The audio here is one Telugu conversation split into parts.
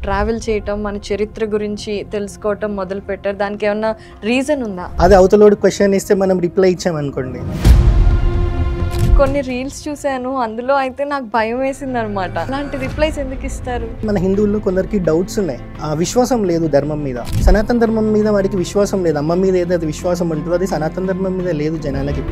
ట్రావెల్ చేయటం, మన చరిత్ర గురించి తెలుసుకోవటం మొదలుపెట్టారు? దానికి ఏమన్నా రీజన్ ఉందా? అది అవతలోడు క్వశ్చన్ ఇస్తే మనం రిప్లై ఇచ్చామనుకోండి. కొన్ని రీల్స్ చూశాను, అందులో అయితే నాకు భయం వేసింది అనమాట. అలాంటి రిప్లైస్ ఎందుకు ఇస్తారు? మన హిందువుల్లో కొందరికి డౌట్స్ ఉన్నాయి, విశ్వాసం లేదు ధర్మం మీద. సనాతన ధర్మం మీద వాడికి విశ్వాసం లేదు. అమ్మ మీద ఏదైతే విశ్వాసం ఉంటుందో అది సనాతన ధర్మం మీద లేదు జనాలకి.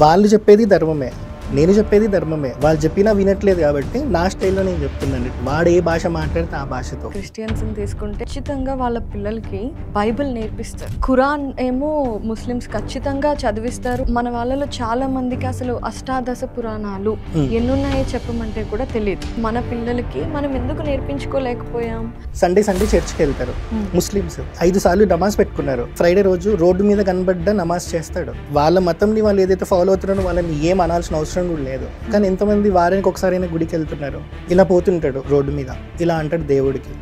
వాళ్ళు చెప్పేది ధర్మమే, నేను చెప్పేది ధర్మమే. వాళ్ళు చెప్పినా వినట్లేదు కాబట్టి నా స్టైల్లో నేను చెప్తున్నాను. వాడు ఏ భాష మాట్లాడితే ఆ భాషతో. క్రిస్టియన్స్ తీసుకుంటే ఖచ్చితంగా వాళ్ళ పిల్లలకి బైబిల్ నేర్పిస్తారు. ఖురాన్ ఏమో ముస్లిమ్స్ ఖచ్చితంగా చదివిస్తారు. మన వాళ్ళలో చాలా మందికి అసలు అష్టాదశ పురాణాలు ఎన్నున్నాయో చెప్పమంటే కూడా తెలియదు. మన పిల్లలకి మనం ఎందుకు నేర్పించుకోలేకపోయాం? సండే చర్చ్కి వెళ్తారు ముస్లిమ్స్. 5 సార్లు నమాజ్ పెట్టుకున్నారు. ఫ్రైడే రోజు రోడ్డు మీద కనబడ్డ నమాజ్ చేస్తాడు. వాళ్ళ మతంని వాళ్ళు ఏదైతే ఫాలో అవుతున్నారో వాళ్ళని ఏం అనాల్సిన అవసరం కూడా లేదు. కానీ ఎంతమంది వారానికి ఒకసారైనా గుడికి వెళ్తున్నారు. ఇలా పోతుంటాడు రోడ్డు మీద, ఇలా అంటాడు దేవుడికి.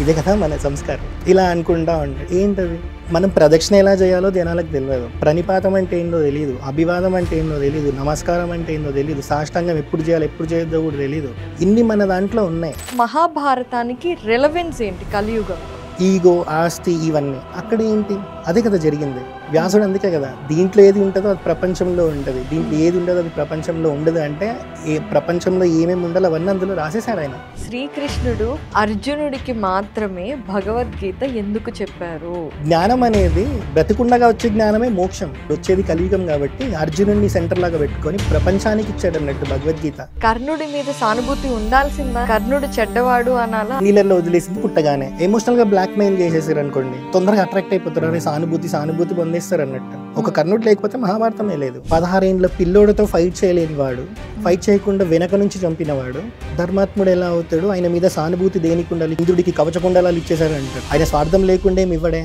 ఇదే కదా మన సంస్కారం. ఇలా అనుకుంటా ఉంటాడు. ఏంటది? మనం ప్రదక్షిణ ఎలా చేయాలో జనాలకు తెలియదు. ప్రణిపాతం అంటే ఏందో తెలియదు, అభివాదం అంటే ఏందో తెలియదు, నమస్కారం అంటే ఏందో తెలియదు, సాష్టాంగం ఎప్పుడు చేయాలో ఎప్పుడు చేయొద్దో కూడా తెలియదు. ఇన్ని మన దాంట్లో ఉన్నాయి. మహాభారతానికి రెలవెన్స్ ఏంటి కలియుగం? ఈగో, ఆస్తి, ఇవన్నీ. అక్కడ ఏంటి? అదే కదా జరిగింది. వ్యాసుడు అందుకే కదా, దీంట్లో ఏది ఉంటుందో అది ప్రపంచంలో ఉంటుంది, దీంట్లో ఏది ఉండదో అది ప్రపంచంలో ఉండదు అంటే ఏ ప్రపంచంలో ఏమేమి ఉండాలో అవన్నీ అందులో రాసేశాడు ఆయన. శ్రీకృష్ణుడు అర్జునుడికి మాత్రమే భగవద్గీత ఎందుకు చెప్పారు? జ్ఞానం అనేది బ్రతికుండగా వచ్చే జ్ఞానమే మోక్షం. వచ్చేది కలియుగం కాబట్టి అర్జునుడిని సెంటర్ లాగా పెట్టుకొని ప్రపంచానికి ఇచ్చాడు అన్నట్టు భగవద్గీత. కర్ణుడి మీద సానుభూతి ఉండాల్సిందా? కర్ణుడు చెడ్డవాడు అనాలా? నీళ్ళల్లో వదిలేసింది పుట్టగానే. ఎమోషనల్ గా బ్లాక్ మెయిల్ చేసేసారు అనుకోండి, తొందరగా అట్రాక్ట్ అయిపోతారు. అనే సానుభూతి పొందేస్తారు అన్నట్టు. ఒక కర్ణుడు లేకపోతే మహాభారతమే లేదు. 16 ఏళ్ళ పిల్లోడితో ఫైట్ చేయలేని వాడు, ఫైట్ చేయకుండా వెనక నుంచి చంపినవాడు ధర్మాత్ముడు ఎలా అవుతాడు? ఆయన మీద సానుభూతి దేనికి ఉండాలి? ఇంద్రుడికి కవచకుండలాలు ఇచ్చేసారు అంటారు. ఆయన స్వార్థం లేకుండా ఏమి ఇవ్వడే.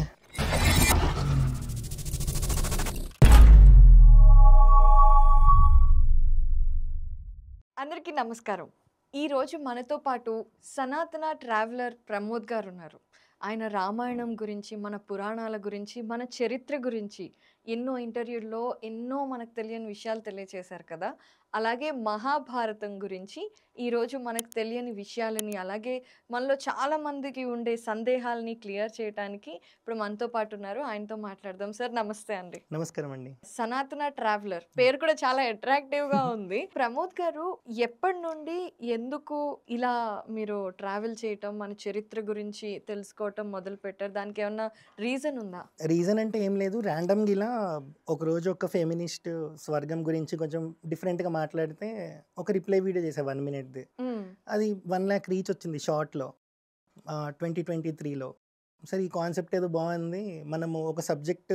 అందరికీ నమస్కారం. ఈరోజు మనతో పాటు సనాతన ట్రావెలర్ ప్రమోద్ గారు ఉన్నారు. ఆయన రామాయణం గురించి, మన పురాణాల గురించి, మన చరిత్ర గురించి ఎన్నో ఇంటర్వ్యూల్లో ఎన్నో మనకు తెలియని విషయాలు తెలియచేశారు కదా. అలాగే మహాభారతం గురించి ఈరోజు మనకు తెలియని విషయాలని, అలాగే మనలో చాలామందికి ఉండే సందేహాలని క్లియర్ చేయడానికి ఇప్పుడు మనతో పాటు ఉన్నారు. ఆయనతో మాట్లాడదాం. సార్ నమస్తే అండి. నమస్కారం అండి. సనాతన ట్రావెలర్ పేరు కూడా చాలా అట్రాక్టివ్గా ఉంది. ప్రమోద్ గారు, ఎప్పటి నుండి ఎందుకు ఇలా మీరు ట్రావెల్ చేయటం, మన చరిత్ర గురించి తెలుసుకోవటం మొదలు పెట్టారు? దానికి ఏమన్నా రీజన్ ఉందా? రీజన్ అంటే ఏం లేదు, ర్యాండమ్గా ఇలా ఒకరోజు ఒక ఫెమినిస్ట్ స్వర్గం గురించి కొంచెం డిఫరెంట్గా మాట్లాడితే ఒక రిప్లై వీడియో చేసా 1 minute. అది 1 lakh రీచ్ వచ్చింది షార్ట్లో 2023లో. సరే ఈ కాన్సెప్ట్ ఏదో బాగుంది, మనము ఒక సబ్జెక్ట్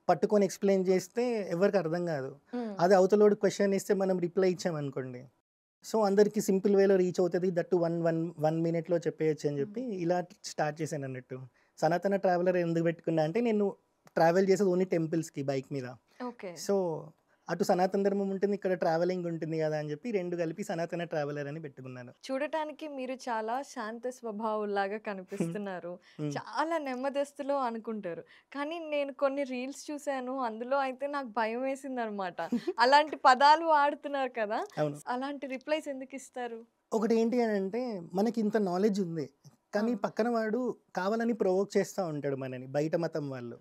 పట్టుకొని ఎక్స్ప్లెయిన్ చేస్తే ఎవరికి అర్థం కాదు. అది అవతలోడు క్వశ్చన్ ఇస్తే మనం రిప్లై ఇచ్చామనుకోండి, సో అందరికి సింపుల్ వేలో రీచ్ అవుతుంది, దట్టు 1 minute చెప్పేయచ్చు అని చెప్పి ఇలా స్టార్ట్ చేశాను అన్నట్టు. సనాతన ట్రావెలర్ ఎందుకు పెట్టుకున్నా అంటే, నేను ట్రావెల్ చేసేది ఓన్లీ టెంపుల్స్కి బైక్ మీద. సో అటు సనాతన ధర్మం ఉంటుంది, ఇక్కడ ట్రావెలింగ్ ఉంటుంది కదా అని చెప్పి 2 కలిపి సనాతన ట్రావెలర్ అని పెట్టుకున్నాను. చూడటానికి మీరు చాలా శాంత స్వభావులాగా కనిపిస్తున్నారు, చాలా నెమ్మదస్తులో అనుకుంటారు. కానీ నేను కొన్ని రీల్స్ చూశాను, అందులో అయితే నాకు భయం వేసింది అనమాట. అలాంటి పదాలు వాడుతున్నారు కదా, అలాంటి రిప్లైస్ ఎందుకు ఇస్తారు? ఒకటి ఏంటి అని అంటే, మనకి ఇంత నాలెడ్జ్ ఉంది కానీ పక్కన వాడు కావాలని ప్రొవోక్ చేస్తూ ఉంటాడు మనని, బయట మతం వాళ్ళు.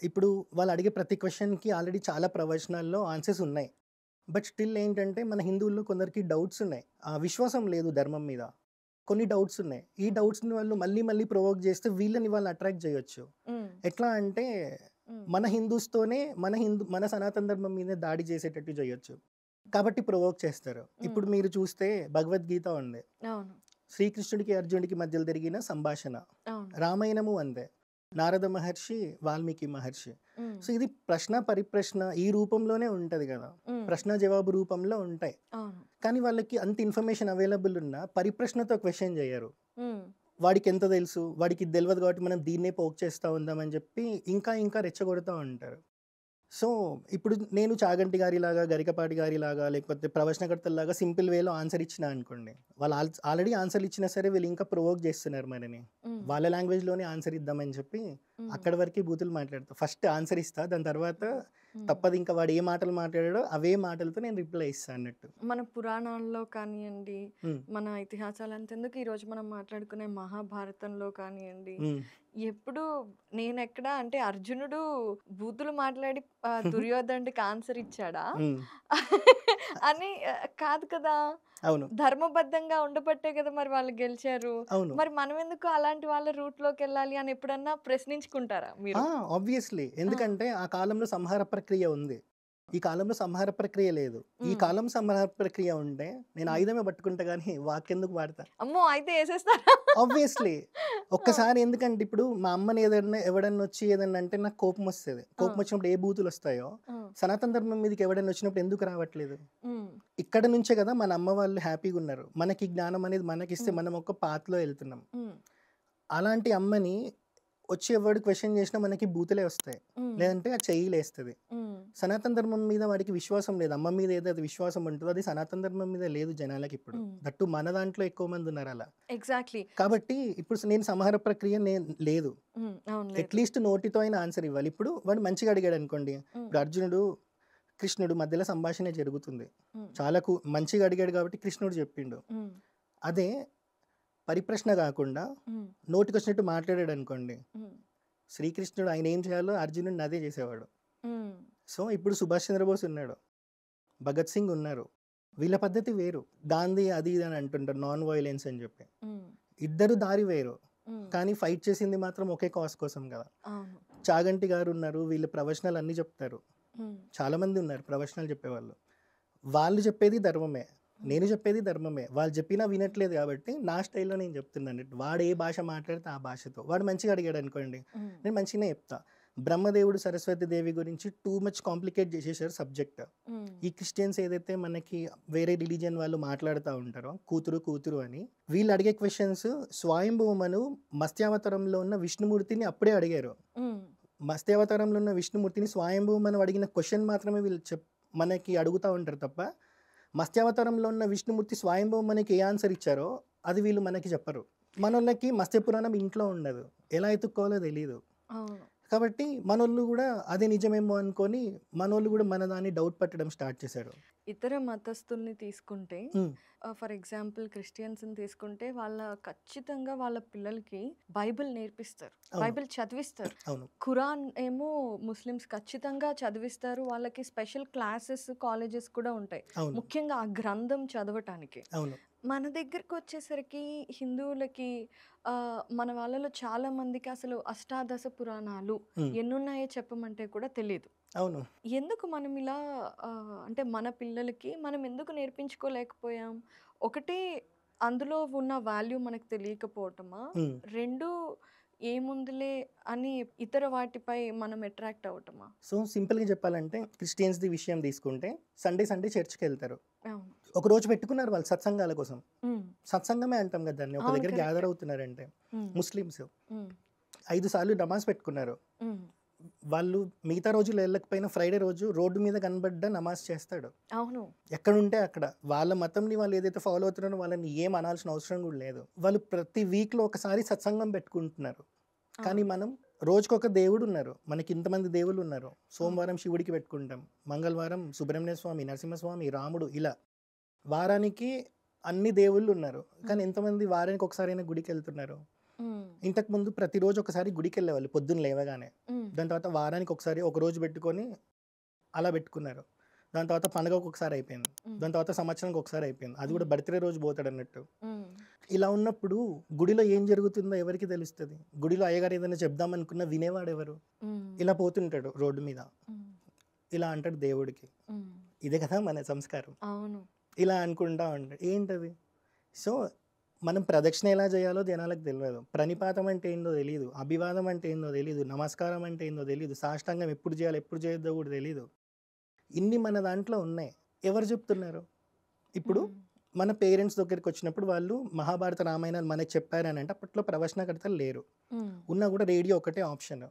ఇప్పుడు వాళ్ళు అడిగే ప్రతి క్వశ్చన్కి ఆల్రెడీ చాలా ప్రవచనాల్లో ఆన్సర్స్ ఉన్నాయి. బట్ స్టిల్ ఏంటంటే, మన హిందువుల్లో కొందరికి డౌట్స్ ఉన్నాయి, విశ్వాసం లేదు ధర్మం మీద. కొన్ని డౌట్స్ ఉన్నాయి. ఈ డౌట్స్ని వాళ్ళు మళ్ళీ ప్రొవోక్ చేస్తే వీళ్ళని వాళ్ళు అట్రాక్ట్ చేయొచ్చు. ఎట్లా అంటే, మన హిందూస్తోనే మన సనాతన ధర్మం మీద దాడి చేసేటట్టు చేయొచ్చు కాబట్టి ప్రొవోక్ చేస్తారు. ఇప్పుడు మీరు చూస్తే భగవద్గీత ఉంది, శ్రీకృష్ణుడికి అర్జునుడికి మధ్యలో జరిగిన సంభాషణ. రామాయణము అంతే, నారద మహర్షి, వాల్మీకి మహర్షి. సో ఇది ప్రశ్న పరిప్రశ్న ఈ రూపంలోనే ఉంటది కదా, ప్రశ్న జవాబు రూపంలో ఉంటాయి. కానీ వాళ్ళకి అంత ఇన్ఫర్మేషన్ అవైలబుల్ ఉన్నా పరిప్రశ్నతో క్వశ్చన్ చేయరు. వాడికి ఎంత తెలుసు, వాడికి తెలియదు కాబట్టి మనం దీన్నే పోక్ చేస్తూ ఉందామని చెప్పి ఇంకా రెచ్చగొడుతూ ఉంటారు. సో ఇప్పుడు నేను చాగంటి గారిలాగా, గరికపాటి గారిలాగా, లేకపోతే ప్రవచనకర్తలాగా సింపుల్ వేలో ఆన్సర్ ఇచ్చిన అనుకోండి, వాళ్ళు ఆల్రెడీ ఆన్సర్ ఇచ్చినా సరే వీళ్ళు ఇంకా ప్రొవోక్ చేస్తున్నారు మనని, వాళ్ళ లాంగ్వేజ్లోనే ఆన్సర్ ఇద్దామని చెప్పి అక్కడి వరకే బూతులు మాట్లాడతా. ఫస్ట్ ఆన్సర్ ఇస్తా. దాని తర్వాత తప్పదు, ఇంకా వాడు ఏ మాటలు మాట్లాడాడో అవే మాటలతో నేను రిప్లై ఇస్తా అన్నట్టు. మన పురాణాల్లో కానియండి, హ్మ్. మన ఇతిహాసాలు అంతెందుకు ఈరోజు మనం మాట్లాడుకునే మహాభారతంలో కానియండి, హ్మ్. ఎప్పుడు నేనెక్కడ అంటే అర్జునుడు బూతులు మాట్లాడి దుర్యోధనుడికి ఆన్సర్ ఇచ్చాడా? హ్మ్. అని కాదు కదా! అవును. ధర్మబద్ధంగా ఉండబట్టే కదా మరి వాళ్ళు గెలిచారు. అవును. మరి మనమెందుకు అలాంటి వాళ్ళ రూట్‌లోకెళ్ళాలి అని ఎప్పుడన్నా ప్రశ్నించుకుంటారా మీరు? ఆబ్వియస్లీ. ఆ! ఎందుకంటే ఆ కాలంలో సంహార ప్రక్రియ ఉంది. ఈ కాలంలో సంహార ప్రక్రియ లేదు. ఈ హ్మ్. కాలం సంహార ప్రక్రియ ఉంటే నేను హ్మ్. ఆయుధమే పట్టుకుంటా గానీ వాకెందుకు వాడతా? అమ్మో! అయితే ఏసేస్తారా? ఆబ్వియస్లీ. ఆ! ఒక్కసారి ఎందుకంటే ఇప్పుడు మా అమ్మని ఏదన్నా ఎవడన్నా వచ్చి ఏదన్నా అంటే నాకు కోపమొస్తది. ఆ! కోపమొచ్చినప్పుడు ఏ బూతులొస్తాయో, ఆ! సనాతన ధర్మం మీదకి ఎవడన్నా వచ్చినప్పుడు ఎందుకు రావట్లేదు? హ్మ్. ఇక్కడ నుంచే కదా మన అమ్మ వాళ్ళు హ్యాపీగున్నారు. మనకి జ్ఞానం అనేది మనకిస్తే హ్మ్. మనం ఒక పాత్‌లో ఎళ్తున్నాం. హ్మ్. అలాంటి అమ్మని వచ్చి ఎవడు క్వెషన్ చేసినా మనకి బూతులే వస్తాయి. హ్మ్. లేదంటే ఆ చెయ్యి లేస్తది. హ్మ్. సనాతన ధర్మం మీద వాడికి విశ్వాసం లేదు. అమ్మ మీద ఏదైతే విశ్వాసం ఉంటదో అది సనాతన ధర్మం మీద లేదు జనాలకిప్పుడు. హ్మ్. దట్టు మన దాంట్లో ఎక్కువ మందున్నారలా. ఎగ్జాక్ట్‌లీ. కాబట్టి ఇప్పుడు నేను సంహార ప్రక్రియ లేదు. హ్మ్. అవును. లేదు. అట్‌లీస్ట్ నోటితో అయినా ఆన్సర్ ఇవ్వాలి. ఇప్పుడు వాడు మంచిగా అడిగాడనుకోండి. హ్మ్. ఇప్పుడు అర్జునుడు, కృష్ణుడు మధ్యలో సంభాషణ జరుగుతుంది. హ్మ్. చాలా మంచిగా అడిగాడు కాబట్టి కృష్ణుడు చెప్పిండు. హ్మ్. అదే పరిప్రశ్న గాకుండా హ్మ్. నోటికొచ్చినట్టు మాట్లాడాడనుకోండి. హ్మ్. శ్రీకృష్ణుడు ఆయన ఏం చేయాలో అర్జునుడిని అదే చేసేవాడు. హ్మ్. సో, ఇప్పుడు సుభాష్ చంద్రబోస్ ఉన్నాడు. భగత్ సింగ్ ఉన్నారు. వీళ్ళ పద్ధతి వేరు. గాంధీ అది ఇది అని అంటుంటారు. నాన్ వయలెన్స్ అని చెప్పి. హ్మ్. ఇద్దరు దారి వేరు. హ్మ్. కానీ ఫైట్ చేసింది మాత్రం ఒకే కాజ్ కోసం కదా! అవును. చాగంటి గారు ఉన్నారు. వీళ్ళు ప్రవచనాలు అన్నీ చెప్తారు. హ్మ్. చాలామంది ఉన్నారు ప్రవచనాలు చెప్పేవాళ్ళు. వాళ్ళు చెప్పేది ధర్మమే. నేను చెప్పేది ధర్మమే. వాళ్ళు చెప్పినా వినట్లేదు కాబట్టి నా స్టైల్‌లో నేను చెప్తున్నాను. వాడు ఏ భాష మాట్లాడితే ఆ భాషతో. వాడు మంచిగా అడిగాడనుకోండి, హ్మ్. నేను మంచిగానే చెప్తా. బ్రహ్మదేవుడు, సరస్వతి దేవి గురించి టూ మచ్ కాంప్లికేట్ చేసేసారు సబ్జెక్ట్. హ్మ్. ఈ క్రిస్టియన్స్ ఏదైతే మనకి వేరే రిలీజియన్ వాళ్ళు మాట్లాడుతా ఉంటారో కూతురు, కూతురు అని, వీళ్ళు అడిగే క్వెషన్స్ స్వయంభూమను మత్స్యావతారంలో ఉన్న విష్ణుమూర్తిని అప్పుడే అడిగారు. హ్మ్. మత్స్యావతారంలో ఉన్న విష్ణుమూర్తిని స్వయంభూమను అడిగిన క్వెషన్ మాత్రమే వీళ్ళు మనకి అడుగుతా ఉంటారు తప్ప, మత్స్యావతారంలో ఉన్న విష్ణుమూర్తి స్వయంభూమనికి ఏ ఆన్సర్ ఇచ్చారో అది వీళ్ళు మనకి చెప్పరు. మనోళ్ళకి మత్స్య పురాణం ఇంట్లో ఉండదు. ఎలా ఎతుక్కోవాలో తెలీదు. అవును. కాబట్టి మనోళ్ళు గూడా అది నిజమేమో అనుకోని మనోళ్ళు గూడా మన దాన్ని డౌట్ పట్టడం స్టార్ట్ చేశారు. ఇతర మతస్థుల్ని తీసుకుంటే హ్మ్. ఫర్ ఎగ్జాంపుల్ క్రిస్టియన్స్‌ని తీసుకుంటే ఖచ్చితంగా వాళ్ళ పిల్లలకి బైబిల్ నేర్పిస్తారు. అవును. బైబిల్ చదివిస్తారు. అవును. ఖురాన్ ఏమో ముస్లిమ్స్ ఖచ్చితంగా చదివిస్తారు. వాళ్ళకి స్పెషల్ క్లాసెస్, కాలేజెస్ కూడా ఉంటాయి. అవును. ముఖ్యంగా ఆ గ్రంథం చదవటానికి. అవును. మన దగ్గరకొచ్చేసరికి హిందువులకి మన వాళ్ళలో చాలా మందికి అసలు అష్టాదశ పురాణాలు హ్మ్. ఎన్నున్నాయో చెప్పమంటే కూడా తెలీదు. అవును. ఎందుకు మనం ఇలా అంటే మన పిల్లలకి మనం ఎందుకు నేర్పించుకోలేకపోయాం? ఒకటి అందులో ఉన్న వాల్యూ మనకు తెలియకపోవటమా? హ్మ్. 2 ఏముందిలే అని ఇతర వాటిపై మనం అట్రాక్ట్ అవ్వటమా? సో, సింపుల్‌గా చెప్పాలంటే క్రిస్టియన్స్‌ది విషయం తీసుకుంటే సండే, సండే చర్చ్‌కెళ్తారు. అవును. ఒకరోజు పెట్టుకున్నారు వాళ్ళు సత్సంగాల కోసం. హ్మ్. సత్సంగమే అంటాం కదా దాన్ని. ఒక అవును. దగ్గర కరెక్ట్. గ్యాదర్ అవుతున్నారంటే. హ్మ్. ముస్లిమ్స్ హ్మ్. 5 సార్లు నమాజ్ పెట్టుకున్నారు. హ్మ్. వాళ్ళు మిగతా రోజులు ఎళ్ళకపోయినా ఫ్రైడే రోజు రోడ్డు మీద కనబడ్డ నమాజ్ చేస్తాడు. అవును. ఎక్కడుంటే అక్కడ. వాళ్ళ మతంని వాళ్ళు ఏదైతే ఫాలో అవుతున్నారో వాళ్ళని ఏం అనాల్సిన అవసరం కూడా లేదు. వాళ్ళు ప్రతి వీక్‌లో ఒకసారి సత్సంగం పెట్టుకుంటున్నారు. ఆ! కానీ మనం రోజుకొక దేవుడున్నారు. మనకి ఇంతమంది దేవుళ్ళున్నారు. ఆ! సోమవారం శివుడికి పెట్టుకుంటాం. మంగళవారం సుబ్రహ్మణ్య స్వామి, నరసింహస్వామి, రాముడు ఇలా. వారానికి అన్ని దేవుళ్ళున్నారు. కానీ హ్మ్. ఎంతమంది వారానికి ఒకసారైనా గుడికెళ్తున్నారు? హ్మ్. ఇంతకుముందు ప్రతిరోజు ఒకసారి గుడికెళ్ళేవాళ్ళు పొద్దున్న లేవగానే. హ్మ్. దాని తర్వాత వారానికి ఒకసారి ఒకరోజు పెట్టుకొని అలా పెట్టుకున్నారు. దాని తర్వాత పండగకి ఒకసారి అయిపోయింది. హ్మ్. దాని తర్వాత సంవత్సరానికి ఒకసారి అయిపోయింది. అది కూడా హ్మ్. బర్త్‌డే రోజు పోతాడన్నట్టు. హ్మ్. ఇలా ఉన్నప్పుడు గుడిలో ఏం జరుగుతుందో ఎవరికి తెలుస్తది? గుడిలో అయ్యగారు ఏదైనా చెప్దామనుకున్నా వినేవాడెవరు? హ్మ్. ఇలా పోతుంటాడు రోడ్డు మీద. హ్మ్. ఇలా అంటాడు దేవుడికి. హ్మ్. ఇదే కదా మన సంస్కారం. అవును. ఇలా అనుకుంటా ఉంటాడు. ఏంటది? సో, మనం ప్రదక్షిణ ఎలా చేయాలో జనాలకు తెలవదు. ప్రణిపాతం అంటే ఏందో తెలీదు. అభివాదం అంటే ఏందో తెలీదు. నమస్కారం అంటే ఏందో తెలీదు. సాష్టాంగం ఎప్పుడు చేయాలో, ఎప్పుడు చేయొద్దో కూడా తెలీదు. ఇన్ని మన దాంట్లో ఉన్నాయి. ఎవరు చెప్తున్నారు? ఇప్పుడు హ్మ్. మన పేరెంట్స్ దగ్గరికొచ్చినప్పుడు వాళ్ళు మహాభారత, రామాయణాలు మనకు చెప్పారనంటే అప్పట్లో ప్రవచనకర్తలు లేరు. హ్మ్. ఉన్నా కూడా రేడియో ఒకటే ఆప్షన్.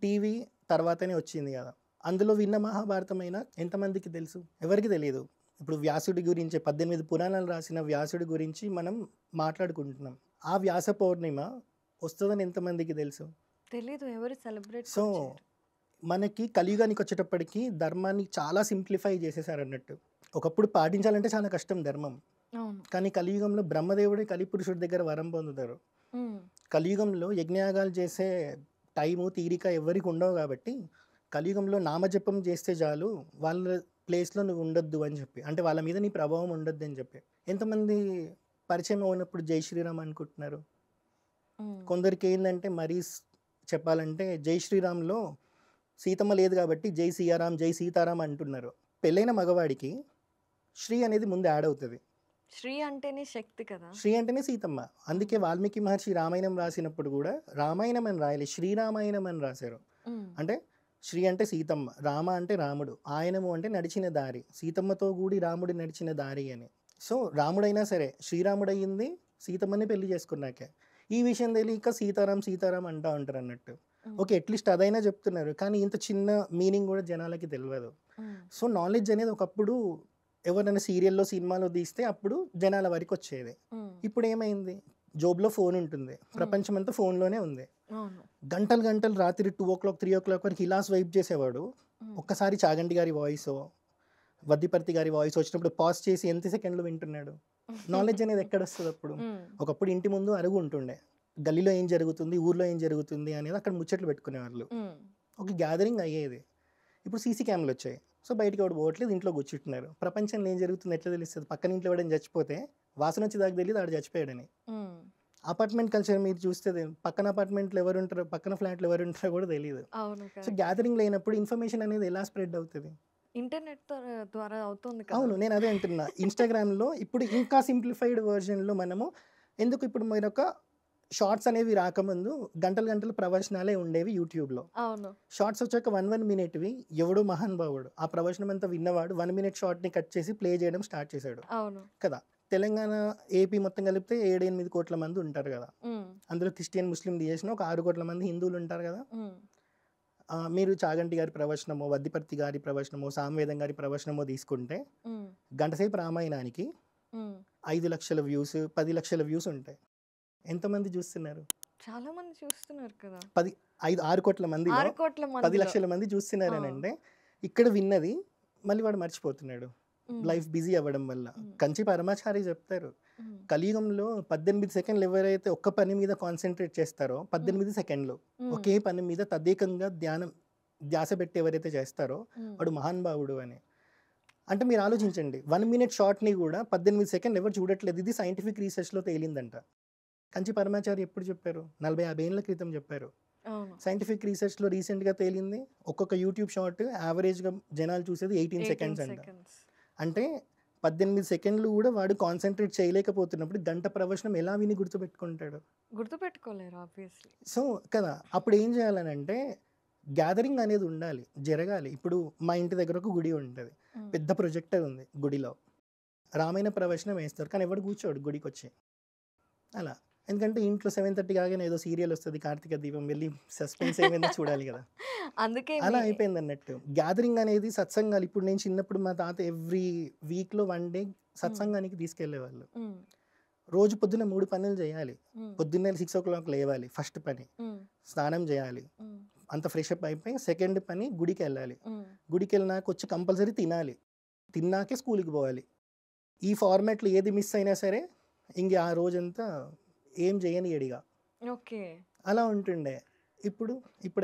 టీవీ తర్వాతనే వచ్చింది కదా! అందులో విన్న మహాభారతమైనా ఎంతమందికి తెలుసు? ఎవరికీ తెలీదు. ఇప్పుడు వ్యాసుడి గురించి 18 పురాణాలు రాసిన వ్యాసుడి గురించి మనం మాట్లాడుకుంటున్నాం. ఆ వ్యాస పౌర్ణిమ వస్తదని ఎంతమందికి తెలుసు? తెలీదు ఎవరు సెలబ్రేట్ సో కూడా చేయరు. మనకి కలియుగానికి వచ్చేటప్పటికి ధర్మాన్ని చాలా సింప్లిఫై చేసేసారు అన్నట్టు. ఒకప్పుడు పాటించాలంటే చాలా కష్టం ధర్మం. అవును. కానీ కలియుగంలో బ్రహ్మదేవుడే కలిపురుషుడి దగ్గర వరం పొందుతారు. హ్మ్. కలియుగంలో యజ్ఞయాగాలు చేసే టైము తీరిక ఎవరికి ఉండవు కాబట్టి కలియుగంలో నామజపం చేస్తే చాలు, వాళ్ళ ప్లేస్లో నువ్వు ఉండొద్దు అని చెప్పి, అంటే వాళ్ళ మీద నీ ప్రభావం ఉండొద్దు అని చెప్పి. ఎంతమంది పరిచయం అయినప్పుడు జై శ్రీరామ్ అనుకుంటున్నారు? హ్మ్. కొందరికి ఏంటంటే మరీ చెప్పాలంటే జై శ్రీరామ్లో సీతమ్మ లేదు కాబట్టి జై సీయారాం జై సీతారాం అంటున్నారు. పెళ్ళైన మగవాడికి శ్రీ అనేది ముందు యాడ్ అవుతుంది. శ్రీ అంటేనే శక్తి కదా! శ్రీ అంటేనే సీతమ్మ. అందుకే వాల్మీకి మహర్షి రామాయణం రాసినప్పుడు కూడా రామాయణం అని రాయలే, శ్రీరామాయణం అని రాశారు. హ్మ్. అంటే శ్రీ అంటే సీతమ్మ, రామ అంటే రాముడు, ఆయనము అంటే నడిచిన దారి, సీతమ్మతో కూడి రాముడు నడిచిన దారి అని. సో రాముడైనా సరే శ్రీరాముడయ్యింది సీతమ్మని పెళ్లి చేసుకున్నాకే. ఈ విషయం తెలియక సీతారాం సీతారాం అంటూ ఉంటారు అన్నట్టు. హ్మ్. ఓకే, అట్లీస్ట్ అదైనా చెప్తున్నారు, కానీ ఇంత చిన్న మీనింగ్ కూడా జనాలకి తెలియదు. హ్మ్. సో నాలెడ్జ్ అనేది ఒకప్పుడు ఎవరైనా సీరియల్లో సినిమాలో తీస్తే అప్పుడు జనాల వరకు వచ్చేది. హ్మ్. ఇప్పుడు ఏమైంది, జోబులో ఫోన్ ఉంటుంది, ప్రపంచం అంతా ఫోన్లోనే ఉంది. అవును. గంటలు గంటలు రాత్రి 2 o'clock 3 o'clock వరకు ఇలా స్వైప్ చేసేవాడు. హ్మ్. ఒక్కసారి చాగంటి గారి వాయిస్, వద్దిపర్తి గారి వాయిస్ వచ్చినప్పుడు పాజ్ చేసి ఎంత సెకండ్లు వింటున్నాడు. నాలెడ్జ్ అనేది ఎక్కడ వస్తుంది అప్పుడు? హ్మ్. ఒకప్పుడు ఇంటి ముందు అరుగు ఉంటుండే, గల్లీలో ఏం జరుగుతుంది, ఊర్లో ఏం జరుగుతుంది అనేది అక్కడ ముచ్చట్లు పెట్టుకునేవాళ్ళు. హ్మ్. ఒక గ్యాదరింగ్ అయ్యేది. ఇప్పుడు సీసీ కెమెరాలు వచ్చాయి, సో బయటికి ఎవడు పోవట్లేదు, ఇంట్లో కూర్చుంటున్నారు. ప్రపంచంలో ఏం జరుగుతుంది ఎట్లా తెలుస్తుంది? పక్కన ఇంట్లో ఎవడని చచ్చిపోతే వాసన వచ్చి దాకా తెలియదు ఆడు చచ్చిపోయాడని. హ్మ్. అపార్ట్మెంట్ కల్చర్ మీరు చూస్తే పక్కన అపార్ట్మెంట్లో ఎవరు ఉంటారో, పక్కన ఫ్లాట్లో ఎవరు ఉంటారో కూడా తెలియదు. అవును. So correct. గ్యాదరింగ్ లేనప్పుడు ఇన్ఫర్మేషన్ అనేది ఎలా స్ప్రెడ్ అవుతుంది? ఇంటర్నెట్ ద్వారా అవుతుంది కదా! అవును, నేను అదే అంటున్నా. ఇన్స్టాగ్రామ్లో ఇప్పుడు ఇంకా సింప్లిఫైడ్ వర్జన్లో మనము ఎందుకు, ఇప్పుడు మరొక షార్ట్స్ అనేవి రాకముందు గంటలు గంటలు ప్రవచనాలే ఉండేవి యూట్యూబ్లో. అవును. షార్ట్స్ వచ్చాక 1 minute ఎవడో మహానుభావుడు ఆ ప్రవచనం అంతా విన్నవాడు 1 minute షార్ట్ని కట్ చేసి ప్లే చేయడం స్టార్ట్ చేశాడు అవును. కదా. తెలంగాణ ఏపీ మొత్తం కలిపితే 7-8 కోట్ల మంది ఉంటారు కదా. హ్మ్. అందులో క్రిస్టియన్ ముస్లిం తీసేసిన ఒక 6 కోట్ల మంది హిందువులు ఉంటారు కదా. హ్మ్. మీరు చాగంటి గారి ప్రవచనమో, వద్దిపర్తి గారి ప్రవచనమో, సామవేదం గారి ప్రవచనమో తీసుకుంటే హ్మ్. గంటసేపు రామాయణానికి హ్మ్. 5 లక్షల వ్యూస్ 10 లక్షల వ్యూస్ ఉంటాయి. ఎంతమంది చూస్తున్నారు? చాలా మంది చూస్తున్నారు కదా! 6 కోట్ల మందిలో 6 కోట్ల 10 మందిలో. లక్షల మంది చూస్తున్నారు అని ఆ. అంటే ఇక్కడ విన్నది మళ్ళీ వాడు మర్చిపోతున్నాడు, హ్మ్. లైఫ్ బిజీ అవ్వడం వల్ల. హ్మ్. కంచి పరమాచారి చెప్తారు, హ్మ్. కలియుగంలో 18 సెకండ్లు ఎవరైతే ఒక్క పని మీద కాన్సన్ట్రేట్ చేస్తారో, 18 సెకండ్లు హ్మ్. ఒకే పని మీద తదేకంగా ధ్యాస పెట్టి ఎవరైతే చేస్తారో హ్మ్. వాడు మహానుభావుడు అని. అంటే మీరు ఆలోచించండి, 1 minute షార్ట్ని కూడా 18 సెకండ్లు ఎవరు చూడట్లేదు. ఇది సైంటిఫిక్ రీసెర్చ్లో తేలిందంట. కంచి పరమాచారి ఎప్పుడు చెప్పారు? 40-50 ఏళ్ళ క్రితం చెప్పారు. అవును. సైంటిఫిక్ రీసెర్చ్లో రీసెంట్గా తేలింది, ఒక్కొక్క యూట్యూబ్ షార్ట్ యావరేజ్గా జనాలు చూసేది 18 18 సెకండ్స్ అంట. సెకండ్స్. అంటే 18 సెకండ్లు కూడా వాడు కాన్సన్ట్రేట్ చేయలేకపోతున్నప్పుడు గంట ప్రవచనం ఎలా విని గుర్తుపెట్టుకుంటాడు? గుర్తుపెట్టుకోలేరు ఆబ్వియస్లీ. సో కదా, అప్పుడు ఏం చేయాలని అంటే గ్యాదరింగ్ అనేది ఉండాలి, జరగాలి. ఇప్పుడు మా ఇంటి దగ్గర ఒక గుడి ఉంటుంది, హ్మ్. పెద్ద ప్రొజెక్టర్ ఉంది గుడిలో, రామాయణ ప్రవచనం వేస్తారు కానీ ఎవడు కూర్చోడు గుడికి వచ్చి. అలా ఎందుకంటే ఇంట్లో 7:30 కాగానే ఏదో సీరియల్ వస్తుంది, కార్తీక దీపం, వెళ్ళి సస్పెన్స్ ఏమైందో చూడాలి కదా. అందుకే అలా అయిపోయింది అన్నట్టు. గ్యాదరింగ్ అనేది సత్సంగాలు. ఇప్పుడు నేను చిన్నప్పుడు మా తాత ఎవ్రీ వీక్లో 1 day సత్సంగానికి తీసుకెళ్లేవాళ్ళు. హ్మ్. రోజు పొద్దున్న 3 పనులు చేయాలి. హ్మ్. పొద్దున్నే 6 o'clock లేవాలి, ఫస్ట్ పని హ్మ్. స్నానం చేయాలి, హ్మ్. అంత ఫ్రెష్ అప్ అయిపోయి సెకండ్ పని గుడికి వెళ్ళాలి. హ్మ్. గుడికి వెళ్ళినాక వచ్చి కంపల్సరీ తినాలి, తిన్నాకే స్కూల్కి పోవాలి. ఈ ఫార్మాట్లో ఏది మిస్ అయినా సరే ఇంక ఆ రోజంతా ఏం చేయని ఎడిగా ఓకే. అలా ఉంటుండే. ఇప్పుడు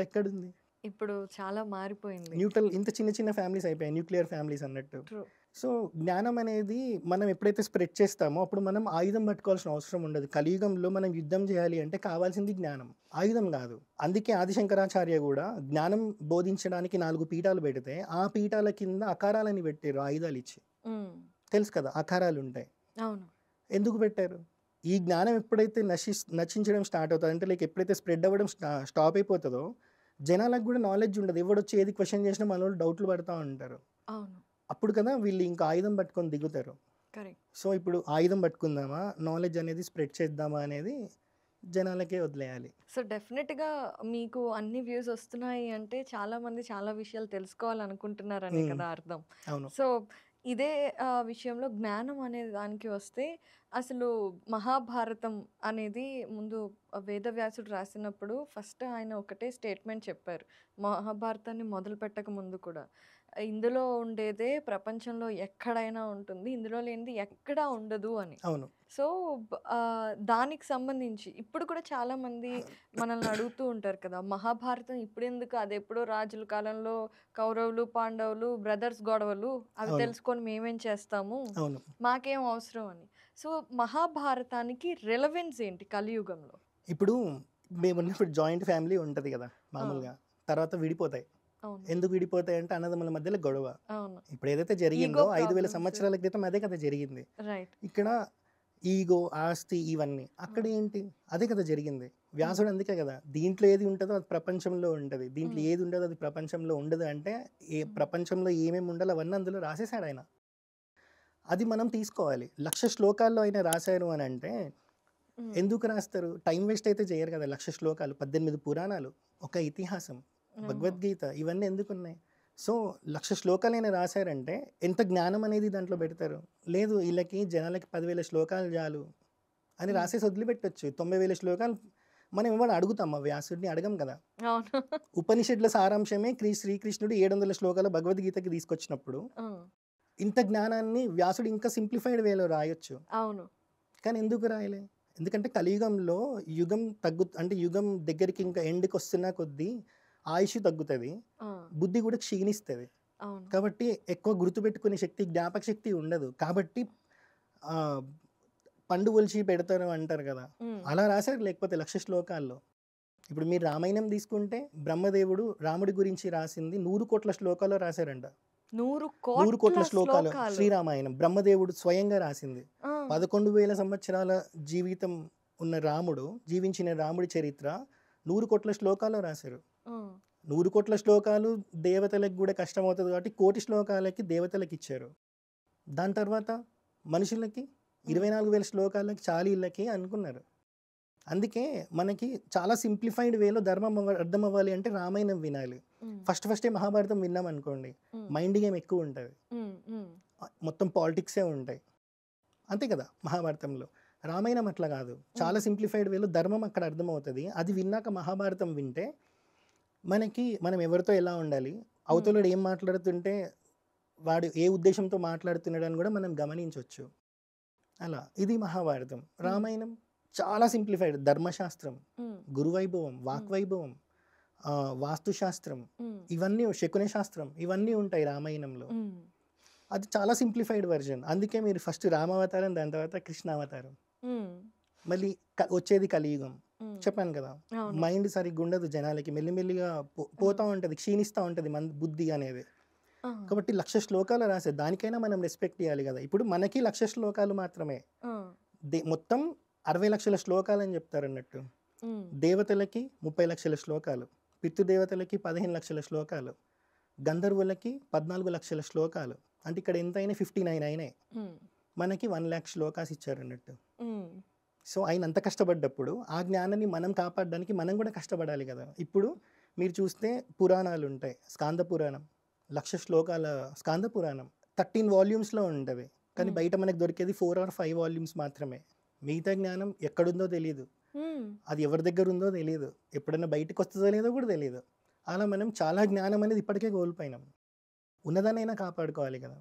ఎక్కడుంది? ఇప్పుడు చాలా మారిపోయింది. న్యూట్రల్, ఇంత చిన్న చిన్న ఫ్యామిలీస్ అయిపోయాయి, న్యూక్లియర్ ఫ్యామిలీస్ అన్నట్టు. ట్రూ. సో జ్ఞానం అనేది మనం ఎప్పుడైతే స్ప్రెడ్ చేస్తామో అప్పుడు మనం ఆయుధం పట్టుకోవాల్సిన అవసరం ఉండదు. కలియుగంలో మనం యుద్ధం చేయాలి అంటే కావాల్సింది జ్ఞానం, ఆయుధం కాదు. అందుకే ఆదిశంకరాచార్య కూడా జ్ఞానం బోధించడానికి 4 పీఠాలు పెడితే ఆ పీఠాల కింద అకారాలని పెట్టారు ఆయుధాలు ఇచ్చి. హ్మ్. తెలుసు కదా, అకారాలు ఉంటాయి. అవును. ఎందుకు పెట్టారు? ఈ జ్ఞానం ఎప్పుడైతే నశించడం స్టార్ట్ అవుతుంది అంటే లైక్ ఎప్పుడైతే స్ప్రెడ్ అవ్వడం స్టాప్ అయిపోతుందో జనాలకు కూడా నాలెడ్జ్ ఉండదు. ఎవడొచ్చి ఏది క్వశ్చన్ చేసినా మన వాళ్ళు డౌట్లు పడుతూ ఉంటారు. అవును. అప్పుడు కదా వీళ్ళు ఇంకా ఆయుధం పట్టుకొని దిగుతారు. కరెక్ట్. సో ఇప్పుడు ఆయుధం పట్టుకుందామా, నాలెడ్జ్ అనేది స్ప్రెడ్ చేద్దామా అనేది జనాలకే వదిలేయాలి. సో డెఫినెట్‌గా మీకు అన్ని వ్యూస్ వస్తున్నాయి అంటే చాలా మంది చాలా విషయాలు తెలుసుకోవాలనుకుంటున్నారనే మ్మ్. కదా అర్థం. అవును. సో ఇదే విషయంలో జ్ఞానం అనే దానికి వస్తే అసలు మహాభారతం అనేది ముందు వేదవ్యాసుడు రాసినప్పుడు ఫస్ట్ ఆయన ఒకటే స్టేట్మెంట్ చెప్పారు. మహాభారతాన్ని మొదలుపెట్టక ముందు కూడా. ఇందులో ఉండేదే ప్రపంచంలో ఎక్కడైనా ఉంటుంది. ఇందులో లేనిది ఎక్కడా ఉండదు అని. అవును. సో, దానికి సంబంధించి ఇప్పుడు కూడా చాలామంది మనల్ని అడుగుతూ ఉంటారు కదా! మహాభారతం ఇప్పుడెందుకు అదెప్పుడో రాజుల కాలంలో కౌరవులు, పాండవులు బ్రదర్స్ గొడవలు. అవి అవును. తెలుసుకొని మేమేం చేస్తాము? అవును. మాకేం అవసరం అని. సో, మహాభారతానికి రిలవెన్స్ ఏంటి కలియుగంలో? ఇప్పుడు మేమున్నప్పుడు జాయింట్ ఫ్యామిలీ ఉంటది గదా! ఆ! మామూలుగా. తర్వాత విడిపోతాయి. అవును. ఎందుకు విడిపోతాయంటే అన్నదమ్ముల మధ్యలో గొడవ. అవును. ఇప్పుడు ఏదైతే ఈగో జరిగిందో 5000 ప్రాబ్లమ్స్. సంవత్సరాల క్రితం అదే కదా జరిగింది. రైట్. ఇక్కడ ఈగో, ఆస్తి ఇవన్నీ. అక్కడ హ్మ్. ఏంటి? అదే కదా జరిగింది. హ్మ్. వ్యాసుడు అందుకే కదా! దీంట్లో ఏది ఉంటదో అది ప్రపంచంలో ఉంటది. దీంట్లో హ్మ్. ఏది ఉండదో అది ప్రపంచంలో ఉండదు అంటే, హ్మ్. ప్రపంచంలో ఏమేమి ఉండాలో అవన్నీ అందులో రాసేసాడాయన. అది మనం తీసుకోవాలి. 1,00,000 శ్లోకాల్లో ఆయన రాశారు అనంటే, హ్మ్. ఎందుకు రాస్తారు? టైం వేస్ట్ అయితే చేయరు కదా! 1,00,000 శ్లోకాలు, 18 పురాణాలు, ఒక ఇతిహాసం, అవును. భగవద్గీత ఇవన్నీ ఎందుకున్నాయి? సో, 1,00,000 శ్లోకాలైనా రాశారంటే ఎంత జ్ఞానం అనేది దాంట్లో పెడతారు. లేదు ఈళ్ళకి జనాలకి 10,000 శ్లోకాలు చాలు అని హ్మ్. రాసేసి వదిలిపెట్టొచ్చు. 90,000 శ్లోకాలు మనం ఏమన్నా అడుగుతామా? వ్యాసుడిని అడగం కదా! అవును. ఉపనిషత్తుల సారాంశమే శ్రీకృష్ణుడు 700 శ్లోకాల భగవద్గీతకి తీసుకొచ్చినప్పుడు, ఆ! ఇంత జ్ఞానాన్ని వ్యాసుడు ఇంకా సింప్లిఫైడ్ వేలో రాయొచ్చు. అవును. కానీ ఎందుకు రాయలే? ఎందుకంటే కలియుగంలో అంటే యుగం దగ్గరికి ఇంకా ఎండ్‌కొస్తున్న కొద్దీ ఆయుష్ తగ్గుతది. ఆ! బుద్ధి కూడా క్షీణిస్తది. అవును. కాబట్టి ఎక్కువ గుర్తుపెట్టుకునే శక్తి, జ్ఞాపక శక్తి ఉండదు. కాబట్టి ఆహ్, పండు ఒలిచి పెడతారు అంటారు కదా! హ్మ్. అలా రాసారు లేకపోతే 1,00,000 శ్లోకాల్లో. ఇప్పుడు మీరు రామాయణం తీసుకుంటే బ్రహ్మదేవుడు రాముడి గురించి రాసింది 100,00,00,000 శ్లోకాల్లో రాసారంట. 100,00,00,000 100,00,00,000 శ్లోకాలు శ్లోకాలు. శ్రీరామాయణం. బ్రహ్మదేవుడు స్వయంగా రాసింది. ఆ! 11,000 సంవత్సరాల జీవితం ఉన్న రాముడు, జీవించిన రాముడి చరిత్ర 100,00,00,000 శ్లోకాల్లో రాశారు. ఆ! 100,00,00,000 శ్లోకాలు దేవతలకు గూడా కష్టమవుతది కాబట్టి, కోటి శ్లోకాలకి దేవతలకిచ్చారు. దాని తర్వాత మనుషులకి హ్మ్. 24,000 శ్లోకాలకి చాలీళ్ళకి అనుకున్నారు. అందుకే మనకి చాలా సింప్లిఫైడ్ వేలో ధర్మం అర్థమవ్వాలి అంటే రామాయణం వినాలి. హ్మ్. ఫస్టే మహాభారతం విన్నామనుకోండి, హ్మ్. మైండ్ గేమ్ ఎక్కువుంటది. హ్మ్. హ్మ్. మొత్తం పాలిటిక్సే ఉంటాయి. అంతే కదా మహాభారతంలో. రామాయణం అట్లా కాదు. చాలా హ్మ్. సింప్లిఫైడ్ వేలో ధర్మం అక్కడ అర్థమవుతది. అది విన్నాక మహాభారతం వింటే మనం ఎవరితో ఎలా ఉండాలి, హ్మ్. అవతలోడు ఏం మాట్లాడుతుంటే వాడు ఏ ఉద్దేశంతో మాట్లాడుతున్నాడని కూడా మనం గమనించొచ్చు. అలా. ఇది మహాభారతం. హ్మ్. రామాయణం చాలా సింప్లిఫైడ్. ధర్మశాస్త్రం, హ్మ్. గురువైభవం, హ్మ్. వాక్వైభవం, వాస్తుశాస్త్రం, హ్మ్. ఇవన్నీ శకున శాస్త్రం ఇవన్నీ ఉంటాయి రామాయణంలో. హ్మ్. అది చాలా సింప్లిఫైడ్ వెర్షన్. అందుకే మీరు ఫస్ట్ రామావతారం, దాని తర్వాత కృష్ణావతారం. హ్మ్. మళ్ళీ వచ్చేది కలియుగం. హ్మ్. చెప్పాను కదా! అవును. మైండ్ సరిగ్గుండదు జనాలకి. మెల్లిమెల్లిగా ఆ! పోతా ఉంటది. క్షీణిస్తా ఉంటది బుద్ధి అనేది. ఆ! కాబట్టి 1,00,000 శ్లోకాలు రాశారు. దానికైనా మనం రెస్పెక్ట్ ఇయ్యాలి గదా! ఇప్పుడు మనకి 1,00,000 శ్లోకాలు మాత్రమే. ఆ! మొత్తం 60,00,000 శ్లోకాలని జెప్తారన్నట్టు. హ్మ్. దేవతలకి 30,00,000 శ్లోకాలు. పితృదేవతలకి 15,00,000 శ్లోకాలు. గంధర్వులకి 14,00,000 శ్లోకాలు. అంటే ఇక్కడ ఎంతైనాయి 59 అయినాయి. హ్మ్. మనకి 1,00,000 శ్లోకాస్ ఇచ్చారన్నట్టు. హ్మ్. సో, ఆయన అంత కష్టపడ్డప్పుడు, ఆ జ్ఞానాన్ని మనం కాపాడడానికి మనం గూడా కష్టపడాలి గదా! ఇప్పుడు మీరు చూస్తే పురాణాలుంటాయి. స్కాంద పురాణం. 1,00,000 శ్లోకాల స్కాంద పురాణం. 13 వాల్యూమ్స్‌లో ఉంటది. కానీ హ్మ్. బయట మనకు దొరికేది 4 ఆర్ 5 వాల్యూమ్స్ మాత్రమే. మిగతా జ్ఞానం ఎక్కడుందో తెలీదు. హ్మ్. అది ఎవరి దగ్గరుందో తెలీదు. ఎప్పుడన్నా బయటికొస్తదో లేదో గూడా తెలీదు. అలా మనం చాలా జ్ఞానం అనేది ఇప్పటికే కోల్పోయినాం. ఉన్నదాన్నైనా కాపాడుకోవాలి గదా!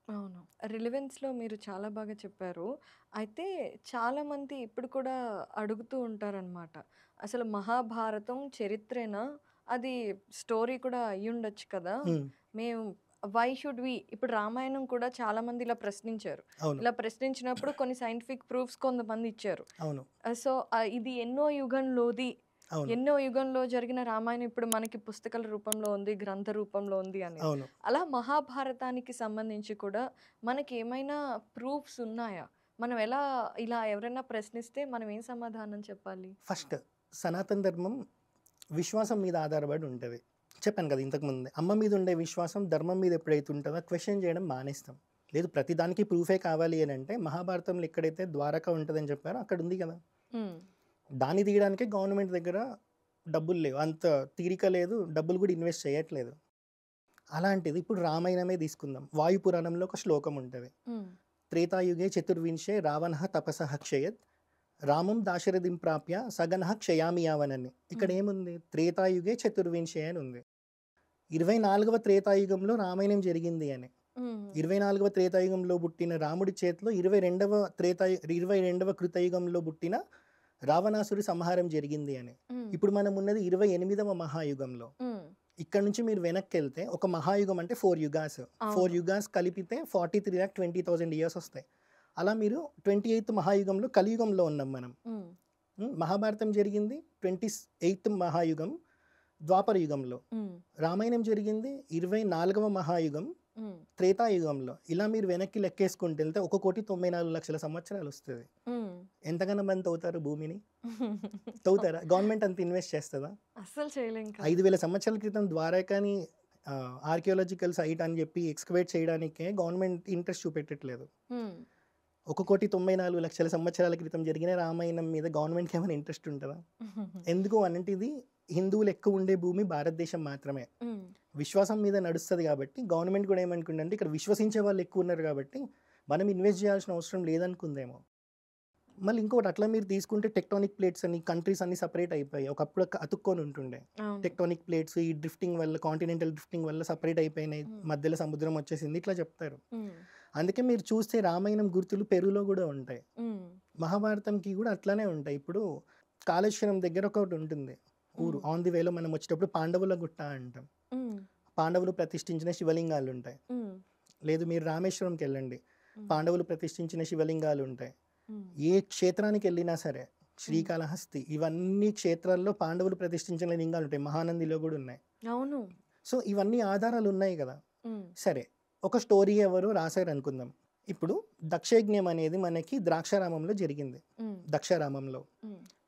అవును. రిలవెన్స్‌లో మీరు చాలా బాగా చెప్పారు. అయితే చాలామంది ఇప్పుడు కూడా అడుగుతూ ఉంటారనమాట. అసలు మహాభారతం చరిత్రేనా? అది స్టోరీ కూడా అయ్యుండొచ్చు కదా! హ్మ్. మేము వై షుడ్ వి ఇప్పుడు రామాయణం కూడా చాలామంది ఇలా ప్రశ్నించారు. అవును. ఇలా ప్రశ్నించినప్పుడు కొన్ని సైంటిఫిక్ ప్రూఫ్స్ కొంతమంది ఇచ్చారు. అవును. సో, ఇది ఎన్నో యుగంలోది. అవును. ఎన్నో యుగంలో జరిగిన రామాయణం ఇప్పుడు మనకి పుస్తకాల రూపంలో ఉంది, గ్రంథ రూపంలో ఉంది అనేది. అవును. అలా మహాభారతానికి సంబంధించి కూడా మనకేమైనా ప్రూఫ్స్ ఉన్నాయా? మనం ఎలా ఇలా ఎవరైనా ప్రశ్నిస్తే మనం ఏం సమాధానం చెప్పాలి? ఫస్ట్ సనాతన ధర్మం విశ్వాసం మీద ఆధారపడి ఉంటది. చెప్పాను కదా ఇంతకుముందే. అమ్మ మీద ఉండే విశ్వాసం ధర్మం మీద ఎప్పుడైతే ఉంటదో క్వెషన్ చేయడం మానేస్తాం. లేదు ప్రతి దానికి ప్రూఫే కావాలి అనంటే మహాభారతంలో ఎక్కడైతే ద్వారక ఉంటదని చెప్పారో అక్కడ ఉంది కదా! హ్మ్. దాన్ని తీయడానికే గవర్నమెంట్ దగ్గర డబ్బులు లేవు. అంత తీరిక లేదు. డబ్బులు కూడా ఇన్వెస్ట్ చేయట్లేదు. అలాంటిది ఇప్పుడు రామాయణమే తీసుకుందాం. వాయు పురాణంలో ఒక శ్లోకం ఉంటది. త్రేతాయుగే చతుర్వింశే రావణః తపసః క్షయత్ రామం దాశరథిం ప్రాప్య సగనః క్షయామి యావనని. ఇక్కడ ఏముంది? త్రేతాయుగే చతుర్వింశే అని ఉంది. 24వ త్రేతాయుగంలో రామాయణం జరిగింది అని. 24వ త్రేతాయుగంలో పుట్టిన రాముడి చేతిలో 22వ కృతయుగంలో పుట్టిన రావణాసురి సంహారం జరిగింది అని. ఇప్పుడు మనం ఉన్నది 28వ మహాయుగంలో. ఇక్కడ నుంచి మీరు వెనక్కి వెళ్తే ఒక మహాయుగం అంటే 4 యుగాస్. 4 యుగాస్ కలిపితే 43,20,000 ఇయర్స్ వస్తాయి. అలా మీరు 28th మహాయుగంలో కలియుగంలో ఉన్నాం మనం. మహాభారతం జరిగింది 28th మహాయుగం ద్వాపర యుగంలో. రామాయణం జరిగింది 24వ మహాయుగం త్రేతాయుగంలో. ఇలా మీరు వెనక్కి లెక్కేసుకుంటూ వెళ్తే 1,94,00,000 సంవత్సరాలు వస్తుంది. ఎంతగానో మంది తవ్వుతారు భూమిని? తవ్వుతారా? గవర్నమెంట్ అంత ఇన్వెస్ట్ చేస్తుందా? అస్సలు చేయలేం. 5,000 సంవత్సరాల క్రితం ద్వారకాని ఆర్కియాలజికల్ సైట్ అని చెప్పి ఎక్స్కవేట్ చేయడానికే గవర్నమెంట్ ఇంట్రెస్ట్ చూపెట్టట్లేదు. 1,94,00,000 సంవత్సరాల క్రితం జరిగిన రామాయణం మీద గవర్నమెంట్కి ఏమైనా ఇంట్రెస్ట్ ఉంటుందా? ఎందుకు అనంటే ఇది హిందువులు ఎక్కువ ఉండే భూమి భారతదేశం మాత్రమే. విశ్వాసం మీద నడుస్తుంది కాబట్టి గవర్నమెంట్ కూడా ఏమనుకుందంటే ఇక్కడ విశ్వసించే వాళ్ళు ఎక్కువ ఉన్నారు కాబట్టి మనం ఇన్వెస్ట్ చేయాల్సిన అవసరం లేదనుకుందేమో. మళ్ళీ ఇంకోటి అట్లా మీరు తీసుకుంటే టెక్టానిక్ ప్లేట్స్ అని కంట్రీస్ అన్ని సపరేట్ అయిపోయాయి. ఒకప్పుడు అతుక్కొని ఉంటుండే టెక్టానిక్ ప్లేట్స్ ఈ డ్రిఫ్టింగ్ వల్ల, కాంటినెంటల్ డ్రిఫ్టింగ్ వల్ల సపరేట్ అయిపోయినాయి, మధ్యలో సముద్రం వచ్చేసింది, ఇట్లా చెప్తారు. అందుకే మీరు చూస్తే రామాయణం గుర్తులు పెరుగులో కూడా ఉంటాయి, మహాభారతంకి కూడా అట్లానే ఉంటాయి. ఇప్పుడు కాళేశ్వరం దగ్గర ఒకటి ఉంటుంది ఊరు, ఆన్ ది వేలో మనం వచ్చేటప్పుడు పాండవుల గుట్ట అంటాం. పాండవులు ప్రతిష్ఠించిన శివలింగాలు ఉంటాయి. లేదు మీరు రామేశ్వరంకి వెళ్ళండి, పాండవులు ప్రతిష్ఠించిన శివలింగాలు ఉంటాయి. ఏ క్షేత్రానికి వెళ్ళినా సరే, శ్రీకాళహస్తి, ఇవన్నీ క్షేత్రాల్లో పాండవులు ప్రతిష్ఠించిన లింగాలు ఉంటాయి. మహానందిలో కూడా ఉన్నాయి. అవును. సో ఇవన్నీ ఆధారాలు ఉన్నాయి కదా. సరే, ఒక స్టోరీ ఎవరు రాశారు అనుకుందాం. ఇప్పుడు దక్షయజ్ఞం అనేది మనకి ద్రాక్షారామంలో జరిగింది. దక్షారామంలో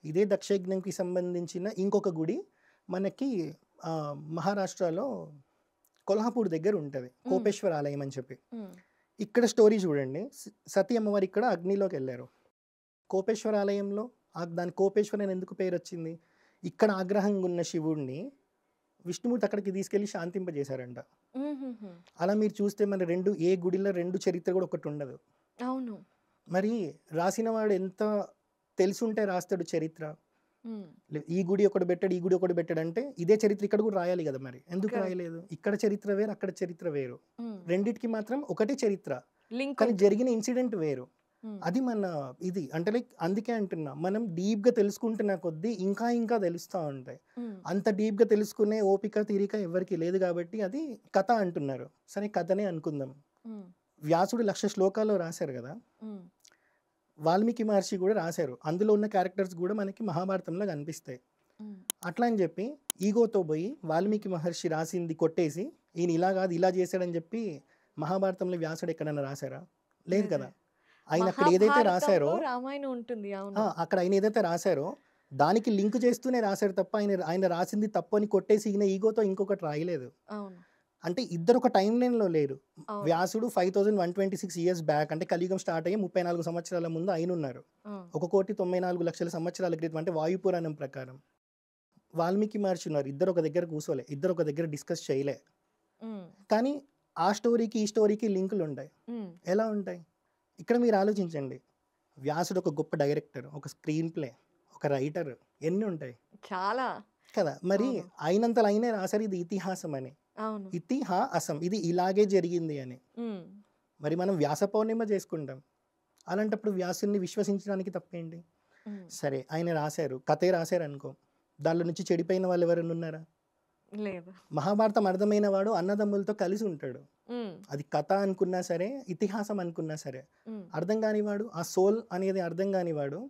ఇదే దక్షయజ్ఞంకి సంబంధించిన ఇంకొక గుడి మనకి మహారాష్ట్రలో కొల్హాపూర్ దగ్గర ఉంటుంది, కోపేశ్వర ఆలయం అని చెప్పి. ఇక్కడ స్టోరీ చూడండి, సతీ అమ్మవారు ఇక్కడ అగ్నిలోకి వెళ్ళారు. కోపేశ్వర ఆలయంలో దాని కోపేశ్వర అని ఎందుకు పేరు వచ్చింది? ఇక్కడ ఆగ్రహంగా ఉన్న శివుడిని విష్ణుమూర్తి అక్కడికి తీసుకెళ్లి శాంతింపజేశారంట. అలా మీరు చూస్తే మన ఏ గుడిలో రెండు చరిత్ర కూడా ఒకటి ఉండదు. అవును. మరి రాసిన వాడు ఎంత తెలుసుంటే రాస్తాడు చరిత్ర. ఈ గుడి ఒకటి పెట్టాడు, ఈ గుడి ఒకటి పెట్టాడు అంటే ఇదే చరిత్ర ఇక్కడ కూడా రాయాలి కదా. మరి ఎందుకు రాయలేదు? ఇక్కడ చరిత్ర వేరు, అక్కడ చరిత్ర వేరు. రెండిటికి మాత్రం ఒకటే చరిత్ర, కానీ జరిగిన ఇన్సిడెంట్ వేరు. అది మన ఇది అంటే లైక్ అందుకే అంటున్నా, మనం డీప్ గా తెలుసుకుంటున్న కొద్దీ ఇంకా ఇంకా తెలుస్తూ ఉంటాయి. అంత డీప్ గా తెలుసుకునే ఓపిక తీరిక ఎవరికి లేదు కాబట్టి అది కథ అంటున్నారు. సరే, కథనే అనుకుందాం. వ్యాసుడు 1,00,000 శ్లోకాలు రాశారు కదా, వాల్మీకి మహర్షి కూడా రాశారు. అందులో ఉన్న క్యారెక్టర్స్ కూడా మనకి మహాభారతంలో కనిపిస్తాయి. అట్లా అని చెప్పి ఈగోతో పోయి వాల్మీకి మహర్షి రాసింది కొట్టేసి ఈయన ఇలా కాదు ఇలా చేశాడని చెప్పి మహాభారతంలో వ్యాసుడు ఎక్కడన్నా రాశారా? లేదు కదా. ఆయన అక్కడ ఏదైతే రాశారో రామాయణం ఉంటుంది, అక్కడ ఆయన ఏదైతే రాశారో దానికి లింక్ చేస్తూనే రాశారు తప్ప ఆయన రాసింది తప్పు అని కొట్టేసి ఈయన ఈగోతో ఇంకొకటి రాయలేదు. అంటే ఇద్దరు ఒక టైం లైన్లో లేరు. వ్యాసుడు 5,126 ఇయర్స్ బ్యాక్ అంటే కలియుగం స్టార్ట్ అయ్యి 34 సంవత్సరాల ముందు ఆయన ఉన్నారు. 1,94,00,000 సంవత్సరాల క్రితం అంటే వాయుపురాణం ప్రకారం. వాల్మీకి మహర్షి ఉన్నారు, ఇద్దరు ఒక దగ్గర కూర్చోలే, ఇద్దరు ఒక దగ్గర డిస్కస్ చేయలే. కానీ ఆ స్టోరీకి ఈ స్టోరీకి లింకులు ఉంటాయి. ఎలా ఉంటాయి? ఇక్కడ మీరు ఆలోచించండి. వ్యాసుడు ఒక గొప్ప డైరెక్టర్, ఒక స్క్రీన్ ప్లే, ఒక రైటర్, ఎన్ని ఉంటాయి చాలా కదా. మరి అయినంతలో అయినే రాశారు ఇది ఇతిహాసం అని. ఇతిహాసం ఇది ఇలాగే జరిగింది అని. మరి మనం వ్యాస పౌర్ణిమ చేసుకుంటాం. అలాంటప్పుడు వ్యాసుని విశ్వసించడానికి తప్పేంటి? సరే, ఆయన రాశారు, కథే రాశారు అనుకో, దానిలో నుంచి చెడిపోయిన వాళ్ళు ఎవరైనా ఉన్నారా? లేదు. మహాభారతం అర్థమైన వాడు అన్నదమ్ములతో కలిసి ఉంటాడు. అది కథ అనుకున్నా సరే, ఇతిహాసం అనుకున్నా సరే, అర్థం కానివాడు, ఆ సోల్ అనేది అర్థం కానివాడు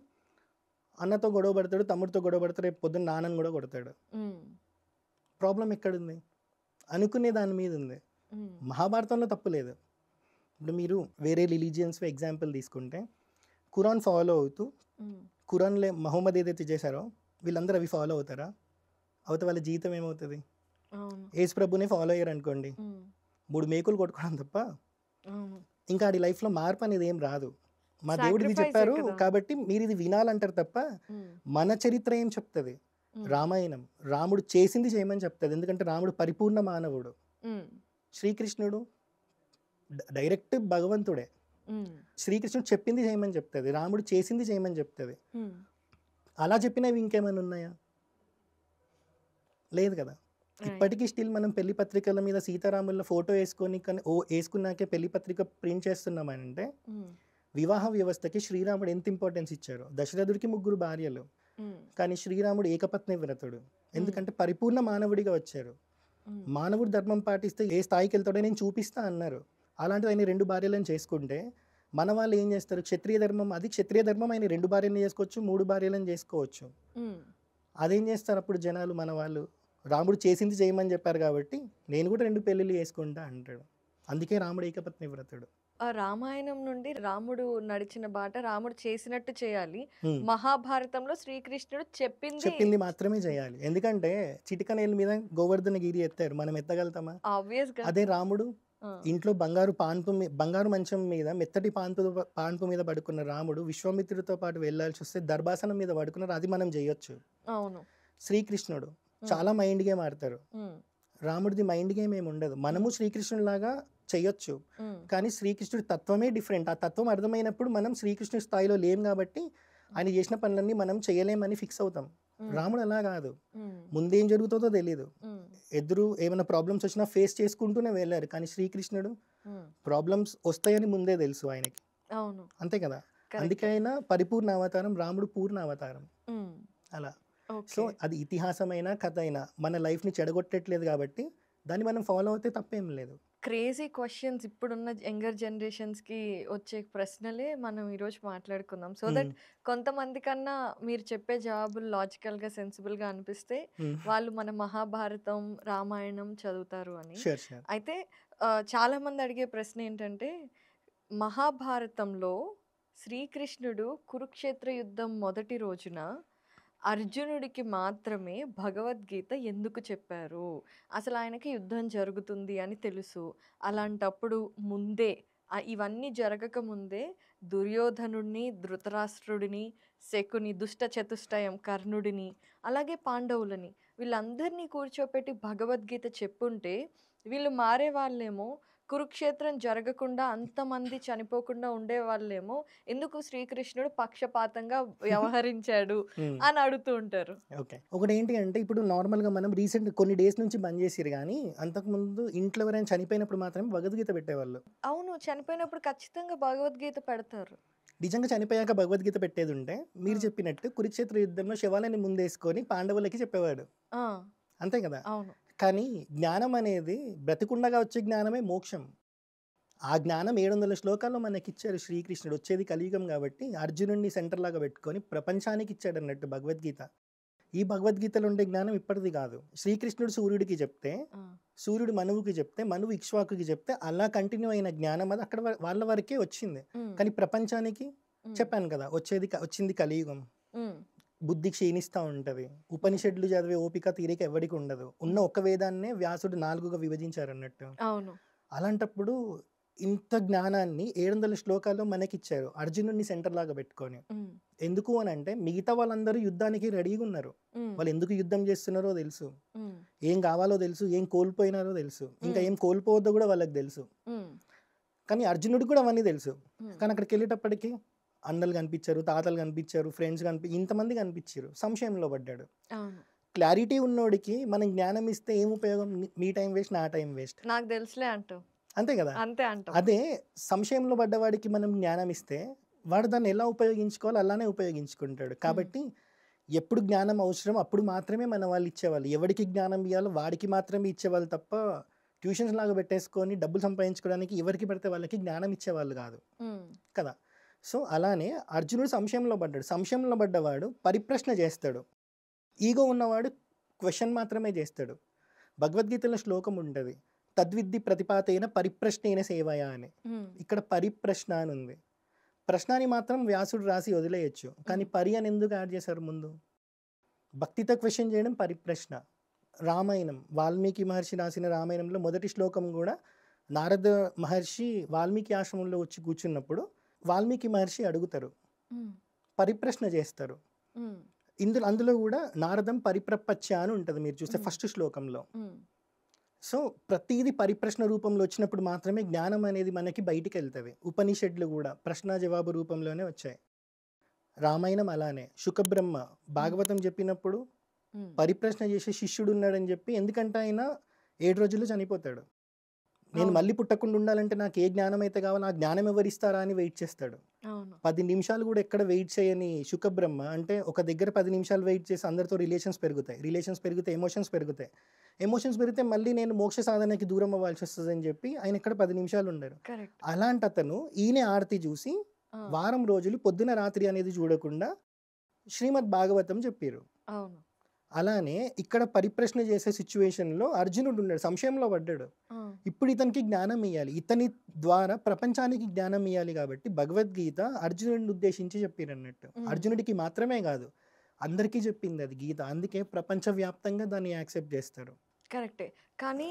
అన్నతో గొడవ పడతాడు, తమ్ముడితో గొడవ పడతాడు, రేపు పొద్దున్న నాన్నని కూడా కొడతాడు. ప్రాబ్లం ఎక్కడుంది? అనుకునే దాని మీద ఉంది. మహాభారతంలో తప్పు లేదు. ఇప్పుడు మీరు వేరే రిలీజియన్స్ ఎగ్జాంపుల్ తీసుకుంటే ఖురాన్ ఫాలో అవుతూ ఖురాన్లో మహమ్మద్ ఏదైతే చేశారో వీళ్ళందరూ అవి ఫాలో అవుతారా? అవుతే వాళ్ళ జీవితం ఏమవుతుంది? యేసు ప్రభునే ఫాలో అయ్యారు అనుకోండి, 3 మేకులు కొట్టుకోవడం తప్ప ఇంకా ఆడి లైఫ్లో మార్పు అనేది ఏం రాదు. మా దేవుడు ఇది చెప్పారు కాబట్టి మీరు ఇది వినాలంటారు తప్ప మన చరిత్ర ఏం చెప్తుంది? రామాయణం రాముడు చేసింది చేయమని చెప్తుంది. ఎందుకంటే రాముడు పరిపూర్ణ మానవుడు. శ్రీకృష్ణుడు డైరెక్ట్ భగవంతుడే. శ్రీకృష్ణుడు చెప్పింది చేయమని చెప్తుంది, రాముడు చేసింది చేయమని చెప్తుంది. అలా చెప్పినవి ఇంకేమైనా ఉన్నాయా? లేదు కదా. ఇప్పటికీ స్టిల్ మనం పెళ్లి పత్రికల మీద సీతారాముల ఫోటో వేసుకొని వేసుకున్నాకే పెళ్లి పత్రిక ప్రింట్ చేస్తున్నామంటే వివాహ వ్యవస్థకి శ్రీరాముడు ఎంత ఇంపార్టెన్స్ ఇచ్చారు. దశరథుడికి 3 భార్యలు, కానీ శ్రీరాముడు ఏకపత్ని వ్రతుడు. ఎందుకంటే పరిపూర్ణ మానవుడిగా వచ్చారు. మానవుడు ధర్మం పాటిస్తే ఏ స్థాయికి వెళ్తాడో నేను చూపిస్తా అన్నారు. అలాంటిది ఆయన 2 భార్యలను చేసుకుంటే మన వాళ్ళు ఏం చేస్తారు? క్షత్రియ ధర్మం, అది క్షత్రియ ధర్మం, ఆయన 2 భార్యలను చేసుకోవచ్చు, 3 భార్యలను చేసుకోవచ్చు. అదేం చేస్తారు అప్పుడు జనాలు? మన వాళ్ళు రాముడు చేసింది చేయమని చెప్పారు కాబట్టి నేను కూడా 2 పెళ్ళిళ్ళు చేసుకుంటా అంటాడు. అందుకే రాముడు ఏకపత్ని వ్రతుడు. ఆ రామాయణం నుండి రాముడు నడిచిన బాట రాముడు చేసినట్టు చేయాలి. మహాభారతంలో శ్రీకృష్ణుడు చెప్పింది మాత్రమే చేయాలి. ఎందుకంటే చిటికనేల మీద గోవర్ధన గిరి ఎత్తారు, మనం ఎత్తగలుగుతామా? ఆబ్వియస్ గా. అదే రాముడు ఇంట్లో బంగారు మంచం మీద మెత్తటి పాన్పు మీద పడుకున్న రాముడు విశ్వామిత్రుడితో పాటు వెళ్ళాల్సి వస్తే దర్భాసనం మీద పడుకున్నారు, అది మనం చేయొచ్చు. అవును. శ్రీకృష్ణుడు చాలా మైండ్ గేమ్ ఆడతారు, రాముడిది మైండ్ గేమ్ ఏమి ఉండదు. మనము శ్రీకృష్ణుడి లాగా చెయ్యొచ్చు, కానీ శ్రీకృష్ణుడి తత్వమే డిఫరెంట్. ఆ తత్వం అర్థమైనప్పుడు మనం శ్రీకృష్ణుడి స్థాయిలో లేం కాబట్టి ఆయన చేసిన పనులన్నీ మనం చేయలేమని ఫిక్స్ అవుతాం. రాముడు అలా కాదు, ముందేం జరుగుతుందో తెలియదు, ఎదురు ఏమైనా ప్రాబ్లమ్స్ వచ్చినా ఫేస్ చేసుకుంటూనే వెళ్ళారు. కానీ శ్రీకృష్ణుడు ప్రాబ్లమ్స్ వస్తాయని ముందే తెలుసు ఆయనకి. అవును, అంతే కదా. అందుకే ఆయన పరిపూర్ణ అవతారం, రాముడు పూర్ణ అవతారం. అలా. సో అది ఇతిహాసమైన కథ అయినా మన లైఫ్ని చెడగొట్టట్లేదు కాబట్టి దాన్ని మనం ఫాలో అవుతే తప్పేం లేదు. క్రేజీ క్వశ్చన్స్ ఇప్పుడున్న యంగర్ జనరేషన్స్కి వచ్చే ప్రశ్నలే మనం ఈరోజు మాట్లాడుకుందాం. సో దట్ కొంతమంది కన్నా మీరు చెప్పే జవాబులు లాజికల్గా సెన్సిబుల్గా అనిపిస్తే వాళ్ళు మన మహాభారతం రామాయణం చదువుతారు అని. అయితే చాలామంది అడిగే ప్రశ్న ఏంటంటే, మహాభారతంలో శ్రీకృష్ణుడు కురుక్షేత్ర యుద్ధం మొదటి రోజున అర్జునుడికి మాత్రమే భగవద్గీత ఎందుకు చెప్పారు? అసలు ఆయనకి యుద్ధం జరుగుతుంది అని తెలుసు. అలాంటప్పుడు ముందే ఇవన్నీ జరగక ముందే దుర్యోధనుడిని, ధృతరాష్ట్రుడిని, శకుని, దుష్ట చతుష్టయం కర్ణుడిని, అలాగే పాండవులని వీళ్ళందరినీ కూర్చోపెట్టి భగవద్గీత చెప్పుంటే వీళ్ళు మారే వాళ్ళేమో, కురుక్షేత్రం జరగకుండా అంతమంది చనిపోకుండా ఉండే వాళ్ళేమో ఎందుకు శ్రీకృష్ణుడు పక్షపాతంగా వ్యవహరించాడు అని అడుగుతూ ఉంటారు. ఓకే, ఒకటి ఏంటి అంటే ఇప్పుడు నార్మల్గా మనం రీసెంట్ కొన్ని డేస్ నుంచి బంద్ చేసిరు, కానీ అంతకుముందు ఇంట్లో ఎవరైనా చనిపోయినప్పుడు మాత్రమే భగవద్గీత పెట్టేవాళ్ళు. అవును, చనిపోయినప్పుడు ఖచ్చితంగా భగవద్గీత పెడతారు. నిజంగా చనిపోయాక భగవద్గీత పెట్టేది ఉంటే మీరు చెప్పినట్టు కురుక్షేత్ర యుద్ధంలో శవాలని ముందేసుకొని పాండవులకి చెప్పేవాడు, అంతే కదా. అవును. కానీ జ్ఞానం అనేది బ్రతికుండగా వచ్చే జ్ఞానమే మోక్షం. ఆ జ్ఞానం 700 శ్లోకాల్లో మనకి ఇచ్చారు శ్రీకృష్ణుడు. వచ్చేది కలియుగం కాబట్టి అర్జునుడిని సెంటర్ లాగా పెట్టుకొని ప్రపంచానికి ఇచ్చాడు అన్నట్టు భగవద్గీత. ఈ భగవద్గీతలో ఉండే జ్ఞానం ఇప్పటిది కాదు. శ్రీకృష్ణుడు సూర్యుడికి చెప్తే, సూర్యుడు మనువుకి చెప్తే, మనువు ఇక్ష్వాకుకి చెప్తే అలా కంటిన్యూ అయిన జ్ఞానం అది అక్కడ వాళ్ళ వరకే వచ్చింది. కానీ ప్రపంచానికి చెప్పాను కదా, వచ్చింది కలియుగం. బుద్ధి క్షీణిస్తూ ఉంటుంది, ఉపనిషత్తులు చదివే ఓపిక తీరిక ఎవరికి ఉండదు. ఉన్న ఒక్క వేదాన్నే వ్యాసుడు 4గా విభజించారు అన్నట్టు. అవును. అలాంటప్పుడు ఇంత జ్ఞానాన్ని 700 శ్లోకాల్లో మనకిచ్చారు అర్జునుడిని సెంటర్ లాగా పెట్టుకొని. ఎందుకు అని అంటే మిగతా వాళ్ళందరూ యుద్ధానికి రెడీగా ఉన్నారు. వాళ్ళు ఎందుకు యుద్ధం చేస్తున్నారో తెలుసు, ఏం కావాలో తెలుసు, ఏం కోల్పోయినారో తెలుసు, ఇంకా ఏం కోల్పోవద్దో కూడా వాళ్ళకి తెలుసు. కానీ అర్జునుడికి కూడా అవన్నీ తెలుసు. కానీ అక్కడికి వెళ్ళేటప్పటికి అన్నలు కనిపించారు, తాతలు కనిపించారు, ఫ్రెండ్స్ ఇంతమంది కనిపించారు, సంశయంలో పడ్డాడు. క్లారిటీ ఉన్నోడికి మనం జ్ఞానం ఇస్తే ఏం ఉపయోగం? మీ టైం వేస్ట్, నా టైం వేస్ట్, నాకు తెలుసులే అంటావు, అంతే కదా. అంతే అంటావు. అదే సంశయంలో పడ్డవాడికి మనం జ్ఞానం ఇస్తే వాడు దాన్ని ఎలా ఉపయోగించుకోవాలో అలానే ఉపయోగించుకుంటాడు. కాబట్టి ఎప్పుడు జ్ఞానం అవసరం అప్పుడు మాత్రమే మన వాళ్ళు ఇచ్చేవాళ్ళు. ఎవరికి జ్ఞానం ఇవ్వాలో వాడికి మాత్రమే ఇచ్చేవాళ్ళు తప్ప ట్యూషన్స్ లాగా పెట్టేసుకొని డబ్బులు సంపాదించుకోవడానికి ఎవరికి పడితే వాళ్ళకి జ్ఞానం ఇచ్చేవాళ్ళు కాదు కదా. సో అలానే అర్జునుడు సంశయంలో పడ్డాడు. సంశయంలో పడ్డవాడు పరిప్రశ్న చేస్తాడు, ఈగో ఉన్నవాడు క్వశ్చన్ మాత్రమే చేస్తాడు. భగవద్గీతలో శ్లోకం ఉంటుంది, తద్విద్ది ప్రతిపాతైన పరిప్రశ్నైన సేవయ అని. ఇక్కడ పరిప్రశ్న అని ఉంది. ప్రశ్నని మాత్రం వ్యాసుడు రాసి వదిలేయచ్చు, కానీ పరి అని ఎందుకు యాడ్ చేశారు ముందు? భక్తితో క్వశ్చన్ చేయడం పరిప్రశ్న. రామాయణం, వాల్మీకి మహర్షి రాసిన రామాయణంలో మొదటి శ్లోకం కూడా నారద మహర్షి వాల్మీకి ఆశ్రమంలో వచ్చి కూర్చున్నప్పుడు వాల్మీకి మహర్షి అడుగుతారు, పరిప్రశ్న చేస్తారు. అందులో కూడా నారదం పరిప్రపచ్చ అని ఉంటుంది, మీరు చూస్తే ఫస్ట్ శ్లోకంలో. సో ప్రతీది పరిప్రశ్న రూపంలో వచ్చినప్పుడు మాత్రమే జ్ఞానం అనేది మనకి బయటికి వెళ్తది. ఉపనిషత్తులు కూడా ప్రశ్న జవాబు రూపంలోనే వచ్చాయి. రామాయణం అలానే. శుకబ్రహ్మ హ్మ్. భాగవతం చెప్పినప్పుడు హ్మ్. పరిప్రశ్న చేసే శిష్యుడు ఉన్నాడని చెప్పి, ఎందుకంటే ఆయన 7 రోజుల్లో చనిపోతాడు. నేను అవును. మళ్ళీ పుట్టకుండా ఉండాలంటే నాకు ఏ జ్ఞానం అయితే కావాలో ఆ జ్ఞానం ఎవరిస్తారా అని వెయిట్ చేస్తాడు. అవును. 10 నిమిషాలు కూడా ఎక్కడ వెయిట్ చేయని శుకబ్రహ్మ అంటే ఒక దగ్గర 10 నిమిషాలు వెయిట్ చేసి అందరితో రిలేషన్స్ పెరుగుతాయి. రిలేషన్స్ పెరిగితే ఎమోషన్స్ పెరుగుతాయి. ఎమోషన్స్ పెరిగితే మళ్ళీ నేను మోక్ష సాధనకి దూరం అవ్వాల్సి వస్తదని చెప్పి ఆయన ఇక్కడ 10 నిమిషాలు ఉండరు. కరెక్ట్. అలాంటి అతను ఈయన ఆరతి చూసి ఆ! వారం రోజులు పొద్దున రాత్రి అనేది చూడకుండా శ్రీమద్ భాగవతం చెప్పిర్రు. అవును. అలానే ఇక్కడ పరిప్రశ్న చేసే సిచ్యువేషన్‌లో అర్జునుడు ఉన్నాడు. సంశయంలో పడ్డాడు. ఆ! ఇప్పుడు ఇతనికి జ్ఞానం ఇయ్యాలి. ఇతని ద్వారా ప్రపంచానికి జ్ఞానం ఇయ్యాలి కాబట్టి భగవద్గీత అర్జునుడిని ఉద్దేశించి చెప్పిరన్నట్టు. హ్మ్. అర్జునుడికి మాత్రమే కాదు, అందరికీ చెప్పింది అది గీత. అందుకే ప్రపంచవ్యాప్తంగా దాన్ని యాక్సెప్ట్ చేస్తారు. కరెక్టే. కానీ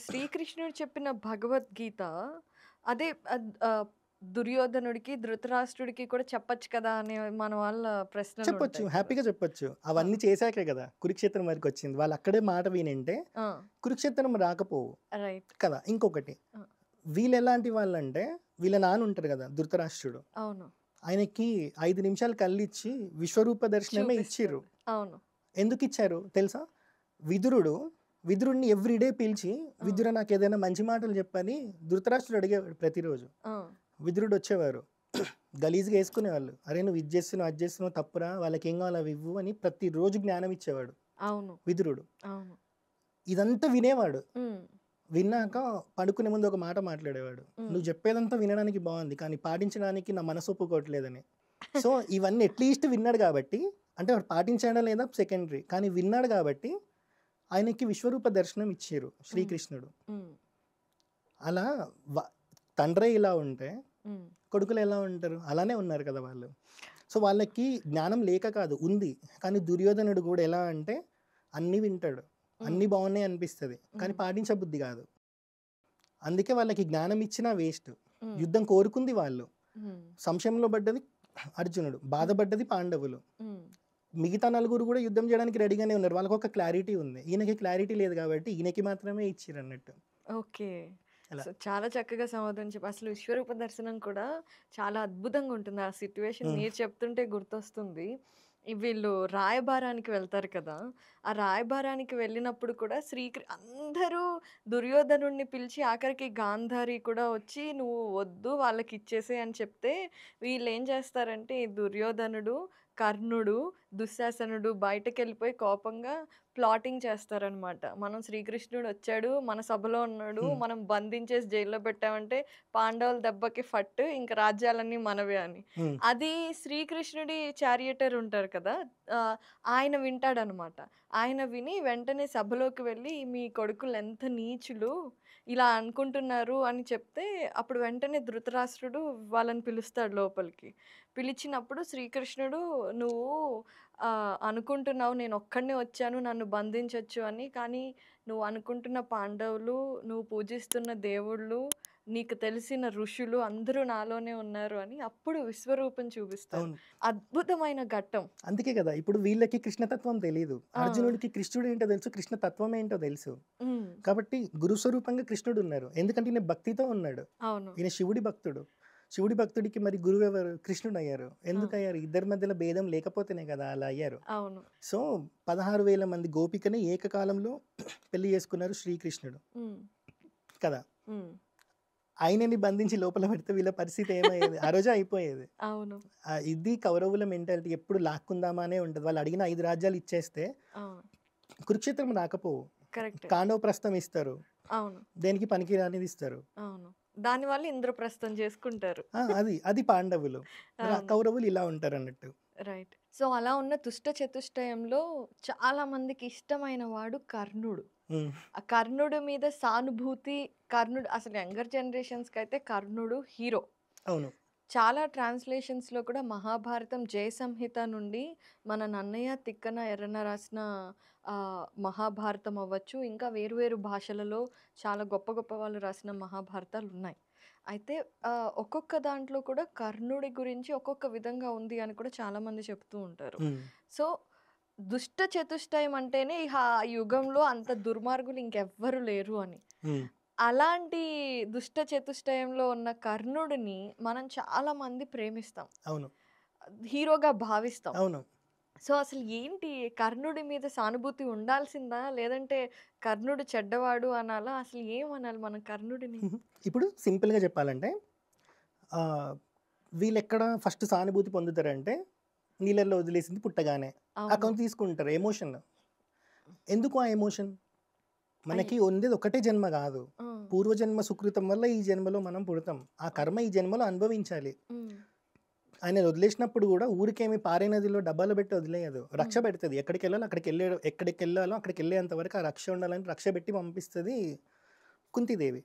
శ్రీకృష్ణుడు చెప్పిన భగవద్గీత అదే దుర్యోధనుడికి, ధృతరాష్ట్రుడికి కూడా చెప్పొచ్చు కదా! అని మన వాళ్ళ చెప్పొచ్చు. ప్రశ్నలుంటాయి కదా! హ్యాపీగా చెప్పొచ్చు. ఆ! అవన్నీ చేశాకే కదా కురుక్షేత్రం వరకొచ్చింది. వాళ్ళు అక్కడే మాట వినుంటే ఆ! కురుక్షేత్రం రాకపోవు రైట్. కదా! ఇంకొకటి ఆ! వీళ్ళెలాంటి వాళ్ళంటే వీళ్ళ నాన్న ఉంటారు కదా ధృతరాష్ట్రుడు. అవును. ఆయనకి 5 నిమిషాలు కళ్ళిచ్చి విశ్వరూప దర్శనమే ఇచ్చిర్రు. చూపిస్తాడు. అవును. ఎందుకిచ్చారు తెలుసా? విదురుడిని ఎవ్రీడే పిలిచి, ఆ! "విదుర నాకేదైనా మంచి మాటలు చెప్పని" ధృతరాష్ట్రుడు అడిగేవాడు ప్రతిరోజు. ఆ! విదురుడు వచ్చేవారు. గలీజ్‌గా యేసుకునేవాళ్ళు. "అరే! నువ్వు ఇది చేస్తున్నావు, అది చేస్తున్నావు తప్పురా. వాళ్ళకేం కావాలో అవి ఇవ్వు" అని ప్రతిరోజు జ్ఞానం ఇచ్చేవాడు అవును. విదురుడు. అవును. ఇదంతా వినేవాడు. హ్మ్. విన్నాక పడుకునే ముందు ఒక మాట మాట్లాడేవాడు. హ్మ్. "నువ్వు చెప్పేదంతా వినడానికి బావుంది. కానీ పాటించడానికి నా మనసు ఒప్పుకోవట్లేదని." సో, ఇవన్నీ అట్‌లీస్ట్ విన్నాడు కాబట్టి, అంటే వాడు పాటించాడా లేదా సెకండరీ. కానీ విన్నాడు కాబట్టి ఆయనకి విశ్వరూప దర్శనం ఇచ్చిర్రు హ్మ్. శ్రీకృష్ణుడు. హ్మ్. అలా వ తండ్రే ఇలా ఉంటే హ్మ్. కొడుకులు ఎలా ఉంటారు? అలానే ఉన్నారు కదా వాళ్ళు. సో, వాళ్ళకి జ్ఞానం లేక కాదు ఉంది. కానీ దుర్యోధనుడు కూడా ఎలా అంటే అన్నీ వింటాడు. హ్మ్. అన్నీ బావున్నాయి అనిపిస్తది. కానీ హ్మ్. పాటించబుద్ధి కాదు. అందుకే వాళ్ళకి జ్ఞానం ఇచ్చినా వేస్ట్. హ్మ్. యుద్ధం కోరుకుంది వాళ్ళు. హ్మ్. సంశయంలో పడ్డది అర్జునుడు. హ్మ్. బాధపడ్డది పాండవులు. హ్మ్. మిగతా నలుగురు కూడా యుద్ధం చేయడానికి రెడీగానే ఉన్నారు. వాళ్ళకొక క్లారిటీ ఉంది. ఈయనకి క్లారిటీ లేదు కాబట్టి ఈయనకి మాత్రమే ఇచ్చిరన్నట్టు. ఓకే. అలా. సో, చాలా చక్కగా సమాధానం చెప్పారు. అసలు విశ్వరూప దర్శనం కూడా చాలా అద్భుతంగా ఉంటుంది. ఆ సిట్యుయేషన్ హ్మ్. మీరు చెప్తుంటే గుర్తొస్తుంది. వీళ్ళు రాయబారానికి వెళ్తారు కదా! ఆ రాయబారానికి వెళ్ళినప్పుడు కూడా అందరూ దుర్యోధనుడిని పిలిచి ఆఖరికి గాంధారి కూడా వచ్చి "నువ్వు వద్దు వాళ్ళకిచ్చేసేయి" అని చెప్తే వీళ్ళేం చేస్తారంటే ఈ దుర్యోధనుడు, కర్ణుడు, దుశ్శాసనుడు బయటకెళ్ళిపోయి కోపంగా ప్లాటింగ్ చేస్తారనమాట. మనం శ్రీకృష్ణుడొచ్చాడు, మన సభలో ఉన్నాడు, హ్మ్. మనం బంధించేసి జైల్లో పెట్టామంటే పాండవుల దెబ్బకి ఫట్టు, ఇంక రాజ్యాలన్నీ మనవే అని. హ్మ్. అది శ్రీకృష్ణుడి చారియటర్ ఉంటారు కదా! ఆహ్, ఆయన వింటాడనమాట. ఆయన విని వెంటనే సభలోకి వెళ్ళి, "మీ కొడుకులెంత నీచులు, ఇలా అనుకుంటున్నారు" అని చెప్తే, అప్పుడు వెంటనే ధృతరాష్ట్రుడు వాళ్ళని పిలుస్తాడు లోపలికి. పిలిచినప్పుడు శ్రీకృష్ణుడు, "నువ్వు అనుకుంటున్నావు నేనొక్కడినే వచ్చాను నన్ను బంధించొచ్చు అని. కానీ నువ్వు అనుకుంటున్న పాండవులు, నువ్వు పూజిస్తున్న దేవుళ్ళు, నీకు తెలిసిన ఋషులు అందరూ నాలోనే ఉన్నారు" అని అప్పుడు విశ్వరూపం చూపిస్తారు. అవును. అద్భుతమైన ఘట్టం. అందుకే కదా! ఇప్పుడు వీళ్ళకి కృష్ణతత్వం తెలీదు. ఆ! అర్జునుడికి కృష్ణుడు ఏంటో తెలుసు. కృష్ణ తత్వం ఏంటో తెలుసు. హ్మ్. కాబట్టి గురు స్వరూపంగా కృష్ణుడు ఉన్నారు. ఎందుకంటే ఈయన భక్తితో ఉన్నాడు. అవును. ఈయన శివుడి భక్తుడు. శివుడి భక్తుడికి మరి గురువెవరు? కృష్ణుడయ్యారు. ఆ! ఎందుకయ్యారు? ఇద్దరి మధ్యలో భేదం లేకపోతేనే కదా అలా అయ్యారు. అవును. సో, 16,000 మంది గోపికని ఏకకాలంలో పెళ్లి చేసుకున్నారు శ్రీకృష్ణుడు. హ్మ్. కదా! హ్మ్. ఆయనని బంధించి లోపల పెడితే వీళ్ళ పరిస్థితి ఏమయ్యేది? ఆ రోజే అయిపోయేది. అవును. ఇది కౌరవుల మెంటాలిటీ. ఎప్పుడు లాక్కుందామా అనే ఉంటది. వాళ్ళు అడిగిన 5 రాజ్యాలు ఇచ్చేస్తే అవును. కురుక్షేత్రం రాకపోవు. కరెక్టే. కాండవప్రస్థం ఇస్తారు. అవును. దేనికి పనికిరానిది ఇస్తారు. అవును. దానివల్ల ఇంద్రప్రస్థం చేసుకుంటారు. అది పాండవులు. అవును. కౌరవులు ఇలా ఉంటారన్నట్టు. రైట్. సో, అలా ఉన్న దుష్ట చతుష్టయంలో చాలా మందికి ఇష్టమైన వాడు కర్ణుడు. హ్మ్. ఆ కర్ణుడి మీద సానుభూతి కర్ణుడు అసలు యంగర్ జనరేషన్స్‌కైతే కర్ణుడు హీరో. అవును. చాలా ట్రాన్స్‌లేషన్స్‌లో కూడా మహాభారతం జయ సంహిత నుండి మన నన్నయ్య, తిక్కన, ఎర్రన రాసిన మహాభారతం అవ్వచ్చు, ఇంకా వేరు వేరు భాషలలో చాలా గొప్ప గొప్ప వాళ్ళు రాసిన మహాభారతాలున్నాయి. అయితే ఒక్కొక్క దాంట్లో కూడా కర్ణుడి గురించి ఒక్కొక్క విధంగా ఉంది అని కూడా చాలామంది చెప్తూ ఉంటారు. హ్మ్. సో, దుష్ట చతుష్టయం అంటేనే ఇహ ఆ యుగంలో అంత దుర్మార్గులు ఇంకెవ్వరు లేరు అని. హ్మ్. అలాంటి దుష్ట చతుష్టయంలో ఉన్న కర్ణుడిని మనం చాలా మంది ప్రేమిస్తాం. అవును. హీరోగా భావిస్తాం. అవును. సో, అసలు ఏంటి కర్ణుడి మీద సానుభూతి ఉండాల్సిందా? లేదంటే కర్ణుడు చెడ్డవాడు అనాలా? అసలు ఏమనాలి మనం కర్ణుడిని? ఇప్పుడు సింపుల్‌గా చెప్పాలంటే ఆహ్, వీళ్ళెక్కడ ఫస్ట్ సానుభూతి పొందుతారంటే, నీళ్ళల్లో వదిలేసింది పుట్టగానే. అవును. అకౌంట్ తీసుకుంటారు ఎమోషన్. ఎందుకు ఆ ఎమోషన్? అయ్ మనకి ఉండేది ఒకటే జన్మ గాదు. ఆ! పూర్వజన్మ సుకృతం వల్ల ఈ జన్మలో మనం పుడతాం. ఆ ఆ! కర్మ ఈ జన్మలో అనుభవించాలి. హ్మ్. ఆయనని వదిలేసినప్పుడు గూడా ఊరికేమి పారే నదిలో డబ్బాలో పెట్టి వదిలేయదు. రక్ష హ్మ్. పెడతది. ఎక్కడికెళ్ళాలో అక్కడికెళ్ళేంత వరకు ఆ రక్ష ఉండాలని రక్ష పెట్టి పంపిస్తది కుంతీదేవి.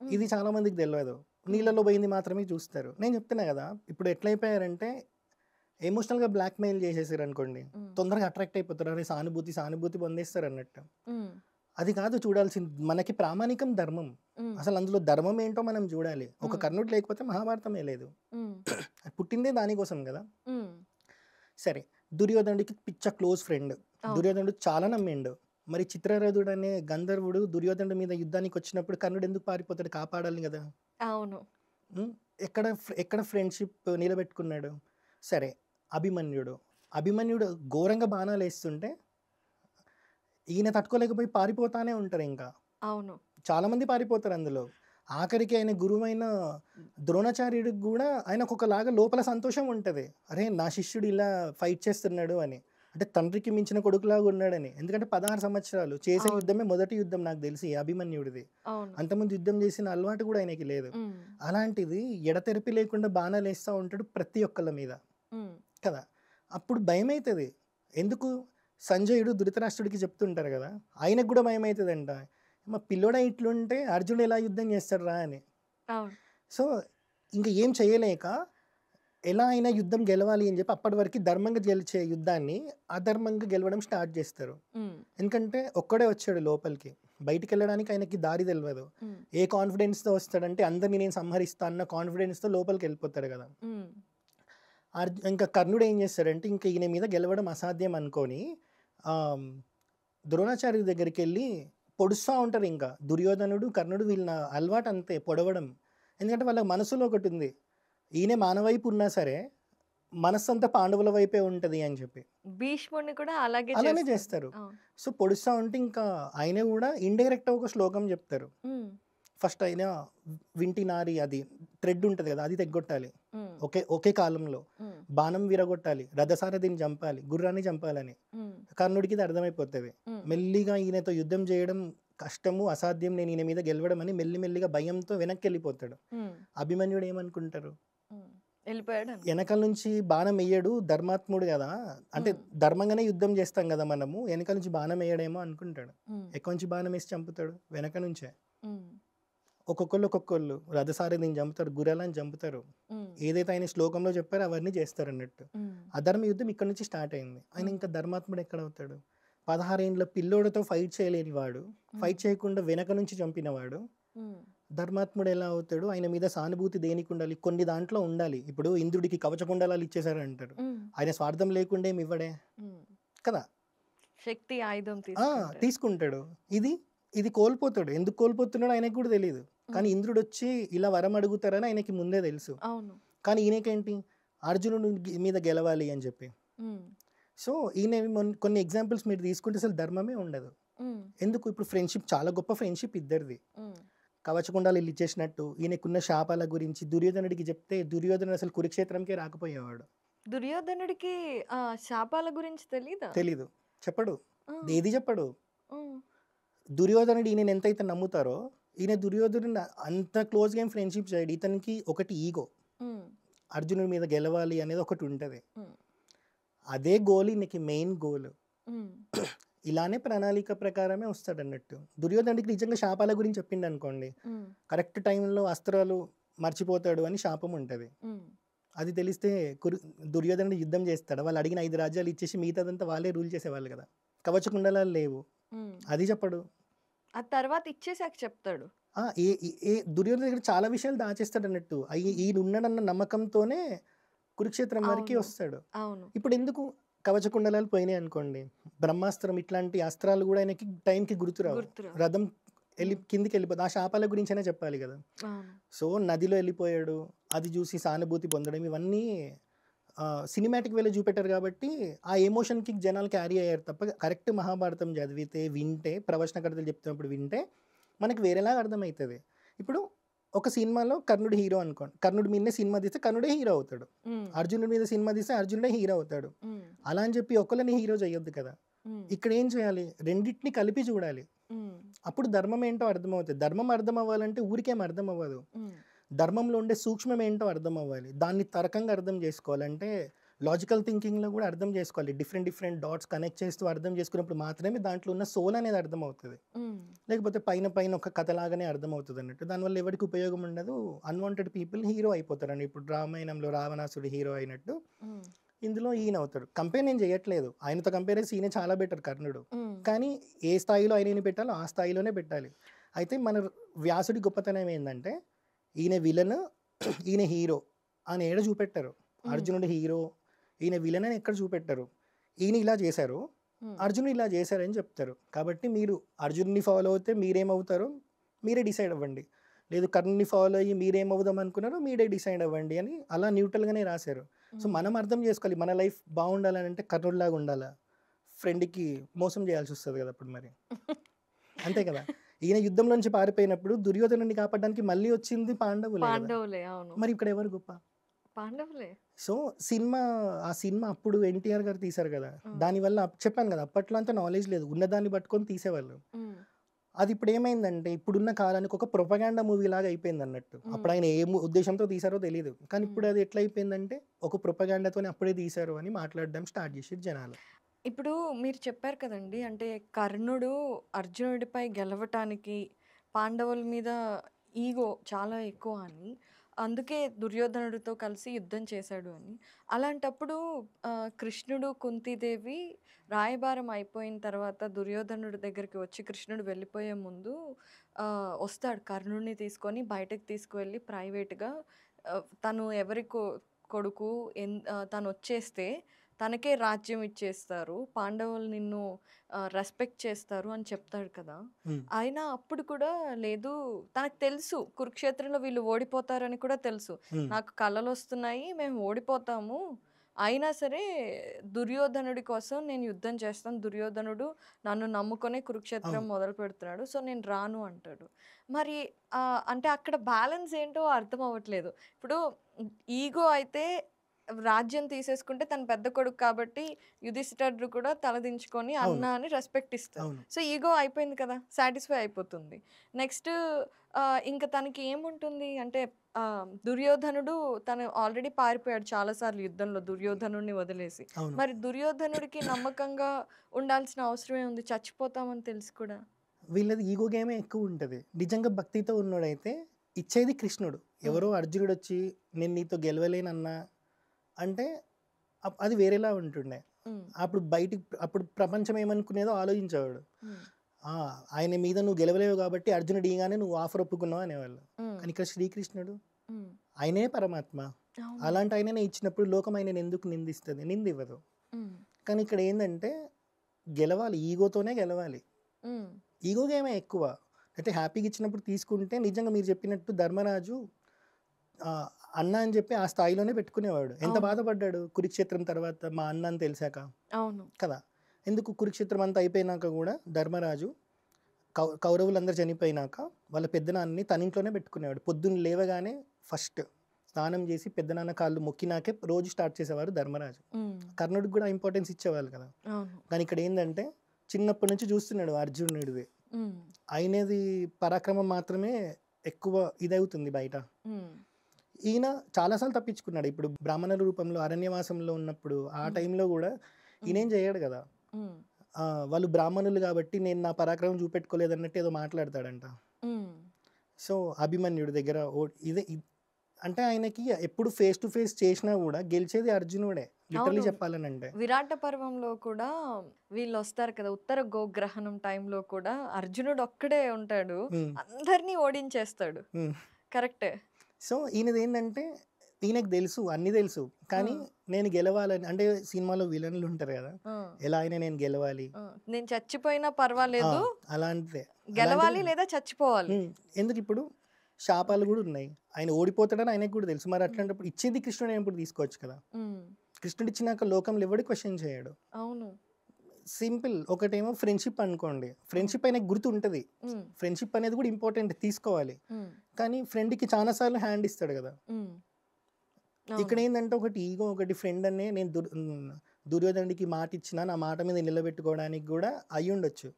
హ్మ్. ఇది చాలా మందికి తెలవదు. హ్మ్. నీళ్ళలో పోయింది మాత్రమే చూస్తారు. నేను చెప్తున్నా గదా! ఇప్పుడు ఎట్లయిపోయారంటే ఎమోషనల్‌గా బ్లాక్‌మెయిల్ చేసేసారనుకోండి. హ్మ్. తొందరగా అట్రాక్ట్ అయిపోతారు. అరే! సానుభూతి పొందేస్తారన్నట్టు. హ్మ్. అది కాదు చూడాల్సింది. మనకి ప్రామాణికం ధర్మం. హ్మ్. అసలు అందులో ధర్మం ఏంటో మనం చూడాలి. ఒక హ్మ్. కర్ణుడు లేకపోతే మహాభారతమే లేదు. హ్మ్. పుట్టిందే దానికోసం గదా! హ్మ్. సరే. దుర్యోధనుడికి పిచ్చ క్లోజ్ ఫ్రెండ్. అవును. దుర్యోధనుడు చాలా నమ్మిండు. మరి చిత్రరథుడనే గంధర్వుడు దుర్యోధనుడి మీద యుద్ధానికొచ్చినప్పుడు కర్ణుడు ఎందుకు పారిపోతాడు? కాపాడాలి గదా! అవును. హ్మ్. ఎక్కడ ఫ్రెండ్‌షిప్ నిలబెట్టుకున్నాడు? సరే. అభిమన్యుడు. అభిమన్యుడు ఘోరంగా బాణాలేస్తుంటే ఈయన తట్టుకోలేకపోయి పారిపోతానే ఉంటారింకా. అవును. చాలామంది పారిపోతారందులో. ఆఖరికి ఆయన గురువైన ద్రోణాచార్యుడికి గూడా ఆయనకొకలాగా లోపల సంతోషం ఉంటది. అరే! నా శిష్యుడు ఇలా ఫైట్ చేస్తున్నాడు అని. అంటే తండ్రికి మించిన కొడుకులాగా ఉన్నాడని. ఎందుకంటే 16 సంవత్సరాలు చేసే అవును. యుద్ధమే మొదటి యుద్ధం నాకు తెలిసి అభిమన్యుడిది. అవును. అంతకుముందు యుద్ధం చేసిన అలవాటు గూడా ఆయనకి లేదు. హ్మ్. అలాంటిది ఎడతెరిపి లేకుండా బాణాలేస్తా ఉంటాడు ప్రతి ఒక్కళ్ళ మీద. హ్మ్. కదా! అప్పుడు భయమైతది. ఎందుకు? సంజయుడు ధృతరాష్ట్రుడికి చెప్తుంటారు గదా! ఆయనకు గూడా భయమైతదంట. మా పిల్లోడే ఇట్లుంటే అర్జునుడు ఎలా యుద్ధం చేస్తాడురా అని. అవును. సో, ఇంక ఏం చేయలేక ఎలా అయినా యుద్ధం గెలవాలి అని చెప్పి అప్పటి వరకి ధర్మంగా గెలిచే యుద్ధాన్ని అధర్మంగా గెలవడం స్టార్ట్ చేస్తారు. హ్మ్. ఎందుకంటే ఒక్కడే వచ్చాడు లోపలికి. బయటికెళ్ళడానికి ఆయనకి దారి తెలవదు. హ్మ్. ఏ కాన్ఫిడెన్స్‌తో వస్తాడంటే అందరిని నేను సంహరిస్తా అన్న కాన్ఫిడెన్స్‌తో లోపలికెళ్ళిపోతాడు గదా! హ్మ్. ఇంకా కర్ణుడు ఏం చేస్తాడంటే ఇంక ఈయన మీద గెలవడం అసాధ్యం అనుకోని ఆహ్, ద్రోణాచార్యుడి దగ్గరికెళ్ళి పొడుస్తా ఉంటారు ఇంకా. దుర్యోధనుడు, కర్ణుడు వీళ్ళ అలవాటు అంతే పొడవడం. ఎందుకంటే వాళ్ళ మనసులో ఒకటుంది. ఈయన మన వైపు ఉన్నా సరే, మనస్సంతా పాండవుల వైపే ఉంటది అని చెప్పి. భీష్ముడిని కూడా అలాగే అలానే చేస్తారు. చేస్తారు. అవును. సో, పొడుస్తా ఉంటే ఇంకా ఆయన గూడా ఇండైరెక్ట్‌గా ఒక శ్లోకం చెప్తారు. హ్మ్. ఫస్ట్ అయిన వింటి నారి అది థ్రెడ్ ఉంటది కదా! అది తెగ్గొట్టాలి. హ్మ్. ఒకే కాలంలో. హ్మ్. బాణం విరగొట్టాలి. రథసారథిని చంపాలి. గుర్రాన్ని చంపాలని. హ్మ్. కర్ణుడికి ఇది అర్థమైపోతది. హ్మ్. మెల్లిగా ఈయనతో యుద్ధం చేయడం కష్టము, అసాధ్యం. నేను ఈయన మీద గెలవడం అని మెల్లిగా భయంతో వెనక్కెళ్ళిపోతాడు. హ్మ్. అభిమన్యుడు ఏమనుకుంటారు? హ్మ్. ఎళ్ళిపోయాడను. ఎనకాల నుంచి బాణం ఎయ్యడు ధర్మాత్ముడు గదా! అంటే హ్మ్. ధర్మంగానే యుద్ధం చేస్తాం గదా మనము. ఎనక నుంచి బాణం ఎయ్యడేమో అనుకుంటాడు. హ్మ్. ఎక్కడి నుంచి బాణం ఏసి చంపుతాడు? వెనక నుంచే. హ్మ్. ఒక్కొక్కళ్ళు రథసారథిని చంపుతారు. గుర్రాలను చంపుతారు. హ్మ్. ఏదైతే ఆయన శ్లోకంలో చెప్పారో అవన్నీ చేస్తారన్నట్టు. హ్మ్. అధర్మ యుద్ధం ఇక్కడి నుంచి స్టార్ట్ అయింది. ఆయన హ్మ్. ఇంకా ధర్మాత్ముడు ఎక్కడవుతాడు? 16 ఏండ్ల పిల్లోడితో ఫైట్ చేయలేని వాడు, హ్మ్. ఫైట్ చేయకుండా వెనక నుంచి చంపినవాడు, హ్మ్. ధర్మాత్ముడు ఎలా అవుతాడు? ఆయన మీద సానుభూతి దేనికుండాలి? కొన్ని దాంట్లో ఉండాలి. ఇప్పుడు ఇంద్రుడికి కవచకుండలాలు ఇచ్చేసారంటారు. హ్మ్. ఆయన స్వార్థం లేకుండా ఏమి ఇవ్వడే హ్మ్. కదా! శక్తి ఆయుధం ఆ! తీసుకుంటారు. తీసుకుంటాడు. ఇది, ఇది కోల్పోతాడు. ఎందుకు కోల్పోతున్నాడో ఆయనకు కూడా తెలీదు. కానీ హ్మ్. ఇంద్రుడొచ్చి ఇలా వరం అడుగుతారని ఆయనకి ముందే తెలుసు. అవును. కానీ ఈయనకేంటి? అర్జునుడి మీద గెలవాలి అని చెప్పి. హ్మ్. సో, ఈయన కొన్ని ఎగ్జాంపుల్స్ మీరు తీసుకుంటే అసలు ధర్మమే ఉండదు. హ్మ్. ఎందుకు? ఇప్పుడు ఫ్రెండ్‌షిప్ చాలా గొప్ప ఫ్రెండ్‌షిప్ ఇద్దరిది. హ్మ్. కవచకుండాలు ఇచ్చేసినట్టు ఈయనకున్న శాపాల గురించి దుర్యోధనుడికి చెప్తే దుర్యోధనుడు అసలు కురుక్షేత్రంకే రాకపోయేవాడు. దుర్యోధనుడికి శాపాల గురించి తెలీదా? తెలీదు. చెప్పడు. ఆ! ఏది చెప్పడు. హ్మ్. దుర్యోధనుడు ఈయనని ఎంతైతే నమ్ముతారో, ఈయన దుర్యోధనుడిని అంత క్లోజ్‌గా ఏం ఫ్రెండ్‌షిప్ చేయడు. ఇతనికి ఒకటి ఈగో. హ్మ్. అర్జునుడి మీద గెలవాలి అనేది ఒకటుంటది. హ్మ్. అదే గోల్ ఈయనకి మెయిన్ గోల్. హ్మ్. ఇలానే ప్రణాళిక ప్రకారమే వస్తాడన్నట్టు. దుర్యోధనుడికి నిజంగా శాపాల గురించి చెప్పిండనుకోండి, హ్మ్. కరెక్ట్ టైంలో అస్త్రాలు మర్చిపోతాడు అని శాపం ఉంటది. హ్మ్. అది తెలిస్తే దుర్యోధనుడు యుద్ధం చేస్తాడా? వాళ్ళు అడిగిన 5 రాజ్యాలు ఇచ్చేసి మిగతాదంతా వాళ్ళే రూల్ చేసేవాళ్ళు కదా! కవచకుండలాలు లేవు. హ్మ్. అది చెప్పడు. ఆ తర్వాత ఇచ్చేసాక చెప్తాడు. ఆ! ఏ ఏ ఏ దుర్యోధన దగ్గర చాలా విషయాలు దాచేస్తాడన్నట్టు. హ్మ్. ఈయనున్నాడన్న నమ్మకంతోనే కురుక్షేత్రం వరకి అవును. వస్తాడు. అవును. ఇప్పుడెందుకు కవచకుండలాలు పోయినాయి అనుకోండి, బ్రహ్మాస్త్రం ఇట్లాంటి అస్త్రాలు కూడా ఆయనకి టైంకి గుర్తురావు. గుర్తురావు. రథం కిందికి వెళ్ళిపోతుంది. ఆ శాపాల గురించైనా చెప్పాలి కదా. అవును. సో నదిలో వెళ్ళిపోయాడు, అది చూసి సానుభూతి పొందడం, ఇవన్నీ సినిమాటిక్ వేలో చూపెట్టారు కాబట్టి ఆ ఎమోషన్కి జనాలు క్యారీ అయ్యారు తప్ప కరెక్ట్ మహాభారతం చదివితే వింటే, ప్రవచనకర్తలు చెప్తున్నప్పుడు వింటే మనకి వేరేలాగా అర్థమవుతుంది. ఇప్పుడు ఒక సినిమాలో కర్ణుడు హీరో అనుకోండి, కర్ణుడి మీదనే సినిమా తీస్తే కర్ణుడే హీరో అవుతాడు, అర్జునుడి మీద సినిమా తీస్తే అర్జునుడే హీరో అవుతాడు. అలా అని చెప్పి ఒకళ్ళని హీరో చేయొద్దు కదా. ఇక్కడ ఏం చేయాలి, రెండింటిని కలిపి చూడాలి. అప్పుడు ధర్మం ఏంటో అర్థమవుతుంది. ధర్మం అర్థం అవ్వాలంటే ఊరికేం అర్థం అవ్వదు, ధర్మంలో ఉండే సూక్ష్మం ఏంటో అర్థం అవ్వాలి. దాన్ని తరకంగా అర్థం చేసుకోవాలంటే లాజికల్ థింకింగ్లో కూడా అర్థం చేసుకోవాలి. డిఫరెంట్ డాట్స్ కనెక్ట్ చేస్తూ అర్థం చేసుకున్నప్పుడు మాత్రమే దాంట్లో ఉన్న సోల్ అనేది అర్థం అవుతుంది. లేకపోతే పైన ఒక కథలాగానే అర్థమవుతుంది అన్నట్టు. దానివల్ల ఎవరికి ఉపయోగం ఉండదు. అన్వాంటెడ్ పీపుల్ హీరో అయిపోతారండి. ఇప్పుడు రామాయణంలో రావణాసుడు హీరో అయినట్టు ఇందులో ఈయన అవుతాడు. కంపేర్ నేను చేయట్లేదు, ఆయనతో కంపేర్ చేసి ఈయన చాలా బెటర్ కర్ణుడు. కానీ ఏ స్థాయిలో ఆయనని పెట్టాలో ఆ స్థాయిలోనే పెట్టాలి. అయితే మన వ్యాసుడి గొప్పతనం ఏంటంటే ఈయన విలన్, ఈయన హీరో అని ఏడ చూపెట్టారు. అర్జునుడు హీరో, ఈయన విలన్ అని ఎక్కడ చూపెట్టారు. ఈయన ఇలా చేశారు, అర్జునుడు ఇలా చేశారని చెప్తారు. కాబట్టి మీరు అర్జునుడిని ఫాలో అవుతే మీరేమవుతారో మీరే డిసైడ్ అవ్వండి, లేదు కర్ణుని ఫాలో అయ్యి మీరేమవుదాం అనుకున్నారో మీరే డిసైడ్ అవ్వండి అని అలా న్యూట్రల్గానే రాశారు. సో మనం అర్థం చేసుకోవాలి, మన లైఫ్ బాగుండాలని అంటే కర్ణుడిలాగా ఉండాలా, ఫ్రెండ్కి మోసం చేయాల్సి వస్తుంది కదా అప్పుడు మరి, అంతే కదా. ఈయన యుద్ధంలోంచి పారిపోయినప్పుడు దుర్యోధనుడిని కాపాడడానికి మళ్ళీ వచ్చింది పాండవులే. మరి ఇక్కడ ఎవరు గొప్ప? పాండవులే. సో ఆ సినిమా అప్పుడు ఎన్టీఆర్ గారు తీశారు కదా, దానివల్ల చెప్పాను కదా అప్పట్లో అంత నాలెడ్జ్ లేదు, ఉన్నదాన్ని పట్టుకొని తీసేవాళ్ళు. అది ఇప్పుడు ఏమైందంటే ఇప్పుడున్న కాలానికి ఒక ప్రొపగాండా మూవీ లాగా అయిపోయింది అన్నట్టు. అప్పుడు ఆయన ఏ ఉద్దేశంతో తీశారో తెలియదు, కానీ ఇప్పుడు అది ఎట్లా అయిపోయిందంటే ఒక ప్రొపగాండాతోనే అప్పుడే తీశారు అని మాట్లాడడం స్టార్ట్ చేసి జనాలు. ఇప్పుడు మీరు చెప్పారు కదండి, అంటే కర్ణుడు అర్జునుడిపై గెలవటానికి పాండవుల మీద ఈగో చాలా ఎక్కువ అని, అందుకే దుర్యోధనుడితో కలిసి యుద్ధం చేశాడు అని. అలాంటప్పుడు కృష్ణుడు, కుంతీదేవి రాయబారం అయిపోయిన తర్వాత దుర్యోధనుడి దగ్గరికి వచ్చి కృష్ణుడు వెళ్ళిపోయే ముందు వస్తాడు కర్ణుడిని తీసుకొని బయటకు తీసుకువెళ్ళి ప్రైవేట్గా తను ఎవరి కొడుకు తను వచ్చేస్తే తనకే రాజ్యం ఇచ్చేస్తారు, పాండవులు నిన్ను రెస్పెక్ట్ చేస్తారు అని చెప్తాడు కదా. అయినా అప్పుడు కూడా లేదు, తనకు తెలుసు కురుక్షేత్రంలో వీళ్ళు ఓడిపోతారని కూడా తెలుసు, నాకు కళలు వస్తున్నాయి, మేము ఓడిపోతాము, అయినా సరే దుర్యోధనుడి కోసం నేను యుద్ధం చేస్తాను, దుర్యోధనుడు నన్ను నమ్ముకొనే కురుక్షేత్రం మొదలు పెడుతున్నాడు, సో నేను రాను అంటాడు. మరి అంటే అక్కడ బ్యాలెన్స్ ఏంటో అర్థం అవ్వట్లేదు. ఇప్పుడు ఈగో అయితే రాజ్యం తీసేసుకుంటే తన పెద్ద కొడుకు కాబట్టి యుధిష్ఠిరుడు కూడా తలదించుకొని అన్న అని రెస్పెక్ట్ ఇస్తాడు. సో ఈగో అయిపోయింది కదా, సాటిస్ఫై అయిపోతుంది. నెక్స్ట్ ఇంకా తనకి ఏముంటుంది అంటే దుర్యోధనుడు తను ఆల్రెడీ పారిపోయాడు చాలాసార్లు యుద్ధంలో దుర్యోధనుడిని వదిలేసి. మరి దుర్యోధనుడికి నమ్మకంగా ఉండాల్సిన అవసరమే ఉంది, చచ్చిపోతామని తెలిసి కూడా. వీళ్ళది ఈగో గేమే ఎక్కువ ఉంటుంది. నిజంగా భక్తితో ఉన్నోడైతే ఇచ్చేది కృష్ణుడు. ఎవరో అర్జునుడు వచ్చి నేను నీతో గెలవలేనన్నా అంటే అది వేరేలా ఉంటుండే. అప్పుడు ప్రపంచం ఏమనుకునేదో ఆలోచించేవాడు. ఆయన మీద నువ్వు గెలవలేవు కాబట్టి అర్జునుడు ఇగానే నువ్వు ఆఫర్ ఒప్పుకున్నావు అనేవాళ్ళు. కానీ ఇక్కడ శ్రీకృష్ణుడు ఆయనే పరమాత్మ, అలాంటి ఆయననే ఇచ్చినప్పుడు లోకం ఆయన ఎందుకు నిందిస్తుంది? నిందివ్వదు. కానీ ఇక్కడ ఏంటంటే గెలవాలి, ఈగోతోనే గెలవాలి. ఈగో గేమే ఎక్కువ. అయితే హ్యాపీగా ఇచ్చినప్పుడు తీసుకుంటే నిజంగా మీరు చెప్పినట్టు ధర్మరాజు అన్న అని చెప్పి ఆ స్థాయిలోనే పెట్టుకునేవాడు. ఎంత బాధపడ్డాడు కురుక్షేత్రం తర్వాత మా అన్న అని తెలిసాక. అవును కదా. ఎందుకు కురుక్షేత్రం అంతా అయిపోయినాక కూడా ధర్మరాజు కౌరవులందరూ చనిపోయినాక వాళ్ళ పెద్దనాన్నని తన ఇంట్లోనే పెట్టుకునేవాడు. పొద్దున్న లేవగానే ఫస్ట్ స్నానం చేసి పెద్దనాన్న కాళ్ళు మొక్కినాకే రోజు స్టార్ట్ చేసేవారు ధర్మరాజు. కర్ణుడికి కూడా ఇంపార్టెన్స్ ఇచ్చేవాళ్ళు కదా. కానీ ఇక్కడ ఏంటంటే చిన్నప్పటి నుంచి చూస్తున్నాడు అర్జునుడిది, అయినది పరాక్రమం మాత్రమే ఎక్కువ ఇదవుతుంది బయట. ఈయన చాలాసార్లు తప్పించుకున్నాడు. ఇప్పుడు బ్రాహ్మణుల రూపంలో అరణ్యవాసంలో ఉన్నప్పుడు ఆ టైంలో కూడా ఈయనేం చేయడు కదా. వాళ్ళు బ్రాహ్మణులు కాబట్టి నేను నా పరాక్రమం చూపెట్టుకోలేదన్నట్టు ఏదో మాట్లాడతాడంట. సో అభిమన్యుడి దగ్గర ఇదే అంటే ఆయనకి ఎప్పుడు ఫేస్ టు ఫేస్ చేసినా కూడా గెలిచేది అర్జునుడే లిటరలీ చెప్పాలని. అంటే విరాట పర్వంలో కూడా వీళ్ళు వస్తారు కదా, ఉత్తర గోగ్రహణం టైంలో కూడా అర్జునుడు ఒక్కడే ఉంటాడు, అందరినీ ఓడించేస్తాడు. కరెక్టే. సో ఈయనది ఏంటంటే ఈయనకు తెలుసు అన్నీ తెలుసు కానీ నేను గెలవాలని అంటే సినిమాలో విలన్లు ఉంటారు కదా ఎలా అయినా నేను గెలవాలి నేను చచ్చిపోయినా పర్వాలేదు, అలాంటిదే గెలవాలి లేదా చచ్చిపోవాలి. ఎందుకు ఇప్పుడు శాపాలు కూడా ఉన్నాయి, ఆయన ఓడిపోతాడని ఆయనకు కూడా తెలుసు. మరి అట్లాంటప్పుడు ఇచ్చేది కృష్ణుడు ఎప్పుడు తీసుకోవచ్చు కదా. కృష్ణుడు ఇచ్చినాక లోకంలో ఎవడు క్వశ్చన్ చేయడు. అవును, సింపుల్. ఒకటేమో ఫ్రెండ్షిప్ అనుకోండి, ఫ్రెండ్షిప్ ఆయనకు గుర్తు ఉంటుంది, ఫ్రెండ్షిప్ అనేది కూడా ఇంపార్టెంట్ తీసుకోవాలి. కానీ ఫ్రెండ్కి చాలాసార్లు హ్యాండ్ ఇస్తాడు కదా. ఇక్కడ ఏంటంటే ఒకటి ఈగో, ఒకటి ఫ్రెండ్ అనే నేను దుర్యోధనుడికి మాట ఇచ్చిన నా మాట మీద నిలబెట్టుకోవడానికి కూడా అయి ఉండొచ్చు.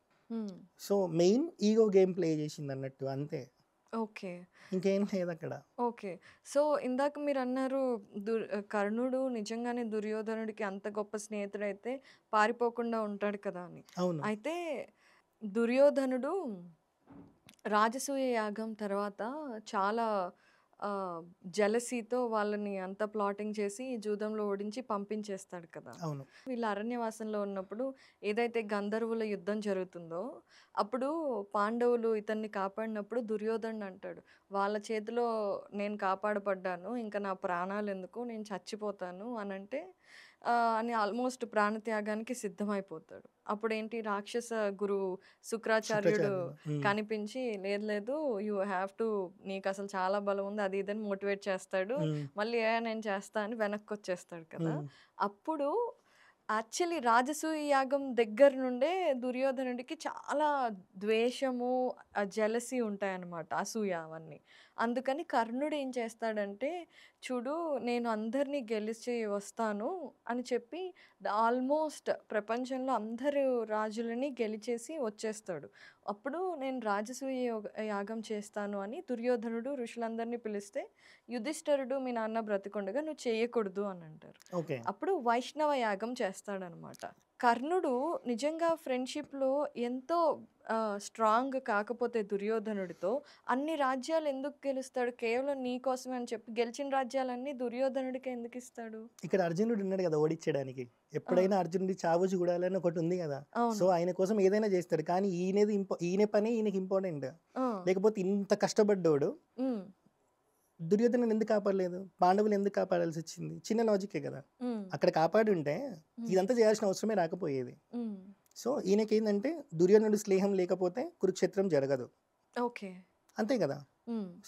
So main ego game play చేసింది అన్నట్టు అంతే, ఓకే, ఇంకేం లేదు అక్కడ. ఓకే. సో ఇందాక మీరు అన్నారు కర్ణుడు నిజంగానే దుర్యోధనుడికి అంత గొప్ప స్నేహితుడైతే పారిపోకుండా ఉంటాడు కదా అని. అవును, అయితే దుర్యోధనుడు రాజసూయ యాగం తర్వాత చాలా జలసీతో వాళ్ళని అంత ప్లాటింగ్ చేసి జూదంలో ఓడించి పంపించేస్తాడు కదా. అవును, వీళ్ళు అరణ్యవాసంలో ఉన్నప్పుడు ఏదైతే గంధర్వుల యుద్ధం జరుగుతుందో అప్పుడు పాండవులు ఇతన్ని కాపాడినప్పుడు దుర్యోధనుడు అంటాడు, వాళ్ళ చేతిలో నేను కాపాడబడ్డాను, ఇంకా నా ప్రాణాలు ఎందుకు, నేను చచ్చిపోతాను అని అంటే అని ఆల్మోస్ట్ ప్రాణత్యాగానికి సిద్ధమైపోతాడు. అప్పుడు ఏంటి రాక్షస గురువు శుక్రాచార్యుడు కనిపించి లేదు లేదు యూ హ్యావ్ టు, నీకు అసలు చాలా బలం ఉంది అది ఇదని మోటివేట్ చేస్తాడు. మళ్ళీ నేను చేస్తా అని వెనక్కి వచ్చేస్తాడు కదా. అప్పుడు యాక్చువల్లీ రాజసూయ యాగం దగ్గర నుండే దుర్యోధనుడికి చాలా ద్వేషము, జెలసీ ఉంటాయన్నమాట, అసూయ అవన్నీ. అందుకని కర్ణుడు ఏం చేస్తాడంటే, చూడు నేను అందరినీ గెలిచి వస్తాను అని చెప్పి ఆల్మోస్ట్ ప్రపంచంలో అందరు రాజులని గెలిచేసి వచ్చేస్తాడు. అప్పుడు నేను రాజసూయ యాగం చేస్తాను అని దుర్యోధనుడు ఋషులందరినీ పిలిస్తే యుధిష్ఠరుడు మీ నాన్న బ్రతికొండగా నువ్వు చేయకూడదు అని అంటారు. అప్పుడు వైష్ణవ యాగం చేస్తాడనమాట. కర్ణుడు నిజంగా ఫ్రెండ్షిప్లో ఎంతో స్ట్రాంగ్ కాకపోతే దుర్యోధనుడితో అన్ని రాజ్యాలు ఎందుకు గెలుస్తాడు, కేవలం నీ కోసమే అని చెప్పి గెలిచిన రాజ్యాలన్నీ దుర్యోధనుడికి ఎందుకు ఇస్తాడు. ఇక్కడ అర్జునుడు ఉన్నాడు కదా ఓడించడానికి, ఎప్పుడైనా అర్జునుడి చావు చూడాలని ఒకటి ఉంది కదా. సో ఆయన కోసం ఏదైనా చేస్తాడు, కానీ ఈయన పని ఈయనకి ఇంపార్టెంట్. లేకపోతే ఇంత కష్టపడ్డాడు దుర్యోధను ఎందుకు కాపాడలేదు, పాండవులు ఎందుకు కాపాడాల్సి వచ్చింది, చిన్న లాజికే కదా. అక్కడ కాపాడి ఉంటే ఇదంతా చేయాల్సిన అవసరమే రాకపోయేది. సో ఈయనకి ఏంటంటే దుర్యోధనుడు స్నేహం లేకపోతే కురుక్షేత్రం జరగదు, ఓకే అంతే కదా.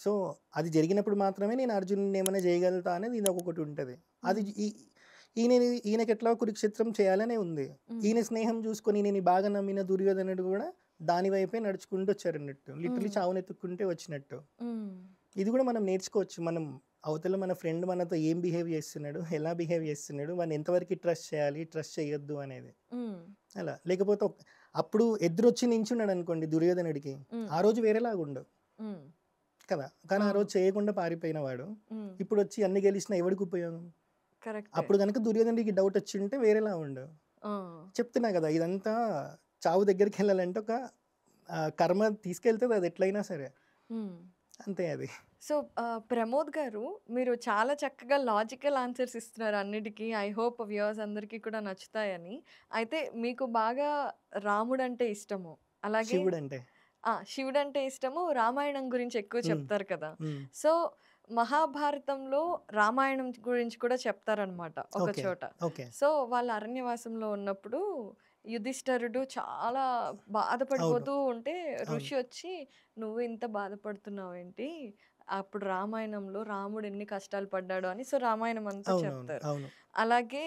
సో అది జరిగినప్పుడు మాత్రమే నేను అర్జునుడిని ఏమైనా చేయగలుగుతా అనేది ఇది ఒకటి ఉంటుంది. అది ఈయనకి ఎట్లా కురుక్షేత్రం చేయాలనే ఉంది. ఈయన స్నేహం చూసుకొని నేను బాగా నమ్మిన దుర్యోధనుడు కూడా దాని వైపే నడుచుకుంటూ వచ్చారు అన్నట్టు, లిటరలీ చావునెత్తుకుంటే వచ్చినట్టు. ఇది కూడా మనం నేర్చుకోవచ్చు. మనం అవతల మన ఫ్రెండ్ మనతో ఏం బిహేవ్ చేస్తున్నాడు, ఎలా బిహేవ్ చేస్తున్నాడు, వాడిని ఎంతవరకు ట్రస్ట్ చేయాలి, ట్రస్ట్ చేయొద్దు అనేది. అలా లేకపోతే అప్పుడు ఎదురొచ్చి నించున్నాడు అనుకోండి దుర్యోధనుడికి, ఆ రోజు వేరేలాగా ఉండవు కదా. కానీ ఆ రోజు చేయకుండా పారిపోయిన వాడు ఇప్పుడు వచ్చి అన్ని గెలిచిన ఎవరికి ఉపయోగం. అప్పుడు కనుక దుర్యోధనుడికి డౌట్ వచ్చి ఉంటే వేరేలా ఉండవు. చెప్తున్నా కదా, ఇదంతా చావు దగ్గరికి వెళ్ళాలంటే ఒక కర్మ తీసుకెళ్తుంది, అది ఎట్లయినా సరే అంతే అది. సో ప్రమోద్ గారు, మీరు చాలా చక్కగా లాజికల్ ఆన్సర్స్ ఇస్తున్నారు అన్నిటికీ. ఐ హోప్ వ్యూవర్స్ అందరికీ కూడా నచ్చుతాయని. అయితే మీకు బాగా రాముడు అంటే ఇష్టము, అలాగే శివుడు అంటే ఇష్టము, రామాయణం గురించి ఎక్కువ చెప్తారు కదా. సో మహాభారతంలో రామాయణం గురించి కూడా చెప్తారనమాట ఒక చోట. సో వాళ్ళ అరణ్యవాసంలో ఉన్నప్పుడు యుధిష్ఠరుడు చాలా బాధపడిపోతూ ఉంటే ఋషి వచ్చి నువ్వు ఇంత బాధపడుతున్నావు ఏంటి, అప్పుడు రామాయణంలో రాముడు ఎన్ని కష్టాలు పడ్డాడు అని. సో రామాయణం అంతా చెప్తారు. అలాగే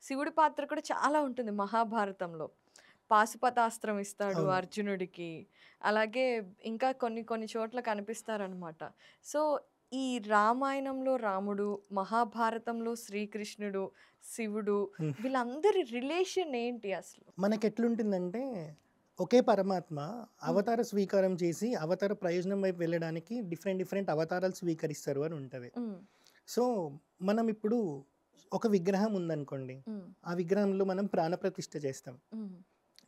శివుడి పాత్ర కూడా చాలా ఉంటుంది మహాభారతంలో. పాశుపతాస్త్రం ఇస్తాడు అర్జునుడికి, అలాగే ఇంకా కొన్ని చోట్ల కనిపిస్తారనమాట. సో ఈ రామాయణంలో రాముడు, మహాభారతంలో శ్రీకృష్ణుడు, శివుడు, వీళ్ళందరి రిలేషన్ ఏంటి అసలు? మనకి ఎట్లుంటుందంటే ఒకే పరమాత్మ అవతార స్వీకారం చేసి అవతార ప్రయోజనం వైపు వెళ్ళడానికి డిఫరెంట్ అవతారాలు స్వీకరిస్తారు అని ఉంటుంది. సో మనం ఇప్పుడు ఒక విగ్రహం ఉందనుకోండి, ఆ విగ్రహంలో మనం ప్రాణప్రతిష్ఠ చేస్తాం.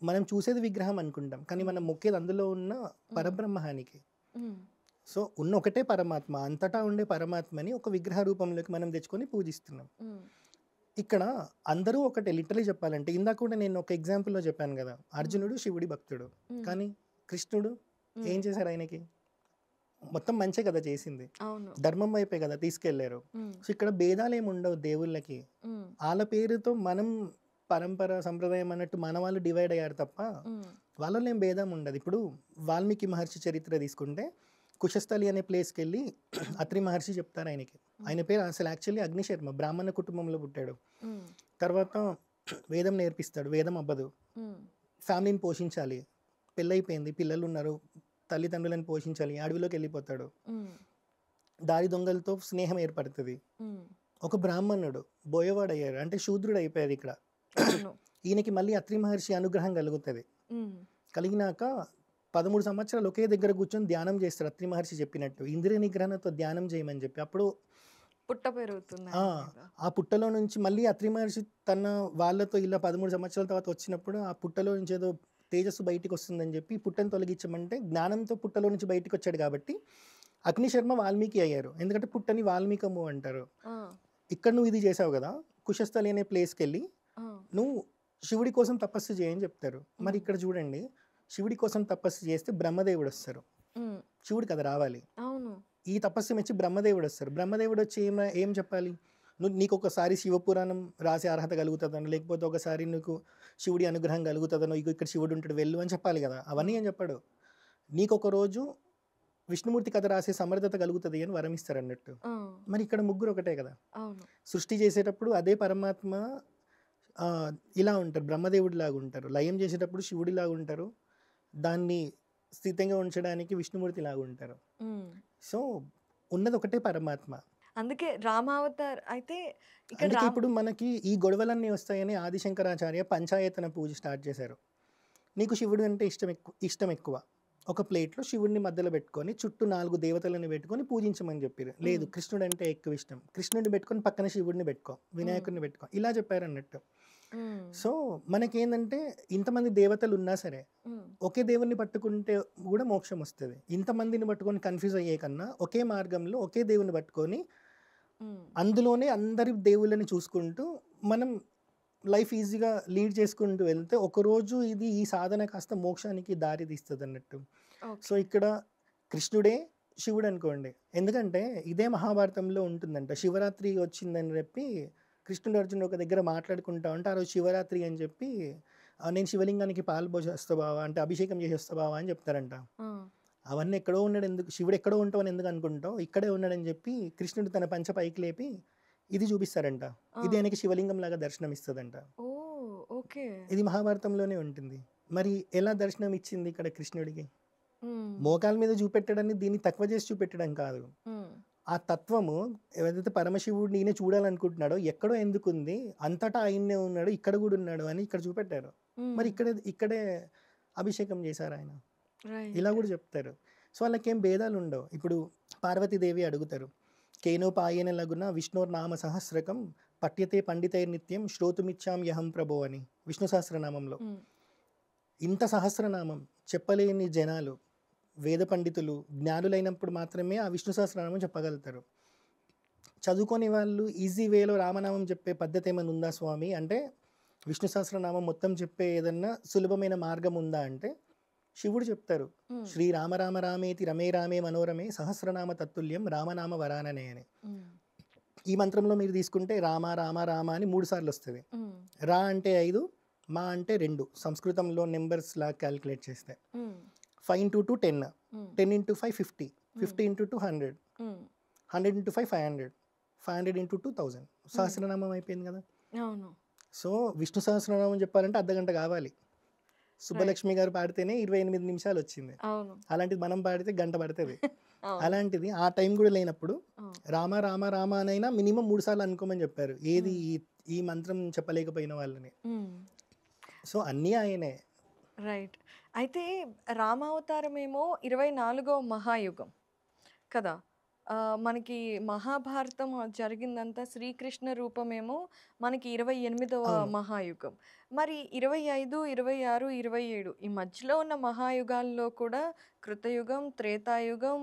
మనం చూసేది విగ్రహం అనుకుంటాం, కానీ మనం మొక్కేది అందులో ఉన్న పరబ్రహ్మానికి. సో ఉన్న ఒకటే పరమాత్మ, అంతటా ఉండే పరమాత్మని ఒక విగ్రహ రూపంలోకి మనం తెచ్చుకొని పూజిస్తున్నాం. ఇక్కడ అందరూ ఒకటే, లిటరలీ చెప్పాలంటే ఇందాక కూడా నేను ఒక ఎగ్జాంపుల్లో చెప్పాను కదా, అర్జునుడు శివుడి భక్తుడు, కానీ కృష్ణుడు ఏం చేశారు, ఆయనకి మొత్తం మంచే కదా చేసింది. అవును. ధర్మం వైపే కదా తీసుకెళ్లారు. హ్మ్. సో ఇక్కడ భేదాలేమి ఉండవు దేవుళ్ళకి. హ్మ్. ఆళ్ళ పేరుతో మనం పరంపర, సంప్రదాయం అన్నట్టు మన వాళ్ళు డివైడ్ అయ్యారు తప్ప, హ్మ్. వాళ్ళలో ఏం భేదం ఉండదు. ఇప్పుడు వాల్మీకి మహర్షి చరిత్ర తీసుకుంటే, కుశస్థలి అనే ప్లేస్‌కెళ్ళి అత్రి మహర్షి చెప్తారు ఆయనకి. ఆయన పేరు అసలు యాక్చువల్లీ అగ్నిశర్మ. బ్రాహ్మణ కుటుంబంలో పుట్టాడు. హ్మ్. తర్వాత వేదం నేర్పిస్తాడు. వేదం అవ్వదు. హ్మ్. ఫ్యామిలీని పోషించాలి. పెళ్ళైపోయింది. పిల్లలున్నారు. తల్లిదండ్రులను పోషించాలి. అడవిలోకి వెళ్ళిపోతాడు. హ్మ్. దారి దొంగలతో స్నేహం ఏర్పడుతది. హ్మ్. ఒక బ్రాహ్మణుడు బోయవాడయ్యాడు. అంటే శూద్రుడు అయిపోయాడు ఇక్కడ. అవును. ఈయనకి మళ్ళీ అత్రి మహర్షి అనుగ్రహం కలుగుతది. హ్మ్. కలిగినాక 13 సంవత్సరాలు ఒకే దగ్గర కూర్చొని ధ్యానం చేస్తాడు అత్రి మహర్షి చెప్పినట్టు. ఇంద్రియ నిగ్రహణతో ధ్యానం చేయమని చెప్పి. అప్పుడు పుట్ట పెరుగుతుంది ఆ! ఆయన మీద. ఆ పుట్టలో నుంచి మళ్ళీ అత్రి మహర్షి తన వాళ్ళతో ఇలా 13 సంవత్సరాల తర్వాత వచ్చినప్పుడు ఆ పుట్టలో నుంచి ఏదో తేజస్సు బయటికొస్తుందని చెప్పి పుట్టను తొలగించమంటే జ్ఞానంతో పుట్టలో నుంచి బయటికొచ్చాడు కాబట్టి అగ్నిశర్మ వాల్మీకి అయ్యారు. ఎందుకంటే పుట్టని వాల్మీకము అంటారు. ఆ! ఇక్కడ నువ్వు ఇది చేసావు కదా! కుశస్థలి అనే ప్లేస్‌కెళ్ళి ఆ! నువ్వు శివుడి కోసం తపస్సు చేయని చెప్తారు. మరి హ్మ్. ఇక్కడ చూడండి శివుడి కోసం తపస్సు చేస్తే బ్రహ్మదేవుడొస్తారు. హ్మ్. శివుడు కదా రావాలి. అవును. ఈ తపస్సు మెచ్చి బ్రహ్మదేవుడొస్తారు. బ్రహ్మదేవుడొచ్చి ఏం చెప్పాలి? నీకొకసారి శివపురాణం రాసే అర్హత కలుగుతదనో, లేకపోతే ఒకసారి నీకు శివుడి అనుగ్రహం కలుగుతదనో, ఇగో ఇక్కడ శివుడుంటాడు వెళ్ళు అని చెప్పాలి గదా! అవన్నీ హ్మ్. ఏం చెప్పడు. నీకొక రోజు విష్ణుమూర్తి కథ రాసే సమర్థత కలుగుతది అని వరం ఇస్తారన్నట్టు. ఆ! మరి ఇక్కడ ముగ్గురు ఒకటే కదా! అవును. సృష్టి చేసేటప్పుడు అదే పరమాత్మ ఇలా ఉంటారు. బ్రహ్మదేవుడిలాగుంటారు. లయం చేసేటప్పుడు శివుడిలాగుంటారు. దాన్ని స్థితంగా ఉంచడానికి విష్ణుమూర్తిలాగుంటారు. హ్మ్. సో, ఉన్నది ఒకటే పరమాత్మ. అందుకే రామావతార్ అయితే ఇక్కడ అందుకే ఇప్పుడు మనకి ఈ గొడవలన్నీ వస్తాయని ఆదిశంకరాచార్య పంచాయతన పూజ స్టార్ట్ చేశారు. నీకు శివుడు అంటే ఇష్టం ఎక్కువ. ఒక ప్లేట్‌లో శివుడిని మధ్యలో పెట్టుకొని, చుట్టూ 4 దేవతలను పెట్టుకొని పూజించమని చెప్పిర్రు. లేదు హ్మ్. కృష్ణుడంటే ఎక్కువ ఇష్టం. కృష్ణుడిని పెట్టుకొని పక్కన శివుడిని పెట్టుకో. హ్మ్. వినాయకుడిని పెట్టుకో. ఇలా చెప్పారన్నట్టు. హ్మ్. సో, మనకేందంటే ఇంతమంది దేవతలున్నా సరే, హ్మ్. ఒకే దేవుడిని పట్టుకుంటే గూడా మోక్షం వస్తది. ఇంతమందిని పట్టుకొని కన్‌ఫ్యూజ్ అయ్యే కన్నా, ఒకే మార్గంలో ఒకే దేవుడిని పట్టుకొని, హ్మ్. అందులోనే అందరి దేవుళ్ళని చూసుకుంటూ, మనం లైఫ్ ఈజీగా లీడ్ చేసుకుంటూ వెళ్తే, ఒకరోజు ఇది ఈ సాధన కాస్త మోక్షానికి దారి తీస్తదన్నట్టు. So, okay. ఇక్కడ కృష్ణుడే శివుడనుకోండి. ఎందుకంటే, ఇదే మహాభారతంలో ఉంటుందంట. శివరాత్రి వచ్చిందని చెప్పి, కృష్ణుడు, అర్జునుడు ఒక దగ్గర మాట్లాడుకుంటా ఉంటే, ఆ రోజు శివరాత్రి అని చెప్పి, నేను శివలింగానికి పాలు పోసొస్తా బావ అంటే, అభిషేకం చేసేస్తా బావ అని చెప్తారంట. ఆ! అవన్నీ ఎక్కడో ఉన్నాడు ఎందుకు శివుడు ఎక్కడో ఉంటావని ఎందుకు అనుకుంటావు? ఇక్కడే ఉన్నాడని చెప్పి, కృష్ణుడు తన పంచ పైకి లేపి, ఇది చూపిస్తారంట. ఆ! ఇది ఆయనకి శివలింగంలాగా దర్శనమిస్తదంట. ఓహ్! ఓకే. ఇది మహాభారతంలోనే ఉంటుంది. మరి ఎలా దర్శనం ఇచ్చింది ఇక్కడ కృష్ణుడికి? హ్మ్. మోకాళ్ళ మీద చూపెట్టడాన్ని దీన్ని తక్కువ చేసి చూపెట్టడం కాదు. హ్మ్. ఆ తత్వము ఏదైతే పరమశివుడిని ఈయన చూడాలనుకుంటున్నాడో ఎక్కడో ఎందుకుంది? అంతటా ఆయన్నే ఉన్నాడు. ఇక్కడ గూడా ఉన్నాడు అని ఇక్కడ చూపెట్టారు. మరి హ్మ్. ఇక్కడే అభిషేకం చేశారాయన. ఇలా రైట్. గూడా చెప్తారు. సో, వాళ్ళకేం భేదాలుండవు. ఇప్పుడు పార్వతీదేవి అడుగుతారు. కేనోపాయేన లగున విష్ణోర్నామ సహస్రకం పఠ్యతే పండితైర్నిత్యం శ్రోతుమిచ్చామ్యహం ప్రభో అని విష్ణు సహస్రనామంలో. హ్మ్. ఇంత సహస్రనామం చెప్పలేని జనాలు, వేద పండితులు, జ్ఞానులైనప్పుడు మాత్రమే ఆ విష్ణు సహస్రనామం చెప్పగలుగుతారు. చదువుకోని వాళ్ళు ఈజీ వేలో రామనామం చెప్పే పద్ధతి ఏమైనా ఉందా స్వామి అంటే, విష్ణు సహస్రనామం మొత్తం చెప్పే ఏదన్నా సులభమైన మార్గం ఉందా అంటే, శివుడు చెప్తారు. హ్మ్. శ్రీ రామ రామ రామేతి రమే రామే మనోరమే సహస్రనామ తత్తుల్యం రామనామ వరాననే అని. హ్మ్. ఈ మంత్రంలో మీరు తీసుకుంటే రామ రామ రామ అని 3 సార్లు వస్తది. హ్మ్. రా అంటే 5, మా అంటే 2 సంస్కృతంలో నంబర్స్‌లా క్యాలిక్యులేట్ చేస్తే. హ్మ్. 5 ఇంటూ 2 10, హ్మ్. 10 ఇంటూ 5 50, హ్మ్. 50 ఇంటూ 2 100, హ్మ్. 100 ఇంటూ 5 500, 500 ఇంటూ 2 1000 హ్మ్. సహస్రనామం అయిపోయింది కదా! అవును. సో, విష్ణు సహస్రనామం చెప్పాలంటే అర్ధగంట కావాలి. రైట్. సుబ్బలక్ష్మి గారు పాడితేనే 28 నిమిషాలొచ్చింది. అవును. అలాంటిది మనం పాడితే గంట పడతది. అవును. అలాంటిది ఆ టైం గూడా లేనప్పుడు ఆ! రామ రామ రామ అనైనా మినిమమ్ 3 సార్లు అనుకోమని చెప్పారు. ఏది హ్మ్. ఈ మంత్రం చెప్పలేకపోయిన వాళ్ళని. హ్మ్. సో, అన్నీ ఆయనే. రైట్. అయితే రామావతారమేమో 24వ మహాయుగం కదా! మనకి మహాభారతం జరిగిందంతా శ్రీకృష్ణ రూపమేమో మనకి 28వ అవును. మహాయుగం. మరి 25, 26, 27 ఈ మధ్యలో ఉన్న మహాయుగాల్లో కూడా కృతయుగం, త్రేతాయుగం,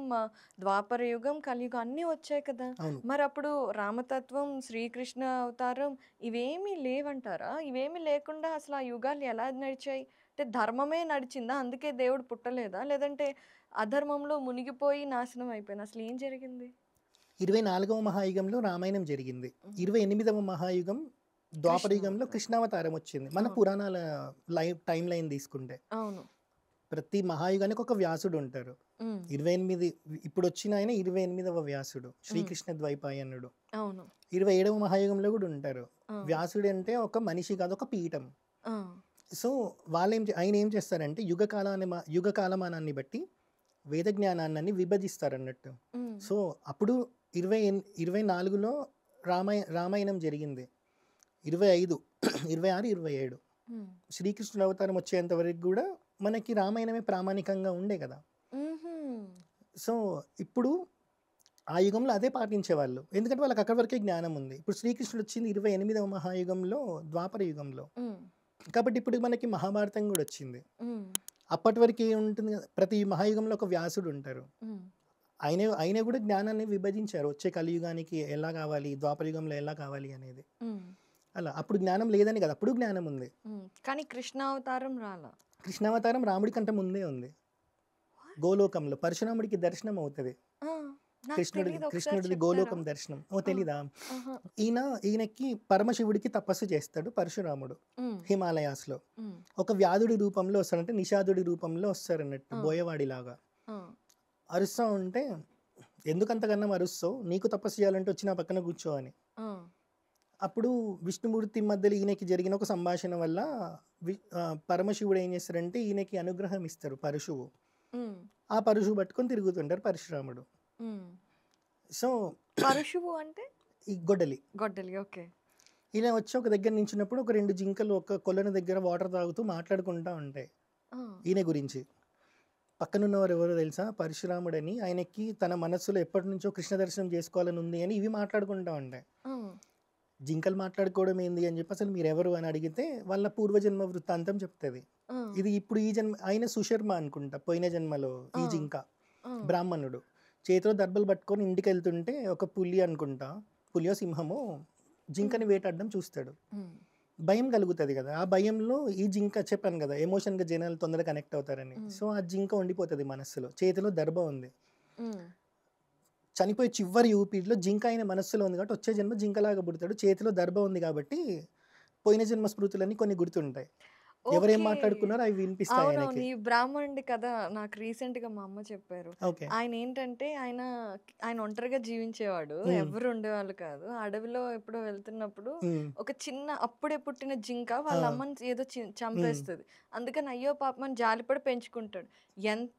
ద్వాపర యుగం, కలియుగం అన్నీ వచ్చాయి కదా! అవును. మరప్పుడు రామతత్వం, శ్రీకృష్ణ అవతారం ఇవేమీ లేవంటారా? ఇవేమీ లేకుండా అసలు ఆ యుగాలు ఎలా నడిచాయి? అంటే ధర్మమే నడిచిందా? అందుకే దేవుడు పుట్టలేదా? లేదంటే అధర్మంలో మునిగిపోయి నాశనం అయిపోయిందా? అసలు ఏం జరిగింది? 24వ మహాయుగంలో రామాయణం జరిగింది. హ్మ్. 28వ మహాయుగం ద్వాపర యుగంలో కృష్ణావతారం. కృష్ణావతారం వచ్చింది. మన ఆ! పురాణాల టైమ్ లైన్ తీసుకుంటే. అవును. ప్రతి మహాయుగానికి ఒక వ్యాసుడు ఉంటారు. హ్మ్. 28 ఇప్పుడొచ్చిన ఆయన 28వ వ్యాసుడు. హ్మ్. శ్రీకృష్ణ ద్వైపాయనుడు. అవును. 27వ మహాయుగంలో కూడా ఉంటారు. ఆ! వ్యాసుడు అంటే ఒక మనిషి కాదు, ఒక పీఠం. ఆ! సో, ఆయన ఏం చేస్తారంటే యుగ కాలమానాన్ని బట్టి వేద జ్ఞానాన్ని విభజిస్తారన్నట్టు. హ్మ్. సో, అప్పుడు 24లో రామాయణం జరిగింది. 25, 26, 27 హ్మ్. శ్రీకృష్ణుడు అవతారం వచ్చేంత వరకు కూడా మనకి రామాయణమే ప్రామాణికంగా ఉండే కదా! హుహు. సో, ఇప్పుడు ఆ యుగంలో అదే పాటించేవాళ్ళు. ఎందుకంటే వాళ్ళకి అక్కడి వరకే జ్ఞానం ఉంది. ఇప్పుడు శ్రీకృష్ణుడు వచ్చింది 28వ మహాయుగంలో, ద్వాపర యుగంలో. హ్మ్. కాబట్టి ఇప్పుడు మనకి మహాభారతం కూడా వచ్చింది. హ్మ్. అప్పటి వరకు ఏముంటుంది, ప్రతి మహాయుగంలో ఒక వ్యాసుడు ఉంటారు. హ్మ్. ఆయన కూడా జ్ఞానాన్ని విభజించారు. వచ్చే కలియుగానికి ఎలా కావాలి, ద్వాపర యుగంలో ఎలా కావాలి అనేది. హ్మ్. అలా అప్పుడు జ్ఞానం లేదని కాదు, అప్పుడు జ్ఞానం ఉంది. హ్మ్. కానీ కృష్ణావతారం రాలా. కృష్ణావతారం రాముడి కంటే ముందే ఉంది. గోలోకంలో పరశురాముడికి దర్శనం అవుతది. ఆ! నాకు తెలీదు. ఒకసారి కృష్ణుడిది చెప్తారా? గోలోకం దర్శనం. ఓ ఆ! తెలీదా? ఆహా! ఈయనకి పరమశివుడికి తపస్సు చేస్తాడు పరశురాముడు హ్మ్. హిమాలయాస్‌లో. హ్మ్. ఒక వ్యాధుడి రూపంలో వస్తాడంటే నిషాదుడి రూపంలో వస్తారన్నట్టు, ఆ! బోయవాడిలాగా. ఆ! అరుస్తా ఉంటే, "ఎందుకంతగనం అరుస్తావు? నీకు తపస్సు చేయాలంటే వచ్చి నా పక్కన కూర్చో" అని. ఆ! అప్పుడు విష్ణుమూర్తి మధ్యలో ఈయనకి జరిగిన ఒక సంభాషణ వల్ల పరమశివుడు ఏం చేస్తారంటే ఈయనకి అనుగ్రహం ఇస్తారు పరశువు. హ్మ్. ఆ పరశువు పట్టుకొని తిరుగుతుంటారు పరశురాముడు. హ్మ్. సో, పరశువు అంటే? ఈ గొడ్డలి గొడ్డలి. ఓకే. ఇలా వచ్చి ఒక దగ్గర నించున్నప్పుడు ఒక 2 జింకలు ఒక కొలను దగ్గర వాటర్ తాగుతూ మాట్లాడుకుంటా ఉంటాయి ఆ! ఈయన గురించి. పక్కనున్నవారు ఎవరో తెలుసా? పరశురాముడని. ఆయనకి తన మనస్సులో ఎప్పటినుంచో కృష్ణ దర్శనం చేసుకోవాలని ఉంది అని ఇవి మాట్లాడుకుంటా ఉంటాయి. ఆ! జింకలు మాట్లాడుకోవడం ఏంది అని చెప్పి అసలు మీరెవరు అని అడిగితే వాళ్ళ పూర్వజన్మ వృత్తాంతం చెప్తది. ఆ! ఇది ఇప్పుడు ఈ జన్మ ఆయన సుశర్మ అనుకుంటా, పోయిన జన్మలో ఆ! ఈ జింక ఆ! బ్రాహ్మణుడు. చేతిలో దర్భలు పట్టుకొని ఇంటికెళ్తుంటే ఒక పులి అనుకుంటా, పులియో సింహమో జింకని హ్మ్. వేటాడడం చూస్తాడు. హ్మ్. భయం కలుగుతది కదా! ఆ భయంలో ఈ జింక చెప్పాను కదా! ఎమోషన్‌గా జనాలు తొందరగా కనెక్ట్ అవుతారని. హ్మ్. సో, ఆ జింక ఉండిపోతది మనస్సులో. చేతిలో దర్భ ఉంది. హ్మ్. చనిపోయే చివరి ఊపిరిలో జింక ఆయన మనస్సులో ఉంది కాబట్టి వచ్చే జన్మ జింకలాగా పుడతాడు. చేతిలో దర్భ ఉంది కాబట్టి పోయిన జన్మ స్మృతులన్నీ కొన్ని గుర్తుంటాయి. ఎవరేం ఓకే. మాట్లాడుకున్నారో అవి వినిపిస్తాయి అవునవును. ఆయనకి. ఈ బ్రాహ్మణుడి కథ నాకు రీసెంట్‌గా మా అమ్మ చెప్పారు. ఓకే. ఆయనేంటంటే ఆయన ఒంటరిగా జీవించేవాడు. హ్మ్. ఎవ్వరు ఉండేవాళ్ళు కాదు. అడవిలో ఎప్పుడో వెళ్తున్నప్పుడు హ్మ్. ఒక చిన్న అప్పుడే పుట్టిన జింక ఆ! వాళ్ళ అమ్మని ఏదో హ్మ్. చంపేస్తది. అందుకని అయ్యో పాపం అని జాలిపడి పెంచుకుంటాడు. ఎంత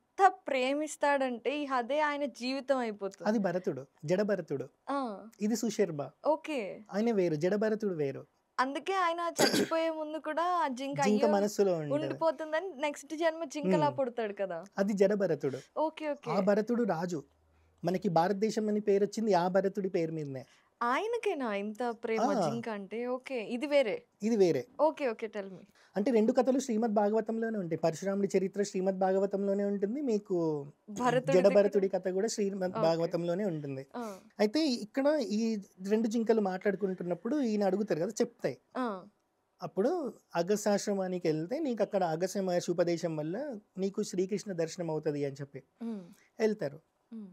ప్రేమిస్తాడంటే అదే ఆయన జీవితం అది అయిపోతుంది. భరతుడు. జడభరతుడు. ఆ! ఇది సుశర్మ. ఓకే. ఆయన వేరు. జడభరతుడు వేరు. అందుకే ఆయన చచ్చిపోయే ముందు కూడా ఆ జింక జింక అయ్యో మనస్సులో ఉంటది. ఉండిపోతుందని నెక్స్ట్ జన్మ జింకలా హ్మ్. పుడతాడు కదా! అది జడభరతుడు. ఓకే. ఆ ఓకే. భరతుడు రాజు. మనకి భారతదేశం అని పేరొచ్చింది ఆ భరతుడి పేరు మీదనే. ఆయనకేనా ఇంత ఆ! ప్రేమ జింక అంటే? ఓకే. ఇది వేరే. ఇది వేరే. ఓకే. ఓకే. Tell me. అంటే 2 కథలు శ్రీమద్ భాగవతంలోనే ఉంటాయి. పరశురాముడి చరిత్ర శ్రీమద్ భాగవతంలోనే ఉంటుంది. మీకు భరతుడిది కూడా జడభరతుడి కథ కూడా శ్రీమద్ ఓకే. భాగవతంలోనే ఉంటుంది. ఆ! అయితే ఇక్కడ ఈ 2 జింకలు మాట్లాడుకుంటున్నప్పుడు ఈయన అడుగుతారు కదా! చెప్తాయి. ఆ! అప్పుడు అగస్త్యాశ్రమానికెళ్తే నీకక్కడ అగస్త్య మహర్షి ఉపదేశం వల్ల నీకు శ్రీకృష్ణ దర్శనం అవుతది అని చెప్పి హ్మ్. ఎళ్తారు. హ్మ్.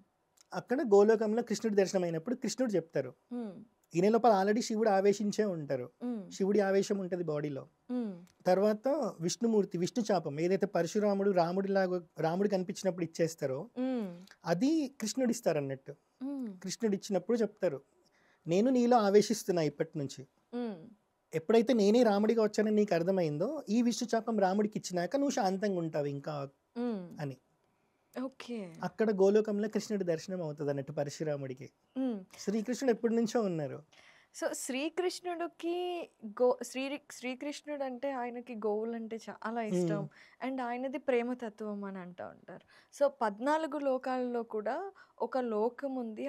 అక్కడ గోలోకంలో కృష్ణుడి దర్శనం అయినప్పుడు కృష్ణుడు చెప్తారు. హ్మ్. ఈయన లోపల ఆల్రెడీ శివుడు ఆవేశించే ఉంటారు. హ్మ్. శివుడి ఆవేశం ఉంటది బాడీలో. హ్మ్. తర్వాత విష్ణుమూర్తి, విష్ణు చాపం ఏదైతే పరశురాముడు రాముడు కనిపించినప్పుడు ఇచ్చేస్తారో హ్మ్. అది కృష్ణుడిస్తారన్నట్టు. హ్మ్. కృష్ణుడిచ్చినప్పుడు చెప్తారు. నేను నీలో ఆవేశిస్తున్నా ఇప్పటినుంచి. హ్మ్. ఎప్పుడైతే నేనే రాముడిగా వచ్చానని నీకు అర్థమైందో, ఈ విష్ణు చాపం రాముడికిచ్చినాక నువ్వు శాంతంగా ఉంటావు ఇంకా హ్మ్. అని. ఓకే. అక్కడ గోలోకంలో కృష్ణుడి దర్శనం అవుతదన్నట్టు పరశురాముడికి. హ్మ్. శ్రీకృష్ణుడు ఎప్పటినుంచో ఉన్నారు. సో, శ్రీకృష్ణుడికి శ్రీకృష్ణుడంటే ఆయనకి గోవులంటే చాలా హ్మ్. ఇష్టం. అండ్ ఆయనది ప్రేమతత్వం అని అంటా ఉంటారు. సో, 14 లోకాల్లో కూడా ఒక లోకం ఉంది.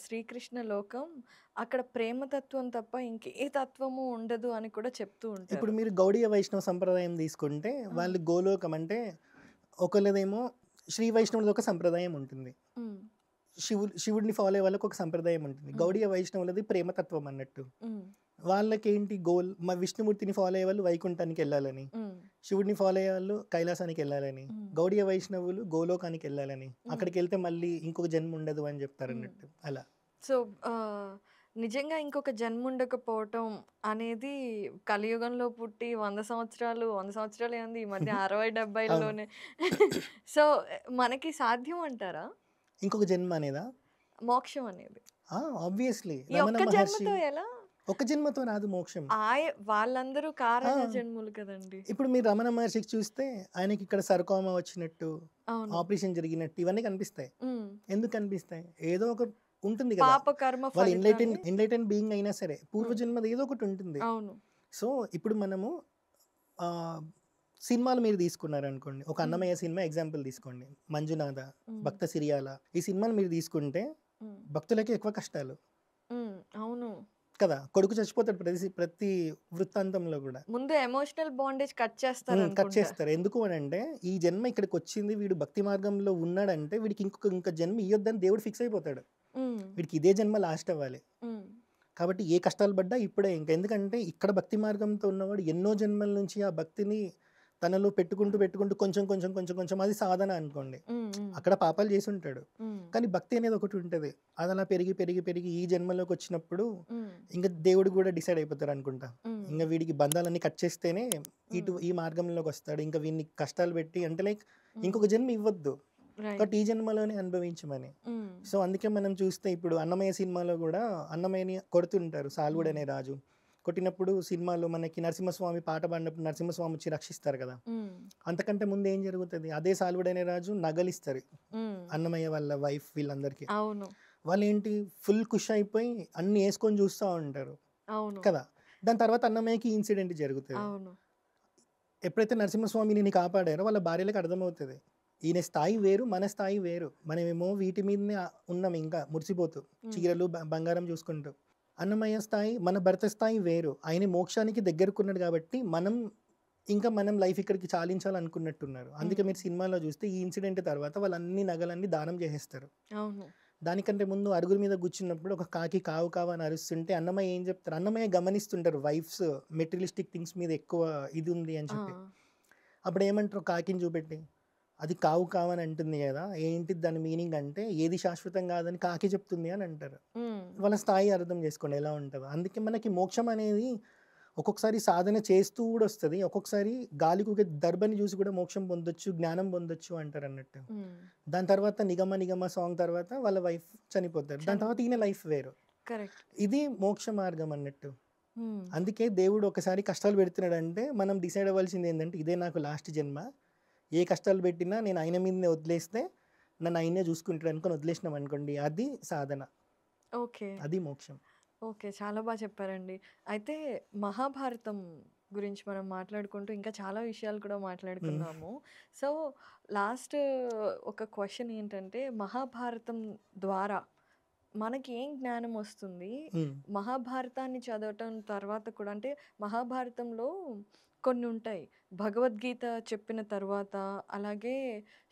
శ్రీకృష్ణ లోకం. అక్కడ ప్రేమతత్వం తప్ప ఇంకే తత్వము ఉండదు అని కూడా చెప్తూ ఇప్పుడు ఉంటారు. మీరు గౌడీయ వైష్ణవ సంప్రదాయం తీసుకుంటే ఆ! వాళ్ళు గోలోకం అంటే ఒకళ్ళదేమో శ్రీ వైష్ణవులది ఒక సంప్రదాయం ఉంటుంది, ఉమ్, శివుడిని ఫాలో అయ్యే వాళ్ళకి ఒక సంప్రదాయం ఉంటుంది, గౌడీయ వైష్ణవులది ప్రేమతత్వం అన్నట్టు. ఉమ్, వాళ్ళకేంటి గోల్, మా విష్ణుమూర్తిని ఫాలో అయ్యే వాళ్ళు వైకుంఠానికి వెళ్ళాలని, ఉమ్, శివుడిని ఫాలో అయ్యే వాళ్ళు కైలాసానికి వెళ్ళాలని, ఉమ్, గౌడీయ వైష్ణవులు గోలోకానికి వెళ్ళాలని, అక్కడికి వెళ్తే మళ్ళీ ఇంకొక జన్మ ఉండదు అని చెప్తారు అన్నట్టు. అలా సో నిజంగా ఇంకొక జన్మ ఉండకపోవటం అనేది కలియుగంలో పుట్టి 100 సంవత్సరాలు ఏంది ఈ మధ్య 60-70లోనే. సో మనకి సాధ్యం అంటారా ఇంకొక జన్మ అనేదా? మోక్షం అనేది? ఆబ్వియస్లీ ఈ రమణ ఒక్క మహర్షి జన్మతో ఎలా? ఒక జన్మతో రాదు మోక్షం. వాళ్ళందరూ కారణ ఆ. జన్ములు కదండి. ఇప్పుడు మీరు రమణ మహర్షికి చూస్తే ఆయనకి ఇక్కడ సర్కోమా వచ్చినట్టు, అవును. ఆపరేషన్ జరిగినట్టు ఇవన్నీ కనిపిస్తాయి. ఉమ్. ఎందుకు కనిపిస్తాయి? ఏదో ఒక ఉంటుంది కదా, పాప కర్మ వాళ్ళు ఫలితాన్ని. ఎన్లైటెన్ బీయింగ్ అయినా సరే పూర్వజన్మది ఏదో ఒకటి ఉంటుంది. అవును. సో ఇప్పుడు మనము ఆ, సినిమాలు మీరు తీసుకున్నారనుకోండి, ఒక అన్నమయ్య సినిమా ఎగ్జాంపుల్ తీసుకోండి, మంజునాథ, ఉమ్, భక్త సిరియాల, ఈ సినిమాలు మీరు తీసుకుంటే ఉమ్, భక్తులకి ఎక్కువ కష్టాలు ఉమ్, అవును. కదా, కొడుకు చచ్చిపోతాడు ప్రతి వృత్తాంతంలో కూడా. ముందు ఎమోషనల్ బాండేజ్ కట్ చేస్తారు కట్ అనుకుంటా. చేస్తారు. ఎందుకు అని అంటే ఈ జన్మ ఇక్కడికి వచ్చింది, వీడు భక్తి మార్గంలో ఉన్నాడంటే వీడికి ఇంకొక జన్మ ఇయ్యొద్దని దేవుడు ఫిక్స్ అయిపోతాడు. ఉమ్, వీడికి ఇదే జన్మ లాస్ట్ అవ్వాలి. ఉమ్, కాబట్టి ఏ కష్టాలు పడ్డా ఇప్పుడే ఇంకా, ఎందుకంటే ఇక్కడ భక్తి మార్గంతో ఉన్నవాడు ఎన్నో జన్మల నుంచి ఆ భక్తిని తనలో పెట్టుకుంటూ కొంచెం కొంచెం కొంచెం కొంచెం అది సాధన అనుకోండి. ఉమ్, ఉమ్, అక్కడ పాపాలు చేసి ఉంటాడు, ఉమ్, కానీ భక్తి అనేది ఒకటి ఉంటుంది. అది అలా పెరిగి పెరిగి పెరిగి ఈ జన్మలోకి వచ్చినప్పుడు ఉమ్, ఇంకా దేవుడు కూడా డిసైడ్ అయిపోతారు అనుకుంటా, ఉమ్, ఇంకా వీడికి బంధాలన్నీ కట్ చేస్తేనే ఈ మార్గంలోకి వస్తాడు. ఇంకా వీడిని కష్టాలు పెట్టి అంటే లైక్ ఇంకొక జన్మ ఇవ్వద్దు, right. కాబట్టి ఈ జన్మలోనే అనుభవించమని. ఉమ్, సో అందుకే మనం చూస్తే ఇప్పుడు అన్నమయ్య సినిమాలో కూడా అన్నమయ్యని కొడుతుంటారు సాల్వుడు అనే రాజు. కొట్టినప్పుడు సినిమాలో మనకి నరసింహస్వామి పాట పాడినప్పుడు నరసింహస్వామి వచ్చి రక్షిస్తారు కదా. ఉమ్, అంతకంటే ముందు ఏం జరుగుతుంది, అదే సాల్వుడు అనే రాజు నగలిస్తారు ఉమ్, అన్నమయ్య వాళ్ళ వైఫ్ వీళ్ళందరికీ. అవును. వాళ్ళు ఏంటి ఫుల్ ఖుష్ అయిపోయి అన్ని వేసుకొని చూస్తూ ఉంటారు అవును. కదా. దాని తర్వాత అన్నమయ్యకి ఇన్సిడెంట్ జరుగుతుంది. అవును. ఎప్పుడైతే నరసింహస్వామిని కాపాడారో వాళ్ళ భార్యలకు అర్థమవుతుంది, ఈయన స్థాయి వేరు, మన స్థాయి వేరు. మనమేమో వీటి మీదనే ఉన్నాం ఇంకా మురిసిపోతూ, చీరలు బంగారం చూసుకుంటూ. అన్నమయ్య స్థాయి, మన భర్త స్థాయి వేరు. ఆయన మోక్షానికి దగ్గరకున్నాడు కాబట్టి మనం లైఫ్ ఇక్కడికి చాలించాలనుకున్నట్టున్నారు. అందుకే మీరు సినిమాలో చూస్తే ఈ ఇన్సిడెంట్ తర్వాత వాళ్ళు అన్ని నగలన్నీ దానం చేసేస్తారు. అవును. దానికంటే ముందు అరుగుల మీద కూర్చున్నప్పుడు ఒక కాకి కావు కావు అని అరుస్తుంటే అన్నమయ్య ఏం చెప్తారు, అన్నమయ్య గమనిస్తుంటారు వైఫ్స్ మెటీరియలిస్టిక్ థింగ్స్ మీద ఎక్కువ ఇది ఉంది అని చెప్పి. అప్పుడు ఏమంటారు కాకిని చూపెట్టి, అది కావు కావు అని అంటుంది కదా, ఏంటి దాని మీనింగ్ అంటే ఏది శాశ్వతం కాదని కాకి చెప్తుంది అని అంటారు. వాళ్ళ స్థాయి అర్థం చేసుకోండి ఎలా ఉంటుందో. అందుకే మనకి మోక్షం అనేది ఒక్కొక్కసారి సాధన చేస్తూ కూడా వస్తుంది, ఒక్కొక్కసారి గాలికి దర్భని చూసి కూడా మోక్షం పొందొచ్చు, జ్ఞానం పొందొచ్చు అంటారు అన్నట్టు. దాని తర్వాత నిగమ సాంగ్ తర్వాత వాళ్ళ వైఫ్ చనిపోతారు, దాని తర్వాత ఈయన లైఫ్ వేరు. కరెక్ట్. ఇది మోక్ష మార్గం అన్నట్టు. అందుకే దేవుడు ఒకసారి కష్టాలు పెడుతున్నాడు అంటే మనం డిసైడ్ అవ్వాల్సింది ఏంటంటే ఇదే నాకు లాస్ట్ జన్మ, ఏ కష్టాలు పెట్టినా నేను ఆయన మీదనే వదిలేస్తే నన్ను ఆయనే చూసుకుంటాడు అనుకొని వదిలేసినాం అనుకోండి, అది సాధన, ఓకే. అది మోక్షం. ఓకే, చాలా బాగా చెప్పారండి. అయితే మహాభారతం గురించి మనం మాట్లాడుకుంటూ ఇంకా చాలా విషయాలు కూడా మాట్లాడుకున్నాము. సో లాస్ట్ ఒక క్వశ్చన్ ఏంటంటే, మహాభారతం ద్వారా మనకి ఏం జ్ఞానం వస్తుంది? మహాభారతాన్ని చదవటం తర్వాత కూడా, అంటే మహాభారతంలో కొన్ని ఉంటాయి, భగవద్గీత చెప్పిన తర్వాత, అలాగే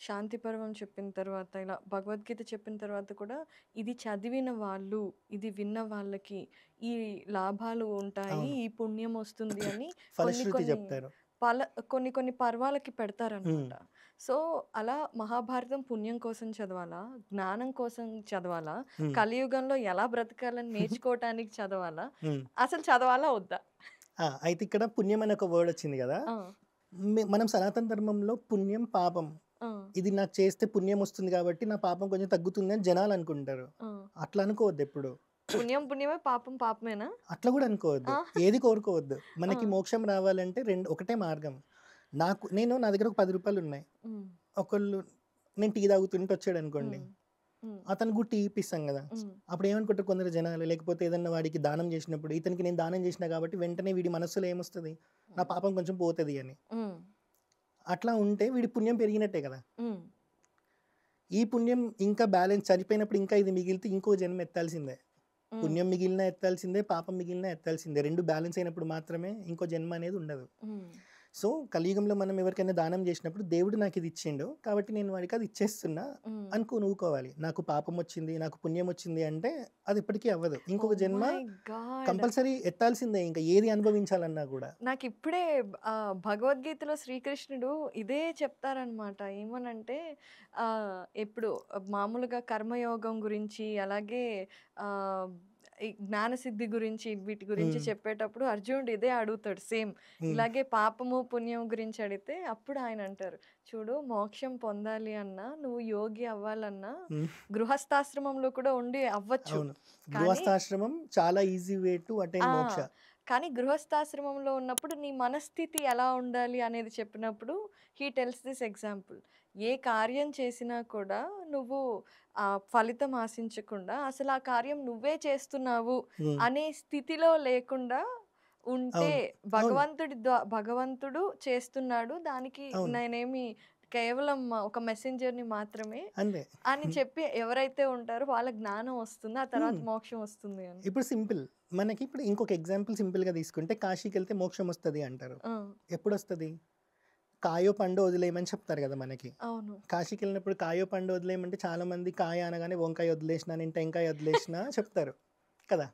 శాంతి పర్వం చెప్పిన తర్వాత, ఇలా భగవద్గీత చెప్పిన తర్వాత కూడా ఇది చదివిన వాళ్ళు, ఇది విన్న వాళ్ళకి ఈ లాభాలు ఉంటాయి, ఈ పుణ్యం వస్తుంది అని చెప్తారు, కొన్ని పర్వాలకి పెడతారనమాట. సో అలా మహాభారతం పుణ్యం కోసం చదవాలా, జ్ఞానం కోసం చదవాలా, కలియుగంలో ఎలా బ్రతకాలని నేర్చుకోవటానికి చదవాలా, అసలు చదవాలా వద్దా? అయితే ఇక్కడ పుణ్యం అనే ఒక వర్డ్ వచ్చింది కదా, మనం సనాతన ధర్మంలో పుణ్యం పాపం, ఇది నాకు చేస్తే పుణ్యం వస్తుంది కాబట్టి నా పాపం కొంచెం తగ్గుతుంది అని జనాలు అనుకుంటారు. అట్లా అనుకోవద్దు ఎప్పుడు. పుణ్యం పుణ్యమే, పాపం పాపమేనా? అట్లా కూడా అనుకోవద్దు, ఏది కోరుకోవద్దు. మనకి మోక్షం రావాలంటే ఒకటే మార్గం. నా దగ్గర ఒక 10 రూపాయలు ఉన్నాయి, ఒకళ్ళు నేను టీ తాగుతుంటే వచ్చాడు అనుకోండి, అతనికి టీ ఇప్పిస్తాం కదా. అప్పుడు ఏమనుకుంటారు కొందరు జనాలు, లేకపోతే ఏదన్నా వాడికి దానం చేసినప్పుడు ఇతనికి నేను దానం చేసినా కాబట్టి వెంటనే వీడి మనస్సులో ఏమొస్తుంది, నా పాపం కొంచెం పోతుంది అని. అట్లా ఉంటే వీడి పుణ్యం పెరిగినట్టే కదా. ఈ పుణ్యం ఇంకా బ్యాలెన్స్, చనిపోయినప్పుడు ఇంకా ఇది మిగిలితే ఇంకో జన్మ ఎత్తాల్సిందే. పుణ్యం మిగిలిన ఎత్తాల్సిందే, పాపం మిగిలిన ఎత్తాల్సిందే. రెండు బ్యాలెన్స్ అయినప్పుడు మాత్రమే ఇంకో జన్మ అనేది ఉండదు. సో కలియుగంలో మనం ఎవరికైనా దానం చేసినప్పుడు దేవుడు నాకు ఇది ఇచ్చిండు కాబట్టి నేను వాడికి అది ఇచ్చేస్తున్నా హ్మ్. అనుకోవాలి. నాకు పాపం వచ్చింది, నాకు పుణ్యం వచ్చింది అంటే అది ఎప్పటికీ అవ్వదు. ఓహ్ ఇంకొక జన్మ మై గాడ్! కంపల్సరీ ఎత్తాల్సిందే. ఇంకా ఏది అనుభవించాలన్నా కూడా. నాకిప్పుడే భగవద్గీతలో శ్రీకృష్ణుడు ఇదే చెప్తారనమాట. ఏమనంటే ఇప్పుడు మామూలుగా కర్మయోగం గురించి, అలాగే ఆహ్, ఈ జ్ఞానసిద్ధి గురించి, వీటి గురించి హ్మ్. చెప్పేటప్పుడు అర్జునుడు ఇదే అడుగుతాడు సేమ్. హ్మ్. ఇలాగే పాపము, పుణ్యం గురించి అడిగితే అప్పుడు ఆయన అంటారు, చూడు మోక్షం పొందాలి అన్నా, నువ్వు యోగి అవ్వాలన్నా, హ్మ్. గృహస్థాశ్రమంలో కూడా ఉండి అవ్వచ్చు. అవును. కానీ గృహస్థాశ్రమం చాలా ఈజీ వే టు ఆ! అటైన్ మోక్ష. కానీ గృహస్థాశ్రమంలో ఉన్నప్పుడు నీ మనస్థితి ఎలా ఉండాలి అనేది చెప్పినప్పుడు హి టెల్స్ దిస్ ఎగ్జాంపుల్. ఏ కార్యం చేసినా కూడా నువ్వు ఫలితం ఆశించకుండా అసలు ఆ కార్యం నువ్వే చేస్తున్నావు హ్మ్. అనే స్థితిలో లేకుండా ఉంటే అవును. అవును. భగవంతుడు చేస్తున్నాడు. దానికి అవును. నేనేమి కేవలం ఒక మెసెంజర్‌ని మాత్రమే అంతే. అని చెప్పి ఎవరైతే ఉంటారో వాళ్ళ జ్ఞానం వస్తుంది. ఆ తర్వాత హ్మ్. మోక్షం వస్తుంది అని. ఇప్పుడు సింపుల్. మనకి ఇప్పుడు ఇంకొక ఎగ్జాంపుల్ సింపుల్‌గా తీసుకుంటే కాశీకెళ్తే మోక్షం వస్తది అంటారు. ఆ! ఎప్పుడొస్తది? కాయో పండో వదిలేయమని చెప్తారు కదా మనకి. అవును. కాశీకెళ్ళినప్పుడు కాయో పండో వదిలేయమంటే చాలామంది కాయ అనగానే వంకాయ వదిలేసినా, నేను టెంకాయ వదిలేసినా చెప్తారు కదా!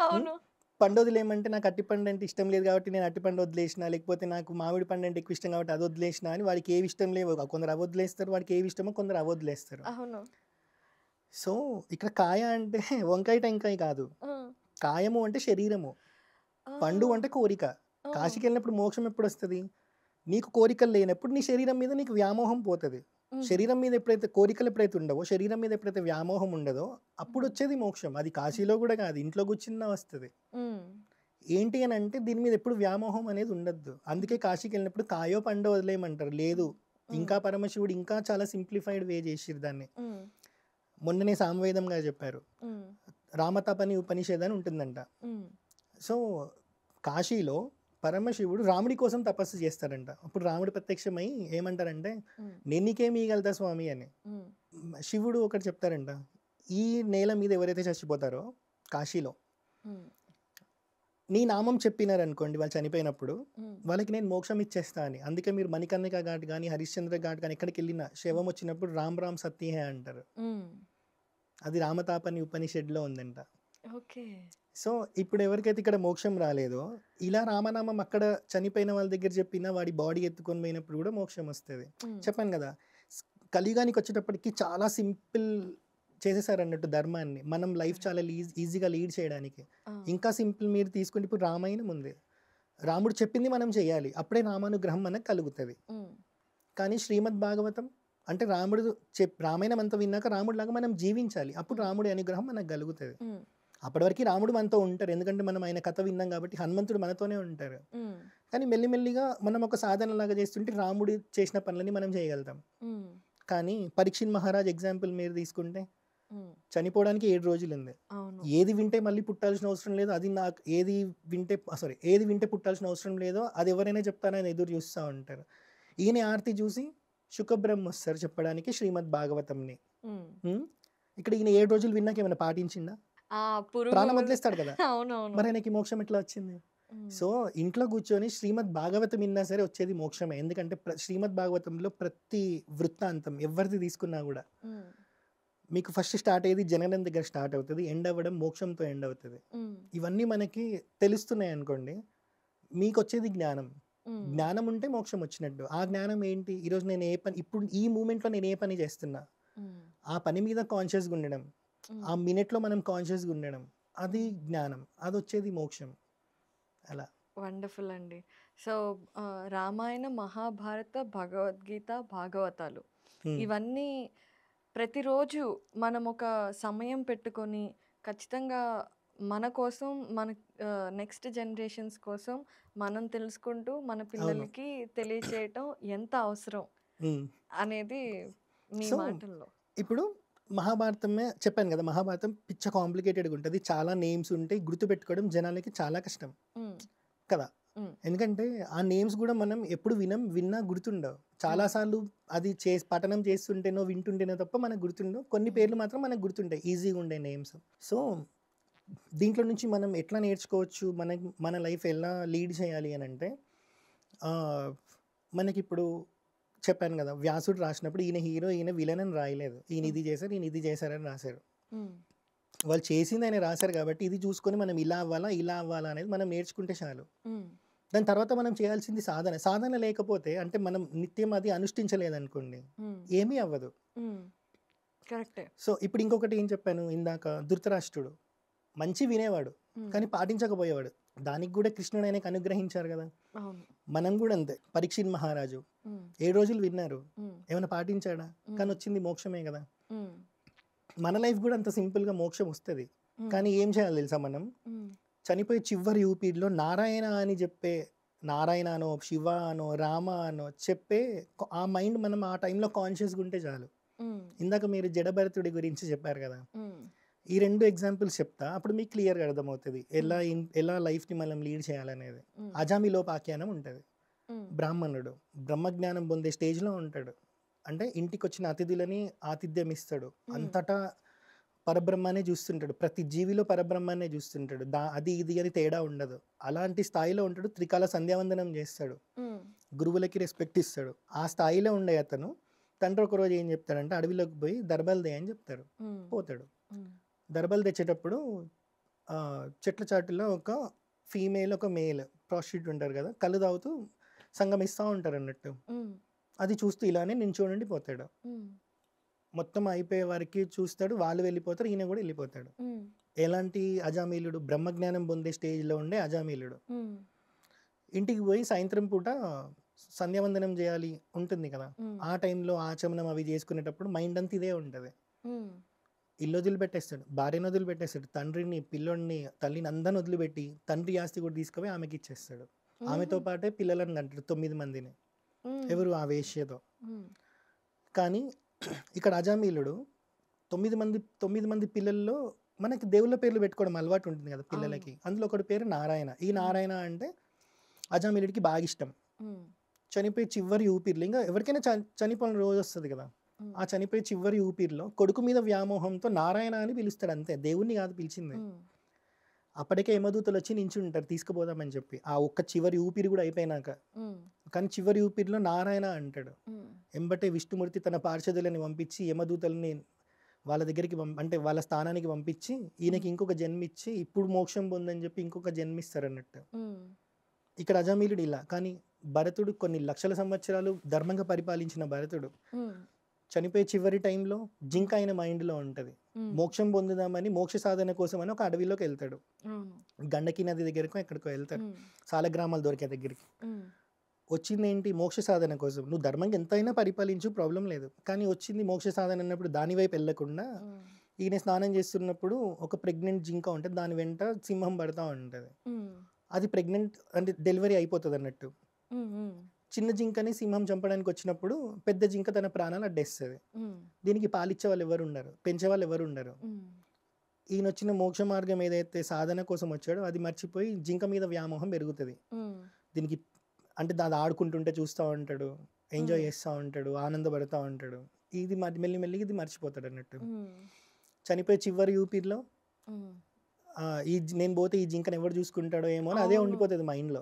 హ్మ్. అవును. పండు వదిలేయమంటే నాకు అరటిపండు అంటే ఇష్టం లేదు కాబట్టి నేను అరటిపండు వదిలేసినా, లేకపోతే నాకు మామిడి పండు అంటే ఎక్కువ ఇష్టం కాబట్టి అది వదిలేసినా అని వాడికి ఏవి ఇష్టం లేవో కొందరు అవి వదిలేస్తారు. వాడికి ఏవి ఇష్టమో కొందరు అవి వదిలేస్తారు. అవును. సో, ఇక్కడ కాయ అంటే వంకాయ, టెంకాయ కాదు. ఆ! కాయము అంటే శరీరము. పండు ఆహా! అంటే కోరిక. ఆ! కాశీకెళ్ళినప్పుడు మోక్షం ఎప్పుడొస్తది? నీకు కోరికలు లేనప్పుడు నీ శరీరం మీద నీకు వ్యామోహం పోతది. హుహు. శరీరం మీద ఎప్పుడైతే కోరికలు ఎప్పుడైతే ఉండవో, శరీరం మీద ఎప్పుడైతే వ్యామోహం ఉండదో హ్మ్. అప్పుడొచ్చేది మోక్షం. అది హ్మ్. కాశీలో గూడా కాదు. ఇంట్లో కూర్చున్నా వస్తది. హ్మ్. ఏంటి అనంటే దీని మీద ఎప్పుడు వ్యామోహం అనేది ఉండొద్దు. అందుకే హ్మ్. కాశీకెళ్ళినప్పుడు కాయో పండో వదిలేయమంటారు. లేదు. హ్మ్. హ్మ్. ఇంకా పరమశివుడు ఇంకా చాలా సింప్లిఫైడ్ వే చేసిర్రు దాన్ని. హ్మ్. మొన్ననే సామవేదం గారు చెప్పారు. హ్మ్. రామతపని ఉపనిషద్ అని ఉంటుందంట. హ్మ్. సో, కాశీలో పరమశివుడు రాముడి కోసం తపస్సు చేస్తాడంట. అప్పుడు రాముడు ప్రత్యక్షమై ఏమంటారంటే, హ్మ్. "నేను నీకేమి ఇయ్యగలుగుతా స్వామి" అని. హ్మ్. శివుడు ఒకటి చెప్తారంట. ఈ నేల మీద ఎవరైతే చచ్చిపోతారో కాశీలో, హ్మ్. నీ నామం చెప్పినారనుకోండి వాళ్ళు చనిపోయినప్పుడు, హ్మ్. వాళ్ళకి నేను మోక్షం ఇచ్చేస్తా అని. అందుకే మీరు మణికర్ణిక ఘాట్ గాని, హరిశ్చంద్ర ఘాట్ గాని ఎక్కడికెళ్ళినా శవం వచ్చినప్పుడు రామ్ రామ్ సత్య హై అంటారు. హ్మ్. అది రామతాపని ఉపనిషద్‌లో ఉందంట. ఓకే. సో, ఇప్పుడు ఎవరికైతే ఇక్కడ మోక్షం రాలేదో, ఇలా రామనామం అక్కడ చనిపోయిన వాళ్ళ దగ్గర చెప్పినా వాడి బాడీ ఎత్తుకొని పోయినప్పుడు కూడా మోక్షం వస్తది. హ్మ్. చెప్పాను గదా! స్ కలియుగానికొచ్చేటప్పటికి చాలా సింపుల్ చేసేసారన్నట్టు ధర్మాన్ని. మనం లైఫ్ కరెక్ట్. చాలా ఈజీగా లీడ్ చేయడానికి. ఆ! ఇంకా సింపుల్ మీరు తీసుకుంటే ఇప్పుడు రామాయణం ఉంది. రాముడు చెప్పింది మనం చేయాలి. అప్పుడే రామానుగ్రహం మనకు కలుగుతది. హ్మ్. కానీ శ్రీమద్ భాగవతం అంటే రాముడు రామాయణం అంతా విన్నాక రాముడిలాగా మనం జీవించాలి. అప్పుడు హ్మ్. రాముడి అనుగ్రహం మనకు కలుగుతది. హ్మ్. అప్పటి వరకు రాముడు మనతో ఉంటారు. ఎందుకంటే మనం ఆయన కథ విన్నాం కాబట్టి హనుమంతుడు మనతోనే ఉంటారు. హ్మ్. కానీ మెల్లిమెల్లిగా మనం ఒక సాధనలాగా చేస్తుంటే రాముడు చేసిన పనులని మనం చేయగలుగుతాం. హ్మ్. కానీ పరీక్షిత్ మహారాజ్ ఎగ్జాంపుల్ మీరు తీసుకుంటే హ్మ్. చనిపోవడానికి 7 రోజులుంది. అవును. ఏది వింటే మళ్ళీ పుట్టాల్సిన అవసరం లేదు. అది నాకు ఏది వింటే పుట్టాల్సిన అవసరం లేదో అది ఎవరైనా చెప్తానని ఎదురు చూస్తా ఉంటారు. ఈయన ఆర్తి చూసి శుకబ్రహ్మ వస్తారు చెప్పడానికి శ్రీమద్ భాగవతంని. హ్మ్. హ్మ్. ఇక్కడ ఈయన 7 రోజులు విన్నాక ఏమైనా పాటించిండా? ఆ పురుగు ప్రాణం వదిలేస్తాడు కదా! అవునవును. మరి ఆయనకి మోక్షం ఎట్లా వచ్చింది? హ్మ్. సో, ఇంట్లో కూర్చొని శ్రీమద్ భాగవతం విన్నా సరే వచ్చేది మోక్షమే. ఎందుకంటే శ్రీమద్ భాగవతంలో ప్రతి వృత్తాంతం ఎవరిది తీసుకున్నా గూడా హ్మ్. మీకు ఫస్ట్ స్టార్ట్ అయ్యేది జననం దగ్గర స్టార్ట్ అవుతది. ఎండ్ అవ్వడం మోక్షంతో ఎండ్ అవుతది. హ్మ్. ఇవన్నీ మనకి తెలుస్తున్నాయనుకోండి, మీకొచ్చేది జ్ఞానం. హ్మ్. జ్ఞానం ఉంటే మోక్షం వచ్చినట్టు. ఆ జ్ఞానం ఏంటి? ఈరోజు నేను ఏ పని ఇప్పుడు ఈ మూమెంట్‌లో నేను ఏ పని చేస్తున్నా? హ్మ్. ఆ పని మీద కాన్షియస్‌గా ఉండడం. ఆ హ్మ్. మినిట్‌లో మనం కాన్షియస్‌గా ఉండడం. అది హ్మ్. జ్ఞానం. అదొచ్చేది మోక్షం. అలా. వండర్‌ఫుల్ అండి. సో, రామాయణ, మహాభారత, భగవద్గీత, భాగవతాలు హ్మ్. ఇవన్నీ ప్రతిరోజు మనం ఒక సమయం పెట్టుకొని ఖచ్చితంగా మన కోసం, మన నెక్స్ట్ జనరేషన్స్ కోసం మనం తెలుసుకుంటూ, మన అవును. పిల్లలకి తెలియచేయటం ఎంత అవసరం హ్మ్. అనేది మీ సో, మాటల్లో. ఇప్పుడు మహాభారతమే చెప్పాను గదా! మహాభారతం పిచ్చ కాంప్లికేటెడ్‌గా ఉంటది. చాలా నేమ్స్ ఉంటాయి. గుర్తుపెట్టుకోవడం జనాలకి చాలా కష్టం. హ్మ్. కదా! హ్మ్. ఎందుకంటే ఆ నేమ్స్ గూడా మనం ఎప్పుడు విన్నా గుర్తుండవు. చాలా అవును. సార్లు అది పఠనం చేస్తుంటేనో, వింటుంటేనో తప్ప మనకు గుర్తుండవు. కొన్ని హ్మ్. పేర్లు మాత్రం మనకు గుర్తుంటాయి. ఈజీగా ఉండే నేమ్స్. సో, దీంట్లో నుంచి మనం ఎట్లా నేర్చుకోవచ్చు? మన లైఫ్ ఎలా లీడ్ చేయాలి అనంటే, మనకిప్పుడు చెప్పాను కదా, వ్యాసుడు రాసినప్పుడు ఈయన హీరో ఈయన విలన్ అని రాయలేదు, ఈయన ఇది చేశారు ఈయన ఇది చేశారని రాశారు. వాళ్ళు చేసింది ఆయన రాశారు కాబట్టి ఇది చూసుకొని మనం ఇలా అవ్వాలా అనేది మనం నేర్చుకుంటే చాలు. దాని తర్వాత మనం చేయాల్సింది సాధన. సాధన లేకపోతే అంటే మనం నిత్యం అది అనుష్ఠించలేదనుకోండి ఏమీ అవ్వదు. కరెక్టే. సో ఇప్పుడు ఇంకొకటి ఏం చెప్పాను ఇందాక, ధృతరాష్ట్రుడు మంచి వినేవాడు కానీ పాటించకపోయేవాడు. దానికి కూడా కృష్ణుడు ఆయనకు అనుగ్రహించారు కదా. మనం కూడా అంతే. పరీక్షిత్ మహారాజు 7 రోజులు విన్నారు, ఏమైనా పాటించాడా? కానీ వచ్చింది మోక్షమే కదా. మన లైఫ్ కూడా అంత సింపుల్గా మోక్షం వస్తుంది. కానీ ఏం చేయాలి తెలుసా, మనం చనిపోయే చివరి యూపీలో నారాయణ అని చెప్పే, నారాయణ అనో శివ అనో రామ అనో చెప్పే ఆ మైండ్ మనం ఆ టైంలో కాన్షియస్గా ఉంటే చాలు. ఇందాక మీరు జడభరతుడి గురించి చెప్పారు కదా, ఈ 2 ఎగ్జాంపుల్స్ చెప్తా, అప్పుడు మీకు క్లియర్గా అర్థమవుతుంది ఎలా లైఫ్ని మనం లీడ్ చేయాలనేది. అజామిలోపాఖ్యానం ఉంటుంది. బ్రాహ్మణుడు బ్రహ్మజ్ఞానం పొందే స్టేజ్లో ఉంటాడు. అంటే ఇంటికి వచ్చిన అతిథులని ఆతిథ్యం ఇస్తాడు, అంతటా పరబ్రహ్మానే చూస్తుంటాడు, ప్రతి జీవిలో పరబ్రహ్మాన్నే చూస్తుంటాడు, అది ఇది అని తేడా ఉండదు. అలాంటి స్థాయిలో ఉంటాడు. త్రికాల సంధ్యావందనం చేస్తాడు, గురువులకి రెస్పెక్ట్ ఇస్తాడు. ఆ స్థాయిలో ఉండే అతను తండ్రి ఒకరోజు ఏం చెప్తాడంటే అడవిలోకి పోయి దర్బల్ దే అని చెప్తారు. పోతాడు. దర్బల్ తెచ్చేటప్పుడు చెట్ల చాటులో ఒక ఫీమేల్ ఒక మేల్ ప్రాస్టిట్యూట్ ఉంటారు కదా, కళ్ళు తాగుతూ సంగమిస్తూ ఉంటారు అన్నట్టు. అది చూస్తూ ఇలానే నించోనండి పోతాడు. మొత్తం అయిపోయే వారికి చూస్తాడు, వాళ్ళు వెళ్ళిపోతారు, ఈయన కూడా వెళ్ళిపోతాడు. ఎలాంటి అజామీలుడు? బ్రహ్మజ్ఞానం పొందే స్టేజ్లో ఉండే అజామీలుడు. ఇంటికి పోయి సాయంత్రం పూట సంధ్యావందనం చేయాలి ఉంటుంది కదా, ఆ టైంలో ఆచమనం అవి చేసుకునేటప్పుడు మైండ్ అంతా ఇదే ఉంటుంది. ఇల్లు వదిలిపెట్టేస్తాడు, భార్యను వదిలిపెట్టేస్తాడు, తండ్రిని పిల్లోడిని తల్లిని అందరిని వదిలిపెట్టి తండ్రి ఆస్తి కూడా తీసుకుపోయి ఆమెకి ఇచ్చేస్తాడు. ఆమెతో పాటే పిల్లలని అంటాడు 9 మందిని. ఎవరు? ఆ వేశ్యతో. కానీ ఇక్కడ అజామీలుడు 9 మంది పిల్లల్లో మనకి దేవుళ్ళ పేర్లు పెట్టుకోవడం అలవాటు ఉంటుంది కదా పిల్లలకి. అందులో ఒకటి పేరు నారాయణ. ఈ నారాయణ అంటే అజామీలుడికి బాగా ఇష్టం. చనిపోయి చివరి ఊపిరిలో, ఇంకా ఎవరికైనా చనిపోయిన రోజు వస్తుంది కదా, ఆ చనిపోయి చివరి ఊపిరిలో కొడుకు మీద వ్యామోహంతో నారాయణ అని పిలుస్తాడు, అంతే, దేవుణ్ణి కాదు పిలిచింది. అప్పటికే యమదూతలు వచ్చి నించి ఉంటారు తీసుకుపోదామని చెప్పి, ఆ ఒక్క చివరి ఊపిరి కూడా అయిపోయినాక. కానీ చివరి ఊపిరిలో నారాయణ అంటాడు. ఎంబటే విష్ణుమూర్తి తన పార్షదులని పంపించి యమదూతల్ని వాళ్ళ దగ్గరికి అంటే వాళ్ళ స్థానానికి పంపించి ఈయనకి ఇంకొక జన్మిచ్చి ఇప్పుడు మోక్షం పొందని చెప్పి ఇంకొక జన్మిస్తారు అన్నట్టు. ఇక్కడ అజామీలుడు ఇలా. కానీ భరతుడు కొన్ని లక్షల సంవత్సరాలు ధర్మంగా పరిపాలించిన భరతుడు చనిపోయే చివరి టైంలో జింక ఆయన మైండ్లో ఉంటుంది. మోక్షం పొందుదామని మోక్ష సాధన కోసం అని ఒక అడవిలోకి వెళ్తాడు. గండకి నది దగ్గరకు ఎక్కడికో వెళ్తాడు, సాలగ్రామాలు దొరికే దగ్గరికి. వచ్చింది ఏంటి? మోక్ష సాధన కోసం. నువ్వు ధర్మంగా ఎంతైనా పరిపాలించు, ప్రాబ్లం లేదు, కానీ వచ్చింది మోక్ష సాధన అన్నప్పుడు దాని వైపు వెళ్ళకుండా ఈయన స్నానం చేస్తున్నప్పుడు ఒక ప్రెగ్నెంట్ జింక ఉంటుంది, దాని వెంట సింహం పడతా ఉంటుంది. అది ప్రెగ్నెంట్ అంటే డెలివరీ అయిపోతుంది అన్నట్టు. చిన్న జింకని సింహం చంపడానికి వచ్చినప్పుడు పెద్ద జింక తన ప్రాణాలు అడ్డేస్తుంది. దీనికి పాలిచ్చే వాళ్ళు ఎవరు ఉండరు, పెంచే వాళ్ళు ఎవరు ఉండరు. ఈయన వచ్చిన మోక్ష మార్గం ఏదైతే సాధన కోసం వచ్చాడో అది మర్చిపోయి జింక మీద వ్యామోహం పెరుగుతుంది. దీనికి అంటే దాన్ని ఆడుకుంటుంటే చూస్తూ ఉంటాడు, ఎంజాయ్ చేస్తూ ఉంటాడు, ఆనందపడుతూ ఉంటాడు. ఇది మెల్లిమెల్లిగా ఇది మర్చిపోతాడు అన్నట్టు. చనిపోయి చివరి యూపీలో నేను పోతే ఈ జింకను ఎవరు చూసుకుంటాడో ఏమో అని అదే ఉండిపోతుంది మైండ్లో.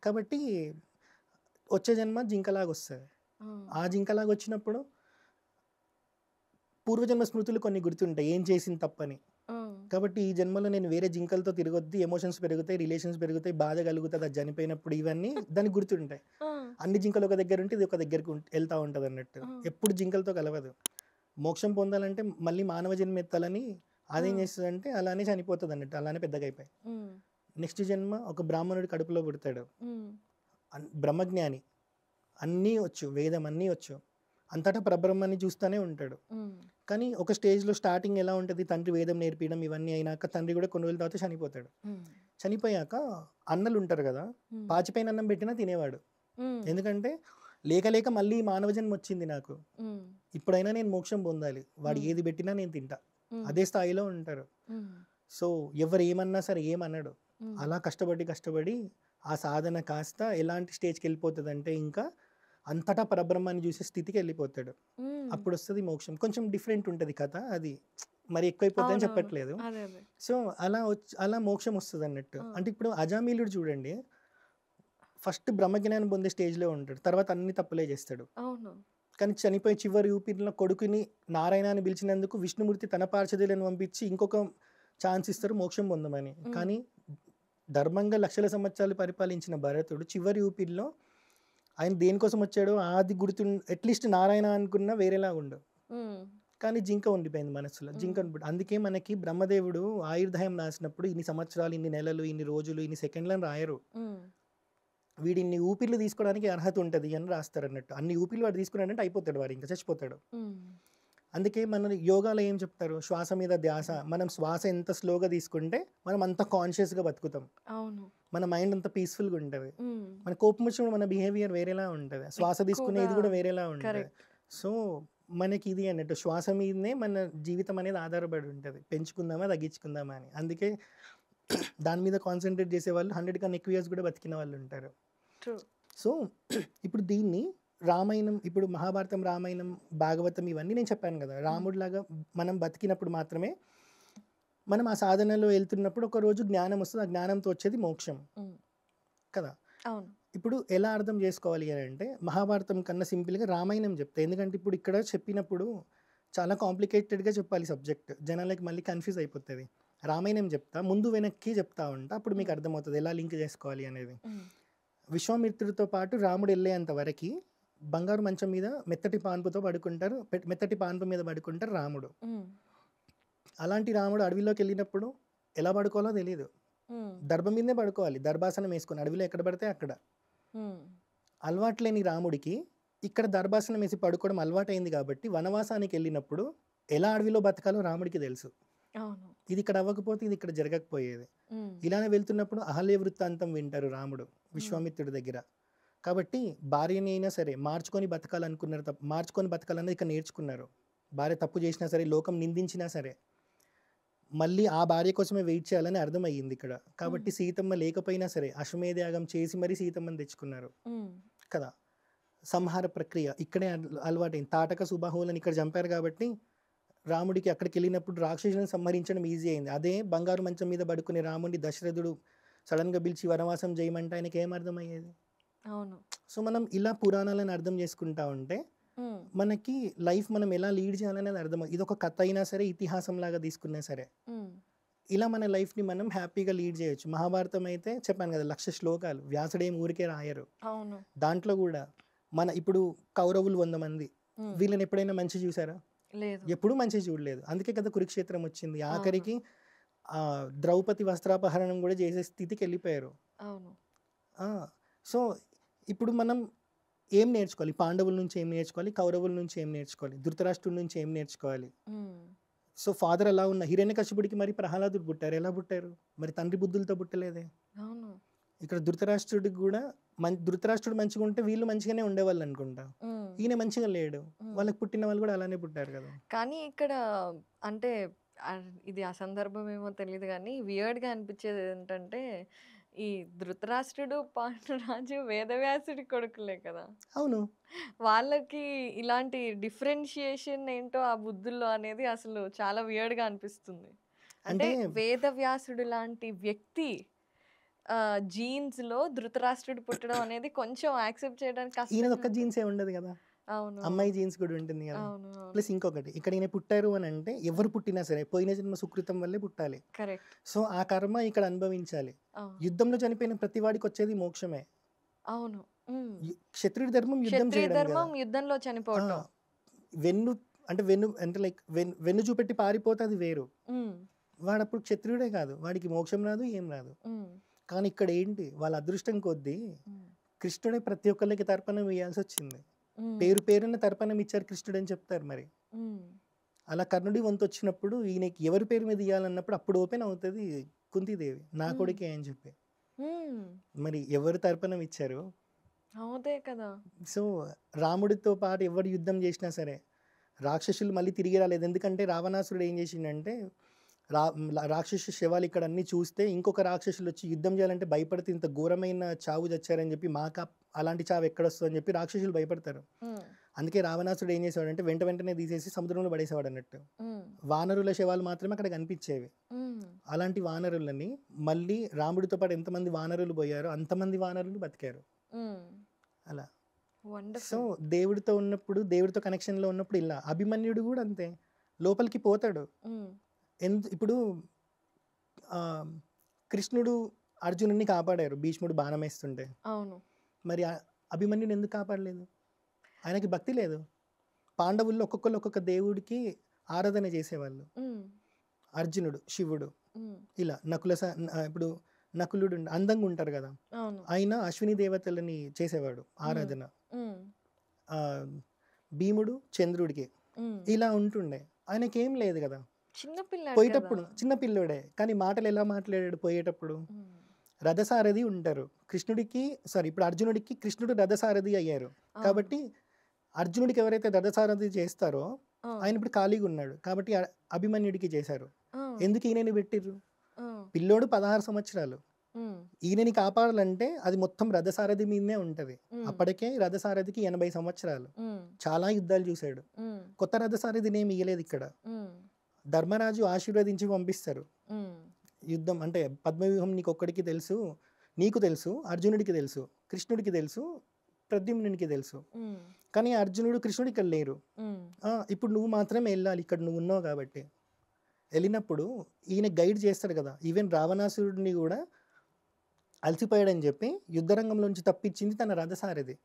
కాబట్టి వచ్చే జన్మ జింకలాగా వస్తుంది. ఆ జింకలాగా వచ్చినప్పుడు పూర్వజన్మ స్మృతులు కొన్ని గుర్తుంటాయి, ఏం చేసింది తప్పని. కాబట్టి ఈ జన్మలో నేను వేరే జింకలతో తిరగొద్ది, ఎమోషన్స్ పెరుగుతాయి, రిలేషన్స్ పెరుగుతాయి, బాధ కలుగుతుంది అది చనిపోయినప్పుడు, ఇవన్నీ దానికి గుర్తుంటాయి. అన్ని జింకలు ఒక దగ్గర ఉంటే ఇది ఒక దగ్గరికి వెళ్తూ ఉంటుంది అన్నట్టు. ఎప్పుడు జింకలతో కలవదు. మోక్షం పొందాలంటే మళ్ళీ మానవ జన్మ ఎత్తాలని అదేం చేస్తుందంటే అలానే చనిపోతుంది అన్నట్టు, అలానే పెద్దగా అయిపోయి నెక్స్ట్ జన్మ ఒక బ్రాహ్మణుడి కడుపులో పుడతాడు. బ్రహ్మజ్ఞాని, అన్నీ వచ్చు, వేదం అన్నీ వచ్చు, అంతటా పరబ్రహ్మాన్ని చూస్తూనే ఉంటాడు. కానీ ఒక స్టేజ్లో స్టార్టింగ్ ఎలా ఉంటుంది, తండ్రి వేదం నేర్పించడం ఇవన్నీ అయినాక తండ్రి కూడా కొన్ని రోజుల తర్వాత చనిపోతాడు. చనిపోయాక అన్నలు ఉంటారు కదా, పాచిపోయిన అన్నం పెట్టినా తినేవాడు. ఎందుకంటే లేక లేక మళ్ళీ మానవ జన్మ వచ్చింది నాకు, ఇప్పుడైనా నేను మోక్షం పొందాలి, వాడు ఏది పెట్టినా నేను తింటా, అదే స్థాయిలో ఉంటారు. సో ఎవరు ఏమన్నా సరే ఏమన్నాడు, అలా కష్టపడి ఆ సాధన కాస్త ఎలాంటి స్టేజ్కి వెళ్ళిపోతుంది అంటే ఇంకా అంతటా పరబ్రహ్మాన్ని చూసే స్థితికి వెళ్ళిపోతాడు. అప్పుడు వస్తుంది మోక్షం. కొంచెం డిఫరెంట్ ఉంటుంది కథ, అది మరి ఎక్కువైపోతుంది అని చెప్పట్లేదు. సో అలా మోక్షం వస్తుంది అన్నట్టు. అంటే ఇప్పుడు అజామీలుడు చూడండి, ఫస్ట్ బ్రహ్మజ్ఞానం పొందే స్టేజ్లో ఉంటాడు, తర్వాత అన్ని తప్పులే చేస్తాడు. అవును. కానీ చనిపోయి చివరి ఊపిరిలో కొడుకుని నారాయణ అని పిలిచినందుకు విష్ణుమూర్తి తన పార్షదులను పంపించి ఇంకొక ఛాన్స్ ఇస్తారు మోక్షం పొందమని. కానీ ధర్మంగా లక్షల సంవత్సరాలు పరిపాలించిన భరతుడు చివరి ఊపిరిలో ఆయన దేనికోసం వచ్చాడో అది గుర్తు, అట్లీస్ట్ నారాయణ అనుకున్న వేరేలా ఉండు, కానీ జింక ఉండిపోయింది మనసులో. జింక అందుకే మనకి బ్రహ్మదేవుడు ఆయుర్దాయం రాసినప్పుడు ఇన్ని సంవత్సరాలు, ఇన్ని నెలలు, ఇన్ని రోజులు, ఇన్ని సెకండ్లను రాయరు. వీడి ఇన్ని ఊపిర్లు తీసుకోవడానికి అర్హత ఉంటుంది అని రాస్తారు అన్నట్టు. అన్ని ఊపిర్లు వాడు తీసుకున్నాడంటే అయిపోతాడు, వాడు ఇంకా చచ్చిపోతాడు. అందుకే మన యోగాలో ఏం చెప్తారు, శ్వాస మీద ధ్యాస. మనం శ్వాస ఎంత స్లోగా తీసుకుంటే మనం అంత కాన్షియస్గా బతుకుతాం. అవును. మన మైండ్ అంత పీస్ఫుల్గా ఉంటుంది. మన కోపం వచ్చినప్పుడు మన బిహేవియర్ వేరేలా ఉంటుంది, శ్వాస తీసుకునేది కూడా వేరేలా ఉంటుంది. సో మనకి ఇది అన్నట్టు శ్వాస మీదనే మన జీవితం అనేది ఆధారపడి ఉంటుంది, పెంచుకుందామా తగ్గించుకుందామా అని. అందుకే దాని మీద కాన్సన్ట్రేట్ చేసే వాళ్ళు 100 కన్నా ఎక్కువ ఇయర్స్ కూడా బతికిన వాళ్ళు ఉంటారు. సో ఇప్పుడు దీన్ని రామాయణం, ఇప్పుడు మహాభారతం, రామాయణం, భాగవతం ఇవన్నీ నేను చెప్పాను కదా, రాముడిలాగా మనం బతికినప్పుడు మాత్రమే మనం ఆ సాధనలో వెళ్తున్నప్పుడు ఒక రోజు జ్ఞానం వస్తుంది, ఆ జ్ఞానంతో వచ్చేది మోక్షం కదా. అవును. ఇప్పుడు ఎలా అర్థం చేసుకోవాలి అని అంటే మహాభారతం కన్నా సింపుల్గా రామాయణం చెప్తా. ఎందుకంటే ఇప్పుడు ఇక్కడ చెప్పినప్పుడు చాలా కాంప్లికేటెడ్గా చెప్పాలి సబ్జెక్ట్, జనాలకి మళ్ళీ కన్ఫ్యూజ్ అయిపోతుంది. రామాయణం చెప్తా, ముందు వెనక్కి చెప్తా ఉంటా, అప్పుడు మీకు అర్థమవుతుంది ఎలా లింక్ చేసుకోవాలి అనేది. విశ్వామిత్రుడితో పాటు రాముడు వెళ్ళేంత వరకు బంగారు మంచం మీద మెత్తటి పాన్పుతో పడుకుంటారు, మెత్తటి పాన్పు మీద పడుకుంటారు రాముడు. అలాంటి రాముడు అడవిలోకి వెళ్ళినప్పుడు ఎలా పడుకోవాలో తెలియదు, దర్భ మీదనే పడుకోవాలి, దర్భాసనం వేసుకొని, అడవిలో ఎక్కడ పడితే అక్కడ. అలవాట్లేని రాముడికి ఇక్కడ దర్భాసనం వేసి పడుకోవడం అలవాటైంది కాబట్టి వనవాసానికి వెళ్ళినప్పుడు ఎలా అడవిలో బతకాలో రాముడికి తెలుసు. ఇది ఇక్కడ అవ్వకపోతే ఇది ఇక్కడ జరగకపోయేది. ఇలానే వెళ్తున్నప్పుడు అహల్య వృత్తాంతం వింటారు రాముడు విశ్వామిత్రుడి దగ్గర. కాబట్టి భార్యని అయినా సరే మార్చుకొని బతకాలనుకున్నారు, మార్చుకొని బతకాలన్నది ఇక్కడ నేర్చుకున్నారు. భార్య తప్పు చేసినా సరే, లోకం నిందించినా సరే మళ్ళీ ఆ భార్య కోసమే వెయిట్ చేయాలని అర్థమయ్యింది ఇక్కడ. కాబట్టి సీతమ్మ లేకపోయినా సరే అశ్వమేధయాగం చేసి మరీ సీతమ్మని తెచ్చుకున్నారు కదా. సంహార ప్రక్రియ ఇక్కడే అలవాటైంది. తాటక సుబాహువులను ఇక్కడ చంపారు కాబట్టి రాముడికి అక్కడికి వెళ్ళినప్పుడు రాక్షసులను సంహరించడం ఈజీ అయింది. అదే బంగారు మంచం మీద పడుకునే రాముడిని దశరథుడు సడన్గా పిలిచి వనవాసం చేయమంటే ఆయనకి ఏం అర్థమయ్యేది. అవును. సో మనం ఇలా పురాణాలను అర్థం చేసుకుంటా ఉంటే మనకి లైఫ్ మనం ఎలా లీడ్ చేయాలనేది అర్థం. ఇది ఒక కథ అయినా సరే, ఇతిహాసం లాగా తీసుకున్నా సరే ఇలా మన లైఫ్ని మనం హ్యాపీగా లీడ్ చేయొచ్చు. మహాభారతం అయితే చెప్పాను కదా 1,00,000 శ్లోకాలు, వ్యాసుడేం ఊరికే రాయరు. దాంట్లో కూడా మన ఇప్పుడు కౌరవులు 100 మంది, వీళ్ళని ఎప్పుడైనా మంచి చూసారా? ఎప్పుడు మంచి చూడలేదు. అందుకే కదా కురుక్షేత్రం వచ్చింది. ఆఖరికి ద్రౌపది వస్త్రాపహరణం కూడా చేసే స్థితికి వెళ్ళిపోయారు. సో ఇప్పుడు మనం ఏం నేర్చుకోవాలి? పాండవుల నుంచి ఏం నేర్చుకోవాలి? కౌరవుల నుంచి ఏం నేర్చుకోవాలి? ధృతరాష్ట్రుడి నుంచి ఏం నేర్చుకోవాలి? సో ఫాదర్ అలా ఉన్న హిరణ్యకశిపుడికి మరి ప్రహ్లాదుడు పుట్టారు, ఎలా పుట్టారు? మరి తండ్రి బుద్ధులతో పుట్టలేదే. ఇక్కడ ధృతరాష్ట్రుడికి కూడా ధృతరాష్ట్రుడు మంచిగా ఉంటే వీళ్ళు మంచిగానే ఉండేవాళ్ళు అనుకుంటా. ఈయన మంచిగా లేడు, వాళ్ళకి పుట్టిన వాళ్ళు కూడా అలానే పుట్టారు కదా. కానీ ఇక్కడ అంటే ఇది ఆ సందర్భం ఏమో తెలియదు కానీ వియర్డ్గా అనిపించేది ఏంటంటే ఈ ధృతరాష్ట్రుడు పాండురాజు వేదవ్యాసుడి కొడుకులే కదా. అవును. వాళ్ళకి ఇలాంటి డిఫరెన్షియేషన్ ఏంటో ఆ బుద్ధుల్లో అనేది అసలు చాలా వియర్డ్గా అనిపిస్తుంది. అంటే వేదవ్యాసుడు లాంటి వ్యక్తి జీన్స్ లో ధృతరాష్ట్రుడు పుట్టడం అనేది కొంచెం యాక్సెప్ట్ చేయడానికి కష్టం. ఈయన ఒక్క జీన్స్ ఏ ఉండదు కదా, అమ్మాయి జీన్స్ కూడా ఉంటుంది కదా. ప్లస్ ఇంకొకటి ఇక్కడ ఈయన పుట్టారు అని అంటే ఎవరు పుట్టినా సరే పోయిన జన్మ సుకృతం వల్లే పుట్టాలి. సో ఆ కర్మ ఇక్కడ అనుభవించాలి. యుద్ధంలో చనిపోయిన ప్రతి వాడికి వచ్చేది మోక్షమే. అవును. క్షత్రియుడి ధర్మం యుద్ధం చేయడం, యుద్ధంలో చనిపోవడం. వెన్ను అంటే లైక్ వెన్ను చూపెట్టి పారిపోతే అది వేరు. వాడు అప్పుడు క్షత్రియుడే కాదు, వాడికి మోక్షం రాదు, ఏం రాదు. కానీ ఇక్కడ ఏంటి, వాళ్ళ అదృష్టం కొద్దీ కృష్ణుడే ప్రతి ఒక్కరికి తర్పణం ఇవ్వాల్సి వచ్చింది. పేరున తర్పణం ఇచ్చారు కృష్ణుడు అని చెప్తారు. మరి అలా కర్ణుడి వంతు వచ్చినప్పుడు ఈయనకి ఎవరి పేరు మీద ఇవ్వాలన్నప్పుడు అప్పుడు ఓపెన్ అవుతుంది కుంతీదేవి, నా కొడుకే అని చెప్పి. మరి ఎవరు తర్పణం ఇచ్చారు? కదా. సో రాముడితో పాటు ఎవరు యుద్ధం చేసినా సరే రాక్షసులు మళ్ళీ తిరిగి రాలేదు. ఎందుకంటే రావణాసురుడు ఏం చేసిండంటే రాక్షసు శవాలు ఇక్కడ అన్ని చూస్తే ఇంకొక రాక్షసులు వచ్చి యుద్ధం చేయాలంటే భయపడితే ఇంత ఘోరమైన చావు చచ్చారని చెప్పి మాకు అలాంటి చావు ఎక్కడొస్తుంది అని చెప్పి రాక్షసులు భయపడతారు. అందుకే రావణాసుడు ఏం చేసేవాడంటే వెంటనే తీసేసి సముద్రంలో పడేసేవాడు అన్నట్టు. వానరుల శవాలు మాత్రమే అక్కడ కనిపించేవి. అలాంటి వానరులని మళ్ళీ రాముడితో పాటు ఎంతమంది వానరులు పోయారో అంతమంది వానరులు బతికారు. అలా. So, wonderful. దేవుడితో కనెక్షన్‌లో ఉన్నప్పుడు ఇలా. అభిమన్యుడు గూడా అంతే. లోపలికి పోతాడు. ఇప్పుడు ఆహ్, కృష్ణుడు అర్జునుడిని కాపాడారు భీష్ముడు బాణమేస్తుంటే. అవును. మరి అభిమన్యుడు ఎందుకు కాపాడలేదు? ఆయనకి భక్తి లేదు. పాండవుల్లో ఒక్కొక్కళ్ళు ఒక్కొక్క దేవుడికి ఆరాధన చేసేవాళ్ళు. అర్జునుడు శివుడు, ఇలా ఇప్పుడు నకులుడు అందంగా ఉంటారు కదా, అవును. ఆయన అశ్విని దేవతలని చేసేవాడు ఆరాధన. భీముడు చంద్రుడికి ఇలా ఉంటుండే. ఆయనకేం లేదు కదా. చిన్నపిల్లాడు పోయేటప్పుడు కదా. చిన్న పిల్లోడే, కానీ మాటలు ఎలా మాట్లాడాడు పోయేటప్పుడు. రథసారథి ఉంటారు కృష్ణుడికి, ఇప్పుడు అర్జునుడికి కృష్ణుడు రథసారథి అయ్యారు కాబట్టి అర్జునుడికి ఎవరైతే రథసారథి చేస్తారో ఆయన ఇప్పుడు ఖాళీగా ఉన్నాడు కాబట్టి అభిమన్యుడికి చేశారు. ఎందుకు ఈయనని పెట్టిర్రు? పిల్లోడు 16 సంవత్సరాలు. ఈయనని కాపాడాలంటే అది మొత్తం రథసారథి మీదనే ఉంటది. అప్పటికే రథసారథికి 80 సంవత్సరాలు. చాలా యుద్ధాలు చూశాడు. కొత్త రథసారథిని ఏమి ఇయ్యలేదు ఇక్కడ. ధర్మరాజు ఆశీర్వదించి పంపిస్తారు. యుద్ధం అంటే పద్మవ్యూహం నీకు ఒక్కడికి తెలుసు, నీకు తెలుసు, అర్జునుడికి తెలుసు, కృష్ణుడికి తెలుసు, ప్రద్యుమ్నునికి తెలుసు. కానీ అర్జునుడు కృష్ణుడు ఇక్కడ లేరు. ఇప్పుడు నువ్వు మాత్రమే వెళ్ళాలి, ఇక్కడ నువ్వు ఉన్నావు కాబట్టి. వెళ్ళినప్పుడు ఈయన గైడ్ చేస్తాడు కదా. ఈవెన్ రావణాసురుడిని కూడా అలసిపోయాడని చెప్పి యుద్ధరంగంలోంచి తప్పించింది తన రథసారథి.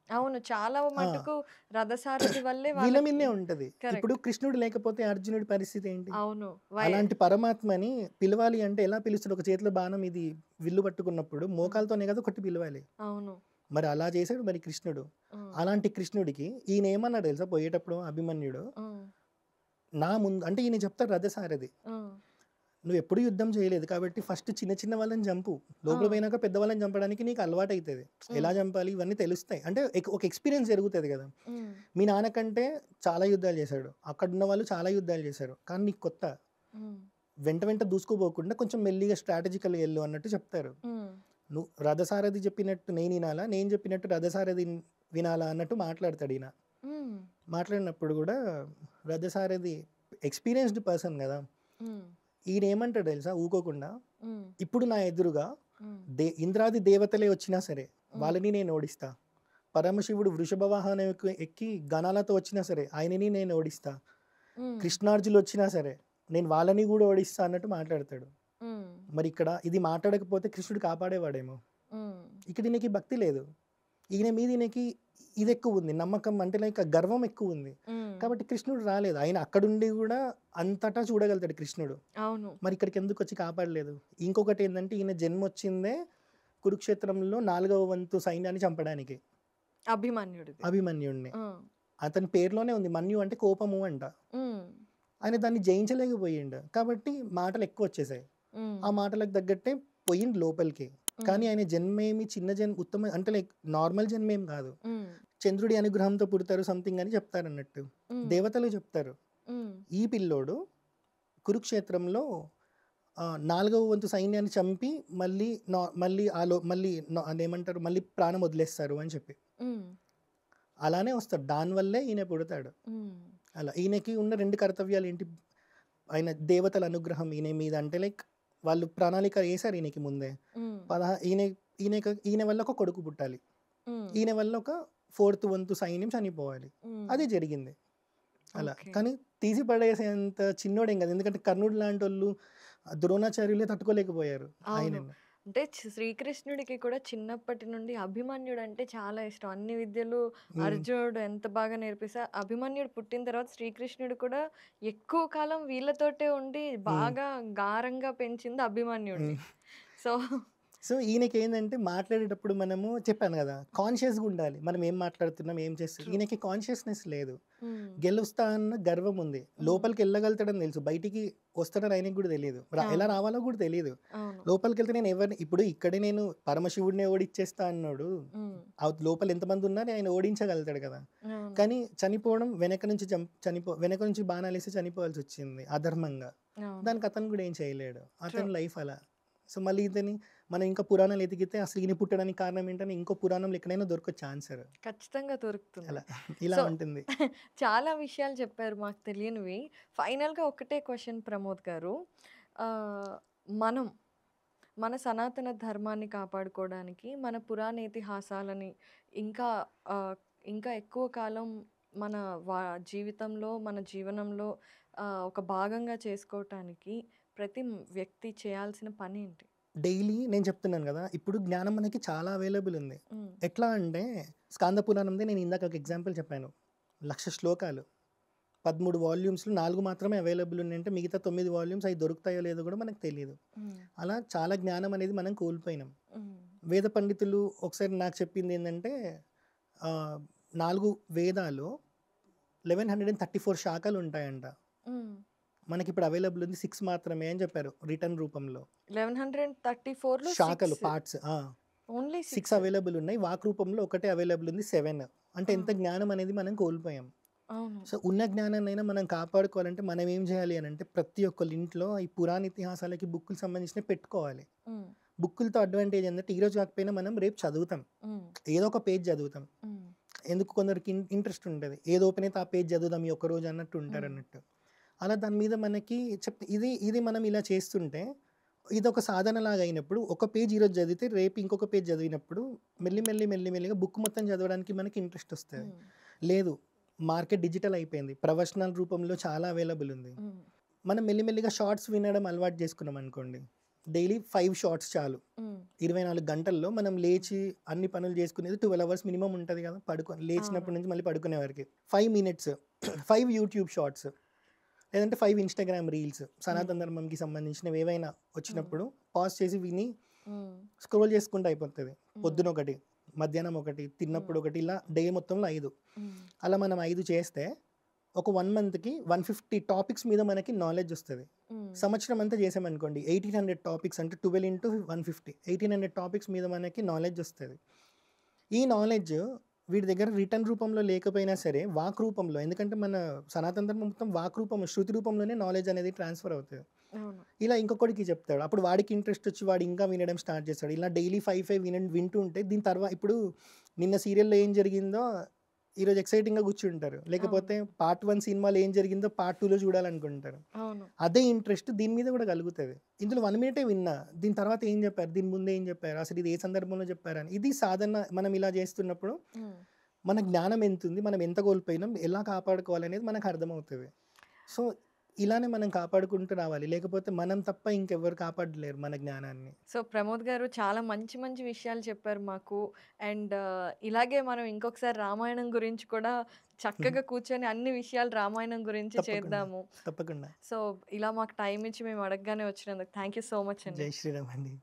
అవును, చాలా మటుకు రథసారథి వల్లే వీళ్ళ మీదనే ఉంటది. ఇప్పుడు కృష్ణుడు లేకపోతే అర్జునుడి పరిస్థితి ఏంటి? అవును. అలాంటి పరమాత్మని పిలవాలి అంటే ఎలా పిలుస్తాడు? ఒక చేతిలో బాణం ఇది విల్లు పట్టుకున్నప్పుడు మోకాలతోనే కదా కొట్టి పిలవాలి. అవును. మరి అలా చేశాడు మరి కృష్ణుడు. అలాంటి కృష్ణుడికి ఈయన ఏమన్నాడు తెలుసా పోయేటప్పుడు అభిమన్యుడు? నా ముందు అంటే ఈయన చెప్తాడు రథసారథి, నువ్వు ఎప్పుడు యుద్ధం చేయలేదు కాబట్టి ఫస్ట్ చిన్న చిన్న వాళ్ళని చంపు, లోపల పోయినాక పెద్ద వాళ్ళని చంపడానికి నీకు అలవాటు అవుతుంది. ఎలా చంపాలి ఇవన్నీ తెలుస్తాయి అంటే ఒక ఎక్స్పీరియన్స్ జరుగుతుంది కదా. మీ నాన్నకంటే చాలా యుద్ధాలు చేశాడు, అక్కడ ఉన్న వాళ్ళు చాలా యుద్ధాలు చేశారు, కానీ నీకు కొత్త. వెంట దూసుకోపోకుండా కొంచెం మెల్లిగా స్ట్రాటజికల్గా వెళ్ళు అన్నట్టు చెప్తారు. నువ్వు రథసారథి చెప్పినట్టు నేను వినాలా, నేను చెప్పినట్టు రథసారథి వినాలా అన్నట్టు మాట్లాడతాడు ఈయన. మాట్లాడినప్పుడు కూడా రథసారథి ఎక్స్పీరియన్స్డ్ పర్సన్ కదా, ఈయన ఏమంటాడు తెలుసా ఊకోకుండా, ఇప్పుడు నా ఎదురుగా ఇంద్రాది దేవతలే వచ్చినా సరే వాళ్ళని నేను ఓడిస్తా, పరమశివుడు వృషభ వాహనం ఎక్కి గణాలతో వచ్చినా సరే ఆయనని నేను ఓడిస్తా, కృష్ణార్జులు వచ్చినా సరే నేను వాళ్ళని కూడా ఓడిస్తా అన్నట్టు మాట్లాడతాడు. మరి ఇక్కడ ఇది మాట్లాడకపోతే కృష్ణుడు కాపాడేవాడేమో. ఇక్కడ ఈయనకి భక్తి లేదు, ఈయన మీద ఈయనకి ఇది ఎక్కువ ఉంది, నమ్మకం అంటే లైక్ గర్వం ఎక్కువ ఉంది కాబట్టి కృష్ణుడు రాలేదు. ఆయన అక్కడుండి కూడా అంతటా చూడగలుగుతాడు కృష్ణుడు. అవును. మరి ఇక్కడికి ఎందుకు వచ్చి కాపాడలేదు? ఇంకొకటి ఏంటంటే ఈయన జన్మ వచ్చిందే కురుక్షేత్రంలో 4వ వంతు సైన్యాన్ని చంపడానికి, అభిమన్యుడిని. అతని పేరులోనే ఉంది మన్యు అంటే కోపము అంట. ఆయన దాన్ని జయించలేకపోయిండు కాబట్టి మాటలు ఎక్కువ వచ్చేసాయి. ఆ మాటలకు తగ్గట్టే పోయిండు లోపలికి. కానీ ఆయన జన్మేమి చిన్న ఉత్తమ అంటే లైక్ నార్మల్ జన్మేం కాదు, చంద్రుడి అనుగ్రహంతో పుడతారు సంథింగ్ అని చెప్తారు అన్నట్టు దేవతలు చెప్తారు. ఈ పిల్లోడు కురుక్షేత్రంలో 4వ వంతు సైన్యాన్ని చంపి మళ్ళీ అదేమంటారు మళ్ళీ ప్రాణం వదిలేస్తారు అని చెప్పి అలానే వస్తాడు. దానివల్లే ఈయన పుడతాడు. అలా ఈయనకి ఉన్న 2 కర్తవ్యాలు ఏంటి? ఆయన దేవతల అనుగ్రహం ఈయన మీద అంటే లైక్ వాళ్ళు ప్రణాళిక వేశారు ఈయనకి ముందే. ఈయన వల్ల ఒక కొడుకు పుట్టాలి, ఈయన వల్ల ఒక 4th వంతు సైన్యం చనిపోవాలి. అది జరిగింది అలా. కానీ తీసి పడేసేంత చిన్నోడేం కదా, ఎందుకంటే కర్ణుడు లాంటి వాళ్ళు ద్రోణాచార్యులే తట్టుకోలేకపోయారు ఆయన. అంటే శ్రీకృష్ణుడికి కూడా చిన్నప్పటి నుండి అభిమన్యుడు అంటే చాలా ఇష్టం. అన్ని విద్యలు అర్జునుడు ఎంత బాగా నేర్పిస్తే అభిమన్యుడు పుట్టిన తర్వాత శ్రీకృష్ణుడు కూడా ఎక్కువ కాలం వీళ్ళతోటే ఉండి బాగా గారంగా పెంచింది అభిమన్యుడిని. సో ఈయనకి ఏంటంటే మాట్లాడేటప్పుడు మనము చెప్పాను కదా కాన్షియస్గా ఉండాలి, మనం ఏం మాట్లాడుతున్నాం ఏం చేస్తాం. ఈయనకి కాన్షియస్నెస్ లేదు, గెలుస్తా అన్న గర్వం ఉంది, లోపలికి వెళ్ళగలుగుతాడని తెలుసు, బయటికి వస్తాడని ఆయనకి కూడా తెలియదు, ఎలా రావాలో కూడా తెలియదు. లోపలికి వెళ్తే నేను ఎవరిని ఇప్పుడు ఇక్కడే నేను పరమశివుడిని ఓడిచ్చేస్తా అన్నాడు, లోపల ఎంతమంది ఉన్నా ఆయన ఓడించగలుగుతాడు కదా. కానీ చనిపోవడం వెనక నుంచి బాణాలు వేసి చనిపోవాల్సి వచ్చింది అధర్మంగా, దానికి అతను కూడా ఏం చేయలేడు, అతని లైఫ్ అలా. సో మళ్ళీ ఇతని మనం ఇంకా పురాణాలు ఎతికితే అసలు ఈయన పుట్టడానికి కారణం ఏంటని ఇంకో పురాణంలో ఎక్కడైనా దొరకొచ్చు ఆన్సర్, ఖచ్చితంగా దొరుకుతుంది. అలా ఇలా ఉంటుంది. చాలా విషయాలు చెప్పారు మాకు తెలియనివి. ఫైనల్గా ఒకటే క్వశ్చన్ ప్రమోద్ గారు, ఆహ్, మనం మన సనాతన ధర్మాన్ని కాపాడుకోవడానికి, మన పురాణ ఇతిహాసాలని ఇంకా ఆహ్, ఇంకా ఎక్కువ కాలం మన వా జీవితంలో, మన జీవనంలో ఒక భాగంగా చేసుకోవటానికి ప్రతి వ్యక్తి చేయాల్సిన పనేంటి? డైలీ నేను చెప్తున్నాను గదా! ఇప్పుడు జ్ఞానం మనకి చాలా అవైలబుల్ ఉంది. హ్మ్. ఎట్లా అంటే స్కాంద పురాణంది నేను ఇందాక ఒక ఎగ్జాంపుల్ చెప్పాను. 1,00,000 శ్లోకాలు. 13 వాల్యూమ్స్‌లో 4 మాత్రమే అవైలబుల్ ఉన్నాయంటే మిగతా 9 వాల్యూమ్స్ అయి దొరుకుతాయో లేదో గూడా మనకు తెలీదు. హ్మ్. అలా చాలా జ్ఞానం అనేది మనం కోల్పోయినాం. హ్మ్. వేద పండితులు ఒకసారి నాకు చెప్పిందేందంటే 4 వేదాలు 1134 శాఖలుంటాయంట. హ్మ్. మనకిప్పుడు అవైలబుల్ ఉంది 6 మాత్రమే అని చెప్పారు రిటర్న్ రూపంలో. 1134లో శాఖలు 6. పార్ట్స్. ఓన్లీ 6 6. అవైలబుల్ ఉన్నాయి. వాక్ రూపంలో ఒకటే అవైలబుల్ ఉంది 7. అంటే ఆ! ఎంత జ్ఞానం అనేది మనం కోల్పోయాం. అవును. సో, ఉన్న జ్ఞానాన్నైనా మనం కాపాడుకోవాలంటే మనం ఏం చేయాలి అనంటే ప్రతి ఒక్కళ్ళ ఇంట్లో ఈ పురాణ ఇతిహాసాలకి బుక్కులు సంబంధించినవి పెట్టుకోవాలి. హ్మ్. బుక్కులతో అడ్వాంటేజ్ ఏందంటే ఈరోజు కాకపోయినా మనం రేపు చదువుతాం. హ్మ్. ఏదో ఒక పేజ్ చదువుతాం. హ్మ్. ఎందుకు కొందరికి ఇంట్రెస్ట్ ఉంటది. ఏది ఓపెన్ అయితే ఆ పేజ్ చదువుదాం ఈ ఒక్కరోజు అన్నట్టు హ్మ్. ఉంటారన్నట్టు. అలా దాని మీద మనకి ఇది మనం ఇలా చేస్తుంటే ఇదొక సాధనలాగా అయినప్పుడు ఒక పేజ్ ఈరోజు చదివితే రేపు ఇంకొక పేజ్ చదివినప్పుడు మెల్లిమెల్లిగా బుక్ మొత్తం చదవడానికి మనకి ఇంట్రెస్ట్ వస్తది. హ్మ్. లేదు మార్కెట్ డిజిటల్ అయిపోయింది. ప్రవచనాల రూపంలో చాలా అవైలబుల్ ఉంది. హ్మ్. మనం మెల్లిమెల్లిగా షార్ట్స్ వినడం అలవాటు చేసుకున్నాం అనుకోండి. డైలీ 5 షార్ట్స్ చాలు. హ్మ్. 24 గంటల్లో మనం లేచి అన్ని పనులు చేసుకునేది 12 అవర్స్ మినిమమ్ ఉంటది కదా! అవును. లేచినప్పటి నుంచి మళ్ళీ పడుకునే వరకి. 5 మినిట్స్ 5 యూట్యూబ్ షార్ట్స్ లేదంటే 5 ఇన్‌స్టాగ్రామ్ రీల్స్ సనాతన హ్మ్. ధర్మంకి సంబంధించినవి ఏవైనా హ్మ్. వచ్చినప్పుడు పాజ్ చేసి విని హ్మ్. స్క్రోల్ చేసుకుంటూ అయిపోతది. హ్మ్. పొద్దున ఒకటి, మధ్యాహ్నం ఒకటి, హ్మ్. తిన్నప్పుడు ఒకటి ఇలా డే మొత్తంలో 5. హ్మ్. అలా మనం 5 చేస్తే ఒక 1 మంత్‌కి 150 టాపిక్స్ మీద మనకి నాలెడ్జ్ వస్తది. హ్మ్. సంవత్సరం అంతా చేసామనుకోండి 1800 టాపిక్స్ అంటే 12 ఇంటూ 150 1800 టాపిక్స్ మీద మనకి నాలెడ్జ్ వస్తది. ఈ నాలెడ్జ్ వీడి దగ్గర రిటర్న్ రూపంలో లేకపోయినా సరే వాక్ రూపంలో ఎందుకంటే మన సనాతన ధర్మం మొత్తం వాక్ రూపం, శృతి రూపంలోనే నాలెడ్జ్ అనేది ట్రాన్స్‌ఫర్ అవుతది. అవును. ఇలా ఇంకొకడికి చెప్తాడు. అప్పుడు వాడికి ఇంట్రెస్ట్ వచ్చి వాడు ఇంకా వినడం స్టార్ట్ చేస్తాడు. ఇలా డైలీ 5 వింటూ ఉంటే దీని ఇప్పుడు నిన్న సీరియల్‌లో ఏం జరిగిందో ఈరోజు ఎక్సైటింగ్‌గా కూర్చుంటారు. లేకపోతే అవును. పార్ట్ 1 సినిమాలో ఏం జరిగిందో పార్ట్ 2లో చూడాలనుకుంటారు. అవును. అదే ఇంట్రెస్ట్ దీని మీద కూడా కలుగుతది. ఇందులో 1 మినిటే విన్నా. దీని తర్వాత ఏం చెప్పారు? దీని ముందు ఏం చెప్పారు? అసలు ఇది ఏ సందర్భంలో చెప్పారని. ఇది సాధన మనం ఇలా చేస్తున్నప్పుడు హ్మ్. మన జ్ఞానం ఎంతుంది? మనం ఎంత కోల్పోయినాం? ఎలా కాపాడుకోవాలనేది మనకు అర్థమవుతది. సో, ఇలానే మనం కాపాడుకుంటూ రావాలి. లేకపోతే మనం తప్ప ఇంకెవ్వరు కాపాడలేరు మన జ్ఞానాన్ని. సో, ప్రమోద్ గారు చాలా మంచి మంచి విషయాలు చెప్పారు మాకు. అండ్ ఇలాగే మనం ఇంకొకసారి రామాయణం గురించి కూడా చక్కగా కూర్చొని అన్ని విషయాలు రామాయణం గురించి తప్పకుండా. చేద్దాము. తప్పకుండా. సో, ఇలా మాకు టైమ్ ఇచ్చి మేము అడగగానే వచ్చినందుకు థ్యాంక్ యూ సో మచ్ అండి. జై శ్రీరామ్ అండి.